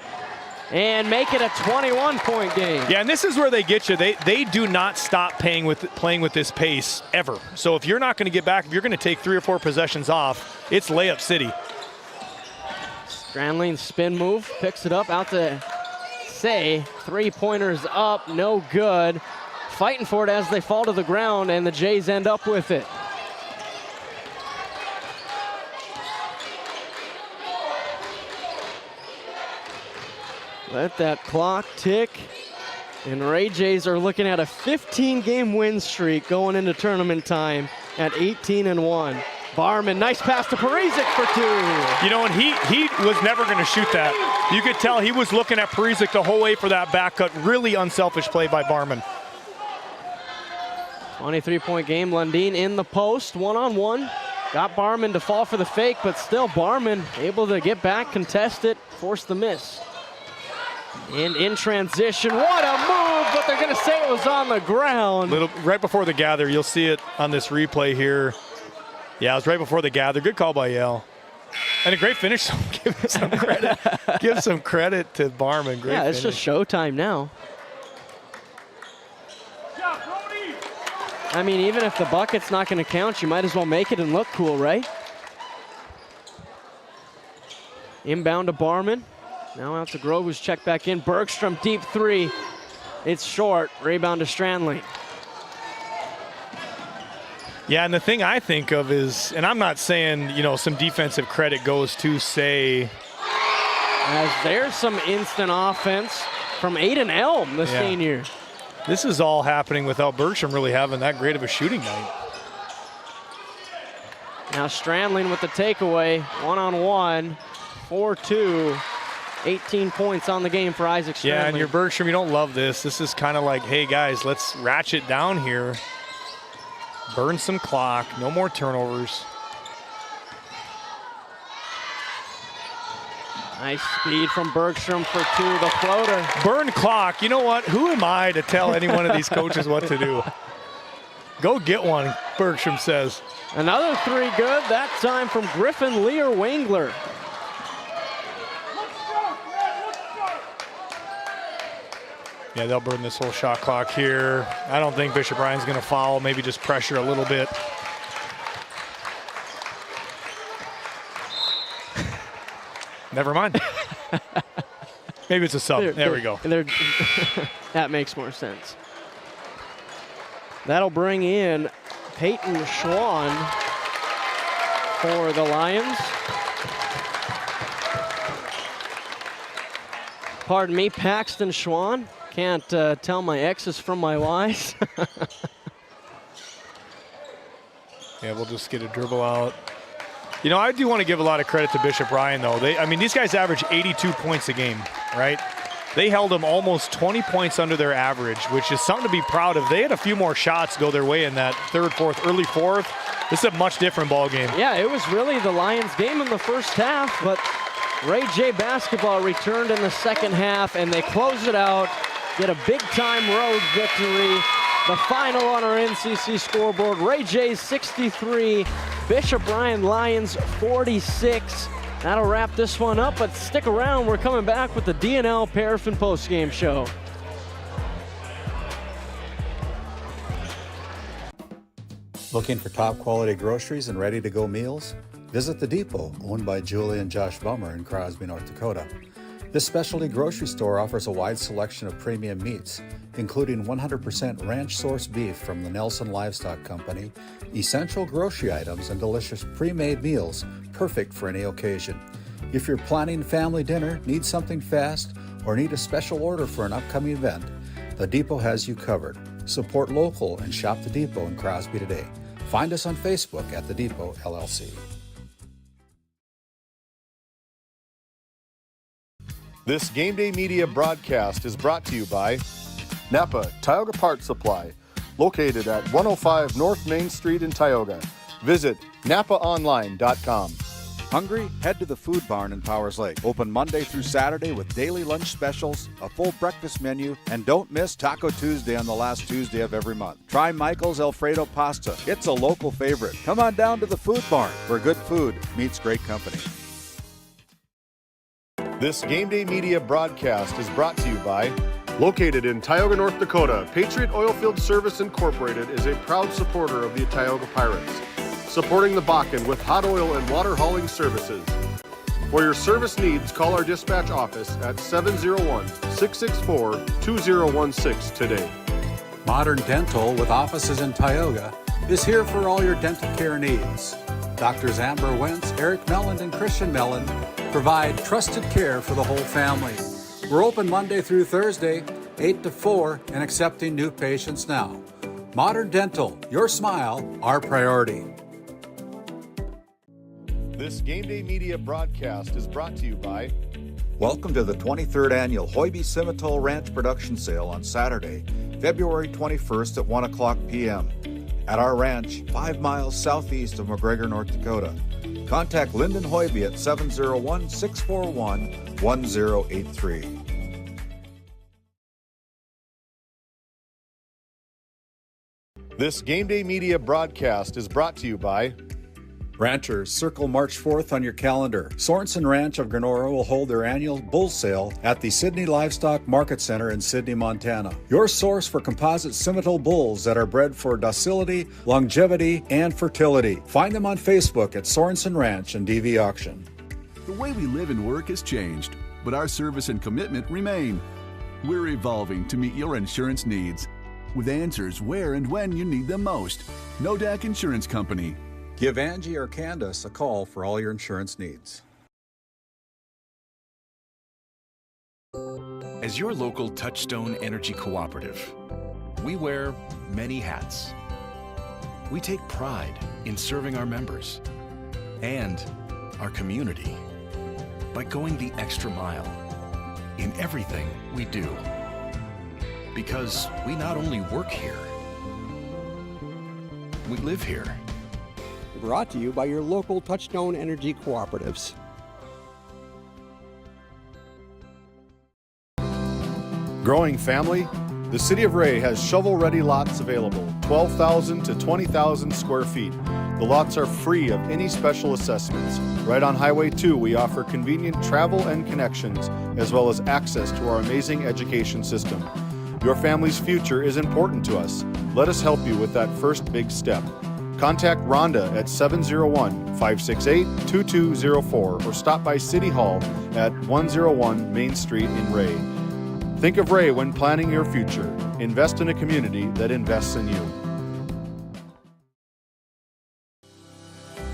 [SPEAKER 5] and make it a 21-point game.
[SPEAKER 15] Yeah, and this is where they get you. They do not stop playing with this pace ever. So if you're not going to get back, if you're going to take 3 or 4 possessions off, it's layup city.
[SPEAKER 5] Granley's spin move, picks it up out to Say. 3-pointers up, no good. Fighting for it as they fall to the ground, and the Jays end up with it. Let that clock tick. And Ray Jays are looking at a 15-game win streak going into tournament time at 18-1. Barman, nice pass to Parizek for 2.
[SPEAKER 15] You know, and he was never going to shoot that. You could tell he was looking at Parizek the whole way for that back cut. Really unselfish play by Barman.
[SPEAKER 5] 23-point game. Lundin in the post, one-on-one. Got Barman to fall for the fake, but still Barman able to get back, contest it, force the miss. And in transition, what a move, but they're going to say it was on the ground.
[SPEAKER 15] Right before the gather, you'll see it on this replay here. Yeah, it was right before the gather. Good call by Yale. And a great finish. Give him some credit. Give some credit to Barman. Great
[SPEAKER 5] it's
[SPEAKER 15] finish.
[SPEAKER 5] just showtime now. I mean, even if the bucket's not going to count, you might as well make it and look cool, right? Inbound to Barman. Now out to Grove, who's checked back in. Bergstrom, deep 3. It's short. Rebound to Strandling.
[SPEAKER 15] Yeah, and the thing I think of is, and I'm not saying, you know, some defensive credit goes to Say.
[SPEAKER 5] As there's some instant offense from Aiden Elm, the senior.
[SPEAKER 15] This is all happening without Bergstrom really having that great of a shooting night.
[SPEAKER 5] Now Strandling with the takeaway, one-on-one, 4-2. 18 points on the game for Isaac Strandling.
[SPEAKER 15] Yeah, and your Bergstrom, you don't love this. This is kind of like, hey, guys, let's ratchet down here. Burn some clock. No more turnovers.
[SPEAKER 5] Nice speed from Bergstrom for 2, the floater.
[SPEAKER 15] Burn clock. You know what? Who am I to tell any one of these coaches what to do? Go get one, Bergstrom says.
[SPEAKER 5] Another 3 good, that time from Griffin Lear Wangler.
[SPEAKER 15] Yeah, they'll burn this whole shot clock here. I don't think Bishop Ryan's going to foul, maybe just pressure a little bit. Never mind. Maybe it's a sub. There we go.
[SPEAKER 5] That makes more sense. That'll bring in Peyton Schwann for the Lions. Pardon me, Paxton Schwann. Can't tell my X's from my Y's.
[SPEAKER 15] Yeah, we'll just get a dribble out. You know, I do want to give a lot of credit to Bishop Ryan, though. I mean, these guys average 82 points a game, right? They held them almost 20 points under their average, which is something to be proud of. They had a few more shots go their way in that third, fourth, early fourth. This is a much different ball game.
[SPEAKER 5] Yeah, it was really the Lions' game in the first half, but Ray J basketball returned in the second half, and they close it out, get a big-time road victory. The final on our NCC scoreboard, Ray J's 63, Bishop Ryan Lions 46. That'll wrap this one up, but stick around. We're coming back with the DNL Paraffin Postgame Show.
[SPEAKER 10] Looking for top quality groceries and ready-to-go meals? Visit The Depot, owned by Julie and Josh Bummer in Crosby, North Dakota. This specialty grocery store offers a wide selection of premium meats, including 100% ranch-sourced beef from the Nelson Livestock Company, essential grocery items, and delicious pre-made meals, perfect for any occasion. If you're planning family dinner, need something fast, or need a special order for an upcoming event, The Depot has you covered. Support local and shop The Depot in Crosby today. Find us on Facebook at The Depot LLC.
[SPEAKER 3] This Game Day Media broadcast is brought to you by Napa Tioga Parts Supply, located at 105 North Main Street in Tioga. Visit napaonline.com.
[SPEAKER 11] Hungry? Head to the Food Barn in Powers Lake. Open Monday through Saturday with daily lunch specials, a full breakfast menu, and don't miss Taco Tuesday on the last Tuesday of every month. Try Michael's Alfredo Pasta. It's a local favorite. Come on down to the Food Barn, where good food meets great company.
[SPEAKER 3] This Game Day Media broadcast is brought to you by, located in Tioga, North Dakota, Patriot Oilfield Service Incorporated is a proud supporter of the Tioga Pirates, supporting the Bakken with hot oil and water hauling services. For your service needs, call our dispatch office at 701-664-2016 today.
[SPEAKER 10] Modern Dental, with offices in Tioga, is here for all your dental care needs. Doctors Amber Wentz, Eric Melland, and Christian Melland provide trusted care for the whole family. We're open Monday through Thursday, 8 to 4, and accepting new patients now. Modern Dental, your smile, our priority.
[SPEAKER 3] This Game Day Media broadcast is brought to you by...
[SPEAKER 11] Welcome to the 23rd Annual Hoiby Simmental Ranch Production Sale on Saturday, February 21st at 1 o'clock p.m. at our ranch 5 miles southeast of McGregor, North Dakota. Contact Lyndon Hoiby at 701-641-1083.
[SPEAKER 3] This Game Day Media broadcast is brought to you by...
[SPEAKER 10] Ranchers, circle March 4th on your calendar. Sorensen Ranch of Granora will hold their annual bull sale at the Sydney Livestock Market Center in Sydney, Montana. Your source for composite Simmental bulls that are bred for docility, longevity, and fertility. Find them on Facebook at Sorensen Ranch and DV Auction.
[SPEAKER 12] The way we live and work has changed, but our service and commitment remain. We're evolving to meet your insurance needs with answers where and when you need them most. Nodak Insurance Company.
[SPEAKER 10] Give Angie or Candace a call for all your insurance needs.
[SPEAKER 16] As your local Touchstone Energy Cooperative, we wear many hats. We take pride in serving our members and our community by going the extra mile in everything we do. Because we not only work here, we live here.
[SPEAKER 18] Brought to you by your local Touchstone Energy Cooperatives.
[SPEAKER 3] Growing family? The City of Ray has shovel-ready lots available, 12,000 to 20,000 square feet. The lots are free of any special assessments. Right on Highway 2, we offer convenient travel and connections, as well as access to our amazing education system. Your family's future is important to us. Let us help you with that first big step. Contact Rhonda at 701-568-2204 or stop by City Hall at 101 Main Street in Ray. Think of Ray when planning your future. Invest in a community that invests in you.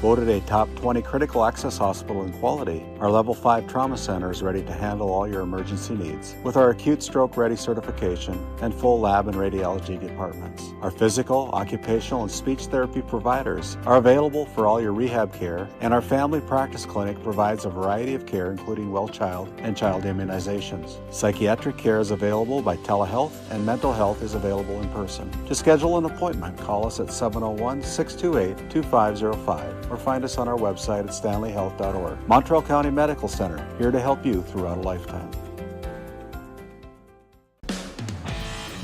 [SPEAKER 10] Voted a top 20 critical access hospital in quality, our Level 5 Trauma Center is ready to handle all your emergency needs with our acute stroke ready certification and full lab and radiology departments. Our physical, occupational, and speech therapy providers are available for all your rehab care, and our family practice clinic provides a variety of care including well child and child immunizations. Psychiatric care is available by telehealth, and mental health is available in person. To schedule an appointment, call us at 701-628-2505. or find us on our website at stanleyhealth.org. Montreal County Medical Center, here to help you throughout a lifetime.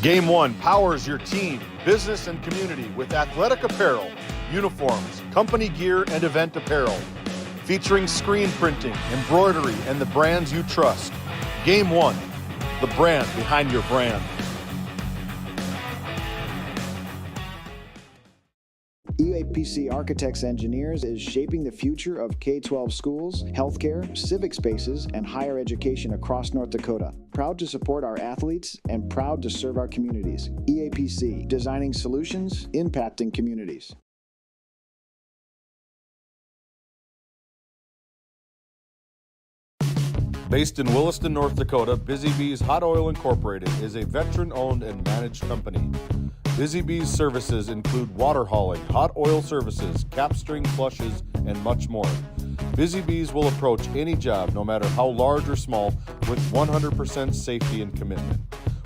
[SPEAKER 3] Game 1 powers your team, business, and community with athletic apparel, uniforms, company gear, and event apparel. Featuring screen printing, embroidery, and the brands you trust. Game 1, the brand behind your brand.
[SPEAKER 7] EAPC Architects Engineers is shaping the future of K-12 schools, healthcare, civic spaces, and higher education across North Dakota. Proud to support our athletes and proud to serve our communities. EAPC, designing solutions, impacting communities.
[SPEAKER 3] Based in Williston, North Dakota, Busy Bees Hot Oil Incorporated is a veteran-owned and managed company. Busy Bees services include water hauling, hot oil services, cap string flushes, and much more. Busy Bees will approach any job, no matter how large or small, with 100% safety and commitment.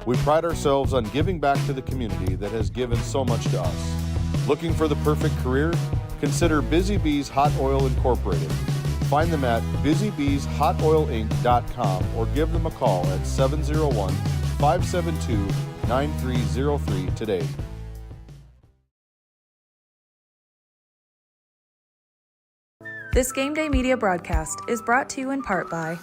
[SPEAKER 3] We pride ourselves on giving back to the community that has given so much to us. Looking for the perfect career? Consider Busy Bees Hot Oil Incorporated. Find them at busybeeshotoilinc.com or give them a call at 701-572-9303 today.
[SPEAKER 13] This Game Day media broadcast is brought to you in part by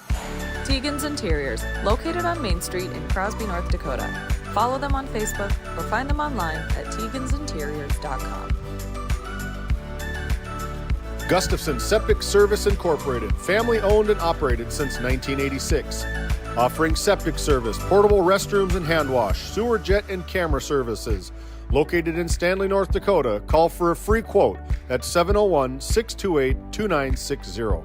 [SPEAKER 13] Tegan's Interiors, located on Main Street in Crosby, North Dakota. Follow them on Facebook or find them online at tegansinteriors.com.
[SPEAKER 3] Gustafson Septic Service Incorporated, family owned and operated since 1986. Offering septic service, portable restrooms and hand wash, sewer jet and camera services. Located in Stanley, North Dakota, call for a free quote at 701-628-2960.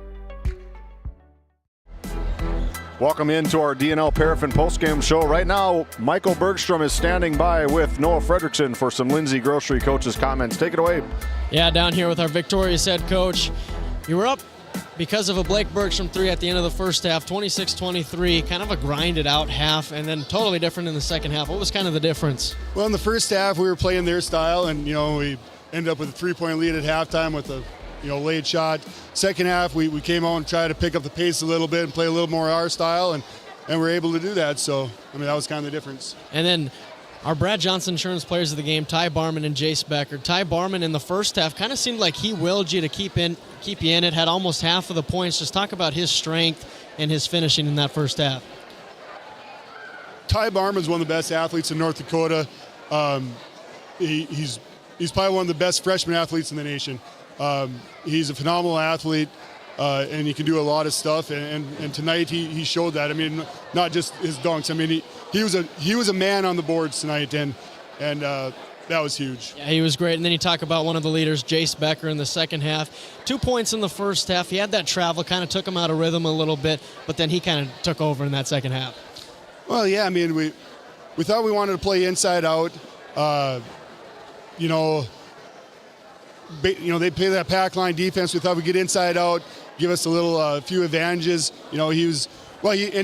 [SPEAKER 3] Welcome into our DNL Paraffin postgame show. Right now, Michael Bergstrom is standing by with Noah Fredrickson for some Lindsay Grocery coach's comments. Take it away.
[SPEAKER 5] Yeah, down here with our victorious head coach. You were up because of a Blake Bergstrom 3 at the end of the first half, 26-23, kind of a grinded out half, and then totally different in the second half. What was kind of the difference?
[SPEAKER 14] Well, in the first half, we were playing their style, and, we ended up with a 3-point lead at halftime with a late shot. Second half, we came out and tried to pick up the pace a little bit and play a little more our style, and we're able to do that. So, that was kind of the difference.
[SPEAKER 5] And then our Brad Johnson Insurance players of the game, Ty Barman and Jace Becker. Ty Barman in the first half kind of seemed like he willed you to keep you in it, had almost half of the points. Just talk about his strength and his finishing in that first half.
[SPEAKER 14] Ty Barman's one of the best athletes in North Dakota. He's probably one of the best freshman athletes in the nation. He's a phenomenal athlete, and he can do a lot of stuff. And tonight he showed that. Not just his dunks. He was a man on the boards tonight, and that was huge.
[SPEAKER 5] Yeah, he was great. And then you talk about one of the leaders, Jace Becker, in the second half. 2 points in the first half. He had that travel, kind of took him out of rhythm a little bit, but then he kind of took over in that second half.
[SPEAKER 14] Well, yeah. We thought we wanted to play inside out. They play that pack line defense. We thought we'd get inside out, give us a few advantages. He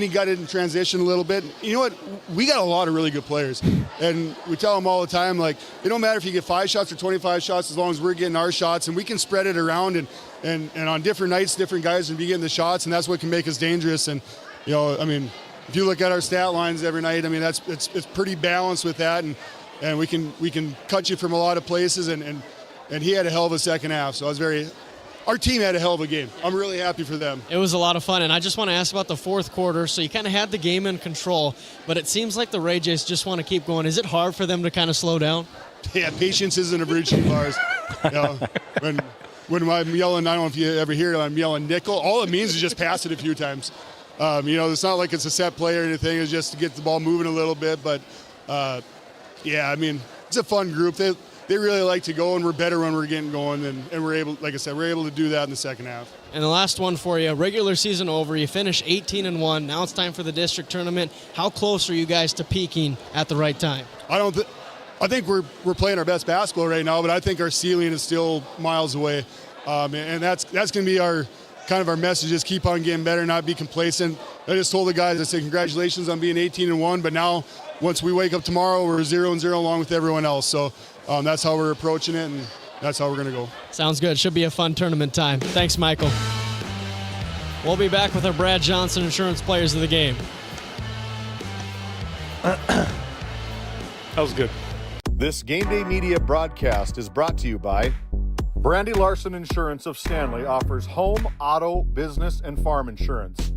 [SPEAKER 14] got it in transition a little bit. You know what? We got a lot of really good players. And we tell them all the time, it don't matter if you get 5 shots or 25 shots as long as we're getting our shots, and we can spread it around and on different nights, different guys will be getting the shots, and that's what can make us dangerous. And, if you look at our stat lines every night, it's pretty balanced with that, and we can cut you from a lot of places, and he had a hell of a second half. So our team had a hell of a game. I'm really happy for them.
[SPEAKER 5] It was a lot of fun, and I just want to ask about the fourth quarter. So you kind of had the game in control, but it seems like the Ray Jays just want to keep going. Is it hard for them to kind of slow down?
[SPEAKER 14] Yeah, patience isn't a virtue of ours. When I'm yelling, I don't know if you ever hear it, I'm yelling nickel. All it means is just pass it a few times. It's not like it's a set play or anything. It's just to get the ball moving a little bit. But, it's a fun group. They really like to go, and we're better when we're getting going, and we're able, like I said, we're able to do that in the second half.
[SPEAKER 5] And the last one for you, regular season over, you finish 18-1. Now it's time for the district tournament. How close are you guys to peaking at the right time?
[SPEAKER 14] I think we're playing our best basketball right now, but I think our ceiling is still miles away, and that's going to be our message is keep on getting better, not be complacent. I just told the guys, I said congratulations on being 18-1, but now once we wake up tomorrow, we're 0-0 along with everyone else. So. That's how we're approaching it, and that's how we're going to go.
[SPEAKER 5] Sounds good. Should be a fun tournament time. Thanks, Michael. We'll be back with our Brad Johnson Insurance players of the game.
[SPEAKER 15] That was good.
[SPEAKER 3] This Game Day media broadcast is brought to you by Brandy Larson Insurance of Stanley offers home, auto, business, and farm insurance.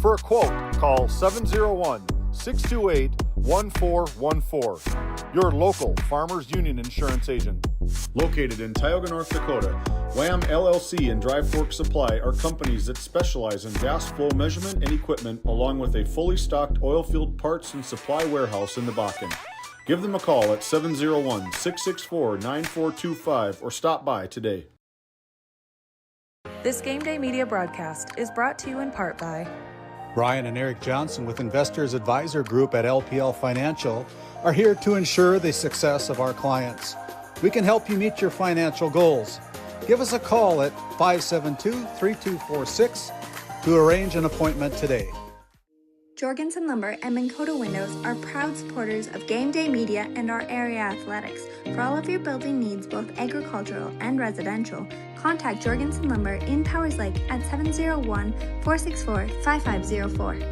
[SPEAKER 3] For a quote, call 701-628-1414. Your local Farmers Union Insurance agent. Located in Tioga, North Dakota, Wham LLC and Dry Fork Supply are companies that specialize in gas flow measurement and equipment, along with a fully stocked oil-filled parts and supply warehouse in the Bakken. Give them a call at 701-664-9425 or stop by today.
[SPEAKER 13] This Game Day media broadcast is brought to you in part by
[SPEAKER 11] Brian and Eric Johnson with Investors Advisor Group at LPL Financial are here to ensure the success of our clients. We can help you meet your financial goals. Give us a call at 572-3246 to arrange an appointment today.
[SPEAKER 17] Jorgensen Lumber and Minn Kota Windows are proud supporters of Game Day Media and our area athletics. For all of your building needs, both agricultural and residential, contact Jorgensen Lumber in Powers Lake at 701-464-5504.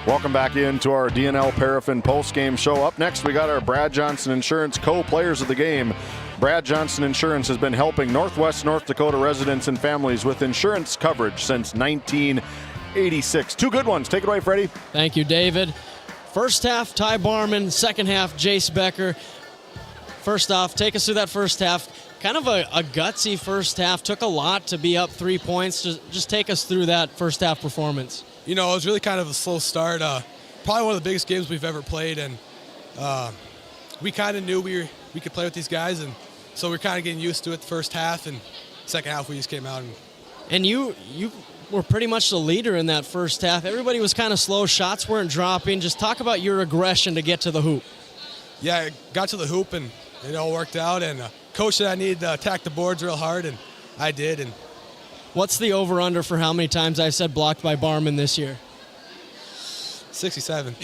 [SPEAKER 3] Welcome back into our DNL Paraffin postgame show. Up next, we got our Brad Johnson Insurance co-players of the game. Brad Johnson Insurance has been helping Northwest North Dakota residents and families with insurance coverage since 1986. Two good ones. Take it away, Freddie.
[SPEAKER 5] Thank you, David. First half, Ty Barman. Second half, Jace Becker. First off, take us through that first half. Kind of a gutsy first half. Took a lot to be up 3 points. Just take us through that first half performance.
[SPEAKER 19] You know, it was really kind of a slow start. Probably one of the biggest games we've ever played, and we kind of knew we could play with these guys, and so we're kind of getting used to it the first half, and second half we just came out.
[SPEAKER 5] And you were pretty much the leader in that first half. Everybody was kind of slow. Shots weren't dropping. Just talk about your aggression to get to the hoop.
[SPEAKER 19] Yeah, I got to the hoop, and it all worked out, and coach said I needed to attack the boards real hard, and I did. And
[SPEAKER 5] what's the over-under for how many times I said blocked by Barman this year?
[SPEAKER 19] 67.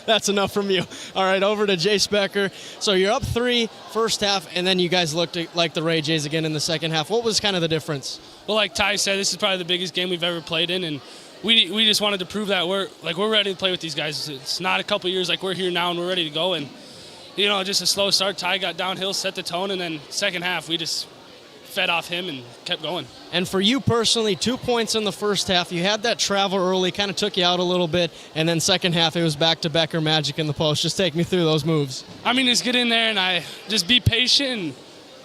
[SPEAKER 5] That's enough from you. All right, over to Jace Becker. So you're up 3 first half, and then you guys looked like the Ray Jays again in the second half. What was kind of the difference?
[SPEAKER 20] Well, like Ty said, this is probably the biggest game we've ever played in, and we just wanted to prove that we're ready to play with these guys. It's not a couple years like we're here now and we're ready to go. And you know, just a slow start. Ty got downhill, set the tone, and then second half we just fed off him and kept going.
[SPEAKER 5] And for you personally, 2 points in the first half. You had that travel early, kind of took you out a little bit, and then second half it was back to Becker magic in the post. Just take me through those moves.
[SPEAKER 20] I mean, just get in there and I just be patient. And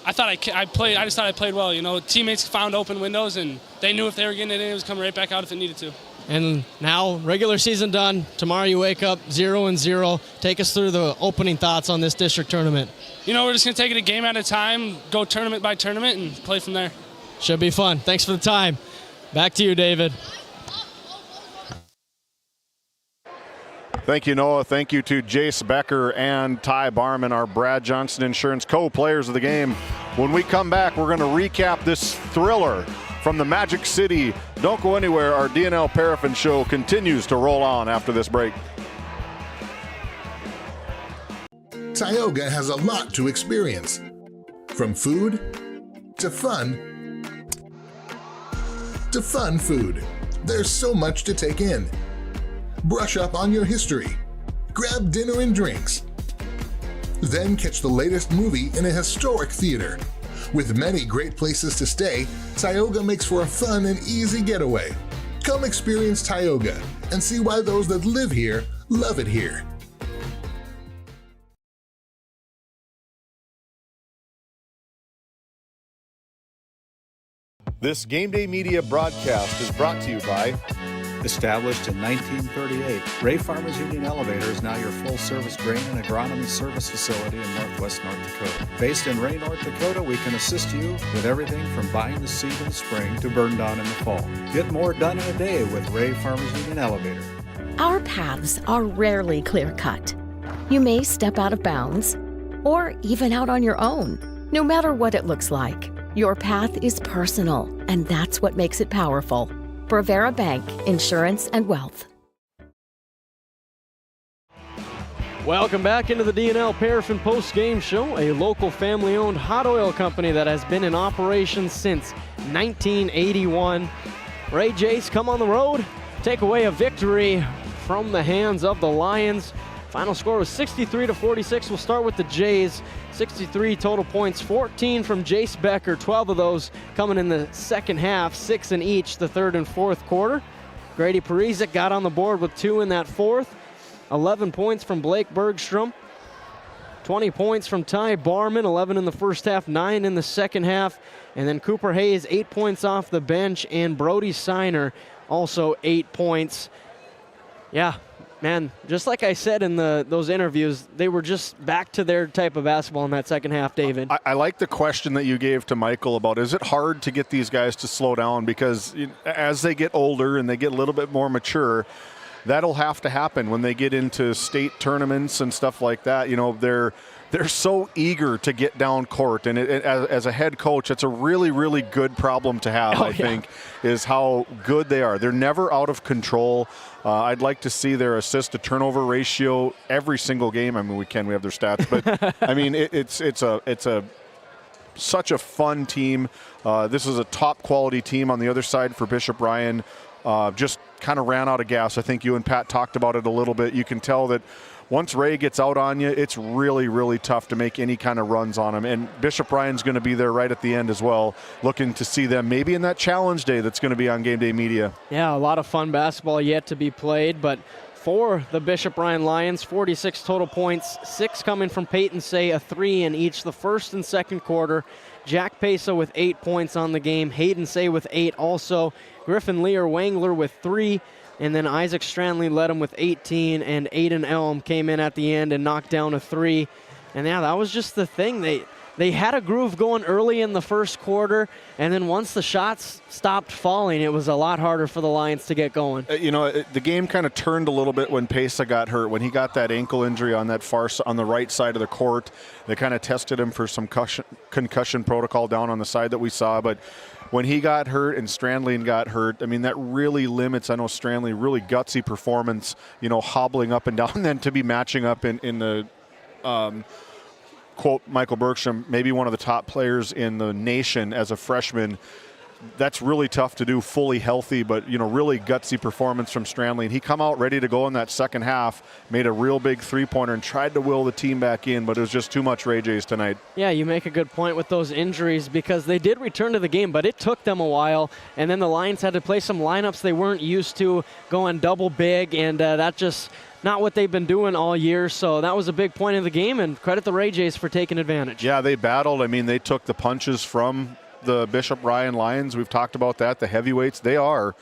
[SPEAKER 20] I thought I just thought I played well. You know, teammates found open windows and they knew if they were getting it in, it was coming right back out if it needed to.
[SPEAKER 5] And now regular season done. Tomorrow you wake up 0-0. Take us through the opening thoughts on this district tournament.
[SPEAKER 20] You know, we're just going to take it a game at a time, go tournament by tournament, and play from there.
[SPEAKER 5] Should be fun. Thanks for the time. Back to you, David.
[SPEAKER 3] Thank you, Noah. Thank you to Jace Becker and Ty Barman, our Brad Johnson Insurance co-players of the game. When we come back, we're going to recap this thriller from the Magic City. Don't go anywhere. Our DNL Paraffin Show continues to roll on after this break.
[SPEAKER 22] Tioga has a lot to experience. From food to fun food. There's so much to take in. Brush up on your history. Grab dinner and drinks. Then catch the latest movie in a historic theater. With many great places to stay, Tioga makes for a fun and easy getaway. Come experience Tioga and see why those that live here love it here.
[SPEAKER 3] This Game Day Media broadcast is brought to you by
[SPEAKER 10] Established in 1938, Ray Farmers Union Elevator is now your full-service grain and agronomy service facility in Northwest North Dakota. Based in Ray, North Dakota, we can assist you with everything from buying the seed in the spring to burn down in the fall. Get more done in a day with Ray Farmers Union Elevator.
[SPEAKER 25] Our paths are rarely clear-cut. You may step out of bounds, or even out on your own. No matter what it looks like, your path is personal, and that's what makes it powerful. Brevera Bank, Insurance and Wealth.
[SPEAKER 5] Welcome back into the DNL Paraffin Post-Game Show, a local family-owned hot oil company that has been in operation since 1981. Ray Jays come on the road, take away a victory from the hands of the Lions. Final score was 63-46. We'll start with the Jays. 63 total points, 14 from Jace Becker, 12 of those coming in the second half, 6 in each the third and fourth quarter. Grady Parizic got on the board with 2 in that fourth. 11 points from Blake Bergstrom. 20 points from Ty Barman, 11 in the first half, 9 in the second half. And then Cooper Hayes, 8 points off the bench, and Brody Siner, also 8 points. Yeah, man, just like I said in those interviews, they were just back to their type of basketball in that second half, David.
[SPEAKER 3] I like the question that you gave to Michael about, is it hard to get these guys to slow down? Because as they get older and they get a little bit more mature, that'll have to happen when they get into state tournaments and stuff like that. You know, they're so eager to get down court, and as a head coach, it's a really, really good problem to have, I think, is how good they are. They're never out of control. I'd like to see their assist-to-turnover ratio every single game. I mean, we have their stats, but I mean, it's such a fun team. This is a top-quality team on the other side for Bishop Ryan. Just kind of ran out of gas. I think you and Pat talked about it a little bit. You can tell that once Ray gets out on you, it's really, really tough to make any kind of runs on him. And Bishop Ryan's going to be there right at the end as well, looking to see them maybe in that challenge day that's going to be on Game Day Media.
[SPEAKER 5] Yeah, a lot of fun basketball yet to be played, but for the Bishop Ryan Lions, 46 total points, 6 coming from Peyton Say, a 3 in each the first and second quarter. Jack Pesa with 8 points on the game, Hayden Say with 8 also, Griffin Lear Wangler with 3, and then Isaac Stranley led him with 18, and Aiden Elm came in at the end and knocked down a 3. And yeah, that was just the thing. They had a groove going early in the first quarter, and then once the shots stopped falling, it was a lot harder for the Lions to get going.
[SPEAKER 3] The game kind of turned a little bit when Pesa got hurt. When he got that ankle injury on the right side of the court, they kind of tested him for some concussion protocol down on the side that we saw. But when he got hurt and Strandling got hurt, I mean, that really limits, I know Strandling, really gutsy performance, hobbling up and down, and then to be matching up in the quote Michael Bergstrom, maybe one of the top players in the nation as a freshman. That's really tough to do fully healthy, but really gutsy performance from Strandling. He come out ready to go in that second half, made a real big three-pointer and tried to will the team back in, but it was just too much Ray Jays tonight.
[SPEAKER 5] Yeah, you make a good point with those injuries because they did return to the game, but it took them a while, and then the Lions had to play some lineups they weren't used to, going double big, and that just not what they've been doing all year, so that was a big point of the game, and credit the Ray Jays for taking advantage.
[SPEAKER 3] Yeah, they battled. I mean, they took the punches from the Bishop Ryan Lions. We've talked about that. The heavyweights, they're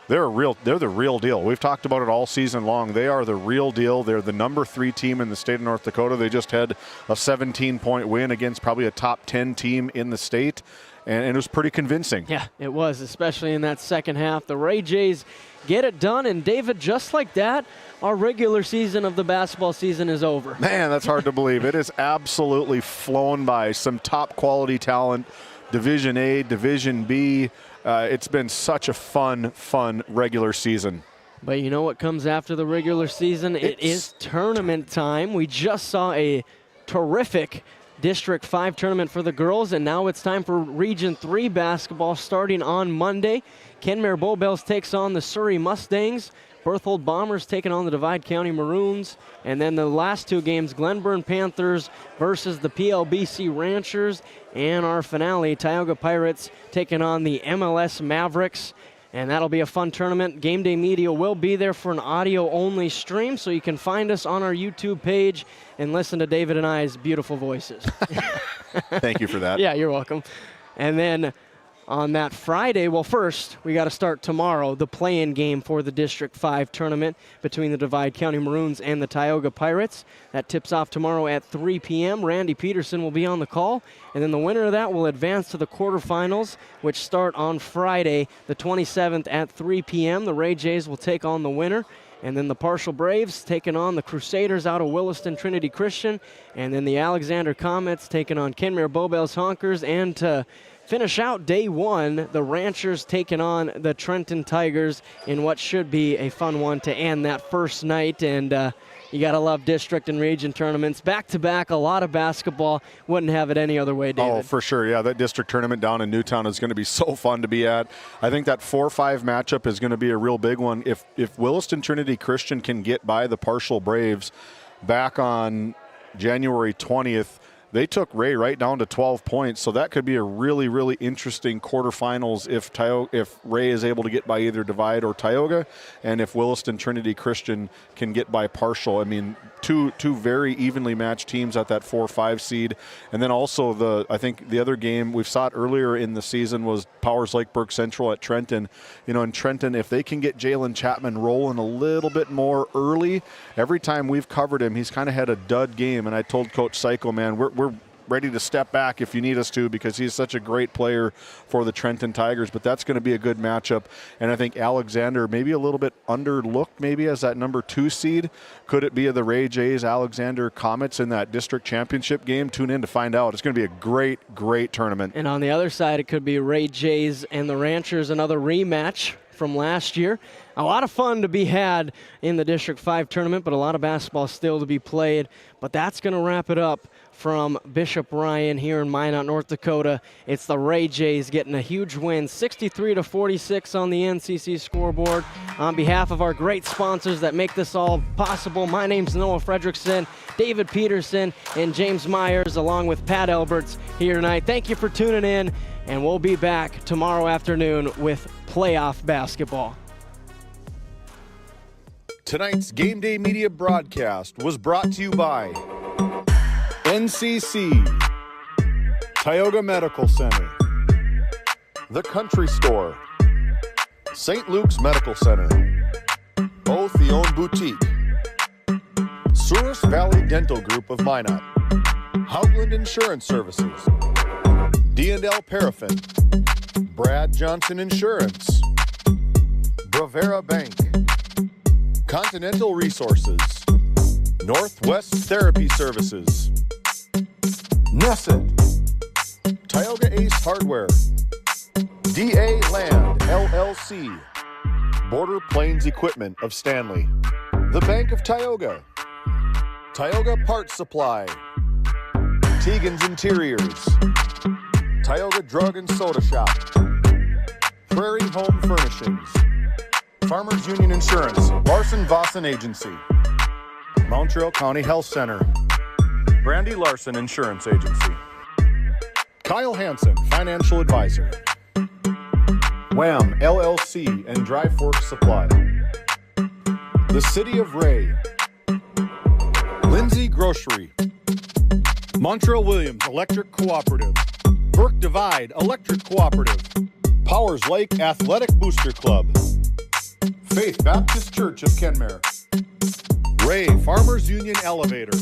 [SPEAKER 3] the real deal. We've talked about it all season long. They are the real deal. They're the number 3 team in the state of North Dakota. They just had a 17-point win against probably a top 10 team in the state, and it was pretty convincing.
[SPEAKER 5] Yeah, it was, especially in that second half. The Ray Jays get it done, and David, just like that, our regular season of the basketball season is over.
[SPEAKER 3] Man, that's hard to believe. It has absolutely flown by. Some top quality talent, Division A, Division B. It's been such a fun regular season.
[SPEAKER 5] But you know what comes after the regular season? It is tournament time. We just saw a terrific District 5 tournament for the girls, and now it's time for Region 3 basketball starting on Monday. Kenmare Bowbells takes on the Surrey Mustangs. Berthold Bombers taking on the Divide County Maroons. And then the last 2 games, Glenburn Panthers versus the PLBC Ranchers. And our finale, Tioga Pirates taking on the MLS Mavericks. And that'll be a fun tournament. Game Day Media will be there for an audio-only stream, so you can find us on our YouTube page and listen to David and I's beautiful voices.
[SPEAKER 3] Thank you for that.
[SPEAKER 5] Yeah, you're welcome. And then on that Friday, well, first, we got to start tomorrow, the play-in game for the District 5 tournament between the Divide County Maroons and the Tioga Pirates. That tips off tomorrow at 3 p.m. Randy Peterson will be on the call, and then the winner of that will advance to the quarterfinals, which start on Friday, the 27th at 3 p.m. The Ray Jays will take on the winner, and then the Partial Braves taking on the Crusaders out of Williston Trinity Christian, and then the Alexander Comets taking on Kenmare Bowbells Honkers, and to finish out day 1, the Ranchers taking on the Trenton Tigers in what should be a fun one to end that first night. And you got to love district and region tournaments. Back-to-back, a lot of basketball. Wouldn't have it any other way, David.
[SPEAKER 3] Oh, for sure. Yeah, that district tournament down in Newtown is going to be so fun to be at. I think that 4-5 matchup is going to be a real big one. If Williston Trinity Christian can get by the Partial Braves back on January 20th, they took Ray right down to 12 points. So that could be a really, really interesting quarterfinals if Ray is able to get by either Divide or Tioga, and if Williston Trinity Christian can get by Partial. I mean, two very evenly matched teams at that 4-5 seed. And then also I think the other game we saw it earlier in the season was Powers Lake Burke Central at Trenton. You know, in Trenton, if they can get Jalen Chapman rolling a little bit more early, every time we've covered him, he's kind of had a dud game. And I told Coach Psycho, man, we're ready to step back if you need us to, because he's such a great player for the Trenton Tigers. But that's going to be a good matchup. And I think Alexander maybe a little bit underlooked maybe as that number 2 seed. Could it be the Ray Jays Alexander Comets in that district championship game? Tune in to find out. It's going to be a great, great tournament.
[SPEAKER 5] And on the other side, it could be Ray Jays and the Ranchers, another rematch from last year. A lot of fun to be had in the District 5 tournament, but a lot of basketball still to be played. But that's going to wrap it up from Bishop Ryan here in Minot, North Dakota. It's the Ray Jays getting a huge win, 63-46 on the NCC scoreboard. On behalf of our great sponsors that make this all possible, my name's Noah Fredrickson, David Peterson, and James Myers, along with Pat Alberts here tonight. Thank you for tuning in, and we'll be back tomorrow afternoon with playoff basketball.
[SPEAKER 3] Tonight's Game Day Media broadcast was brought to you by NCC, Tioga Medical Center, The Country Store, St. Luke's Medical Center, Otheon Boutique, Souris Valley Dental Group of Minot, Hougland Insurance Services, D&L Paraffin, Brad Johnson Insurance, Bravera Bank, Continental Resources, Northwest Therapy Services, Nesset, Tioga Ace Hardware, DA Land LLC, Border Plains Equipment of Stanley, the Bank of Tioga, Tioga Parts Supply, Tegan's Interiors, Tioga Drug and Soda Shop, Prairie Home Furnishings, Farmers Union Insurance, Larson Vossen Agency, Montreal County Health Center, Brandy Larson Insurance Agency, Kyle Hansen, Financial Advisor, Wham LLC and Dry Fork Supply, the City of Ray, Lindsay Grocery, Montreal Williams Electric Cooperative, Burke Divide Electric Cooperative, Powers Lake Athletic Booster Club, Faith Baptist Church of Kenmare, Ray Farmers Union Elevator,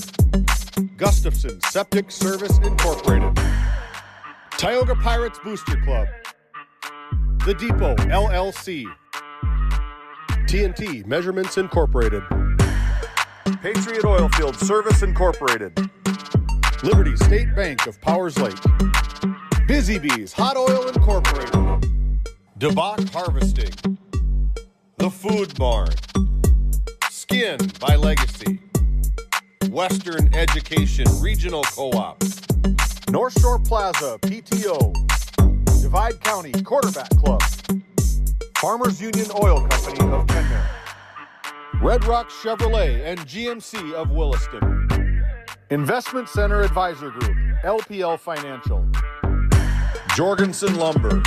[SPEAKER 3] Gustafson Septic Service Incorporated, Tioga Pirates Booster Club, The Depot LLC, TNT Measurements Incorporated, Patriot Oilfield Service Incorporated, Liberty State Bank of Powers Lake, Busy Bees Hot Oil Incorporated, DeBach Harvesting, The Food Barn, Skin by Legacy, Western Education Regional Co-op, North Shore Plaza PTO, Divide County Quarterback Club, Farmers Union Oil Company of Kenmare, Red Rock Chevrolet and GMC of Williston, Investment Center Advisor Group, LPL Financial, Jorgensen Lumber,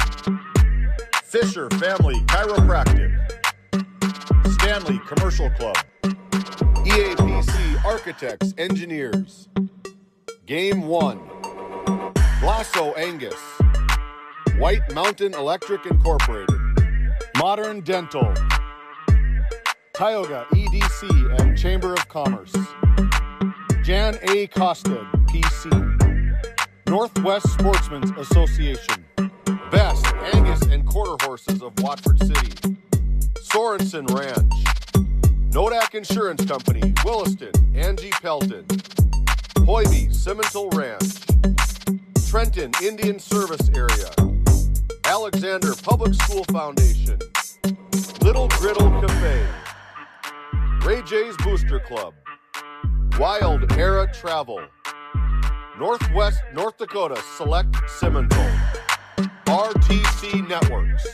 [SPEAKER 3] Fisher Family Chiropractic, Stanley Commercial Club, EAPC Architects Engineers, Game 1, Glasso Angus, White Mountain Electric Incorporated, Modern Dental, Tioga EDC and Chamber of Commerce, Jan A. Costed, PC, Northwest Sportsmen's Association, Best Angus and Quarter Horses of Watford City, Sorensen Ranch, Nodak Insurance Company, Williston, Angie Pelton, Hoiby Simmental Ranch, Trenton Indian Service Area, Alexander Public School Foundation, Little Griddle Cafe, Ray J's Booster Club, Wild Era Travel, Northwest North Dakota Select Simmental, RTC Networks,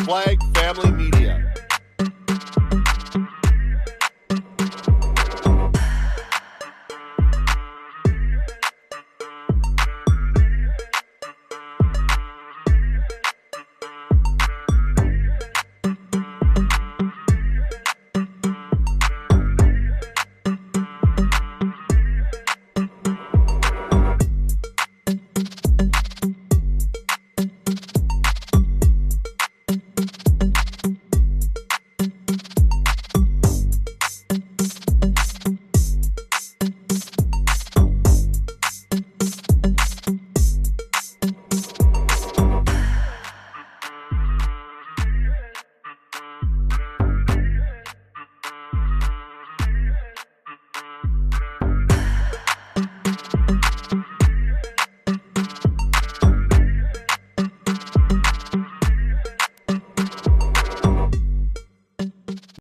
[SPEAKER 3] Flag Family Media,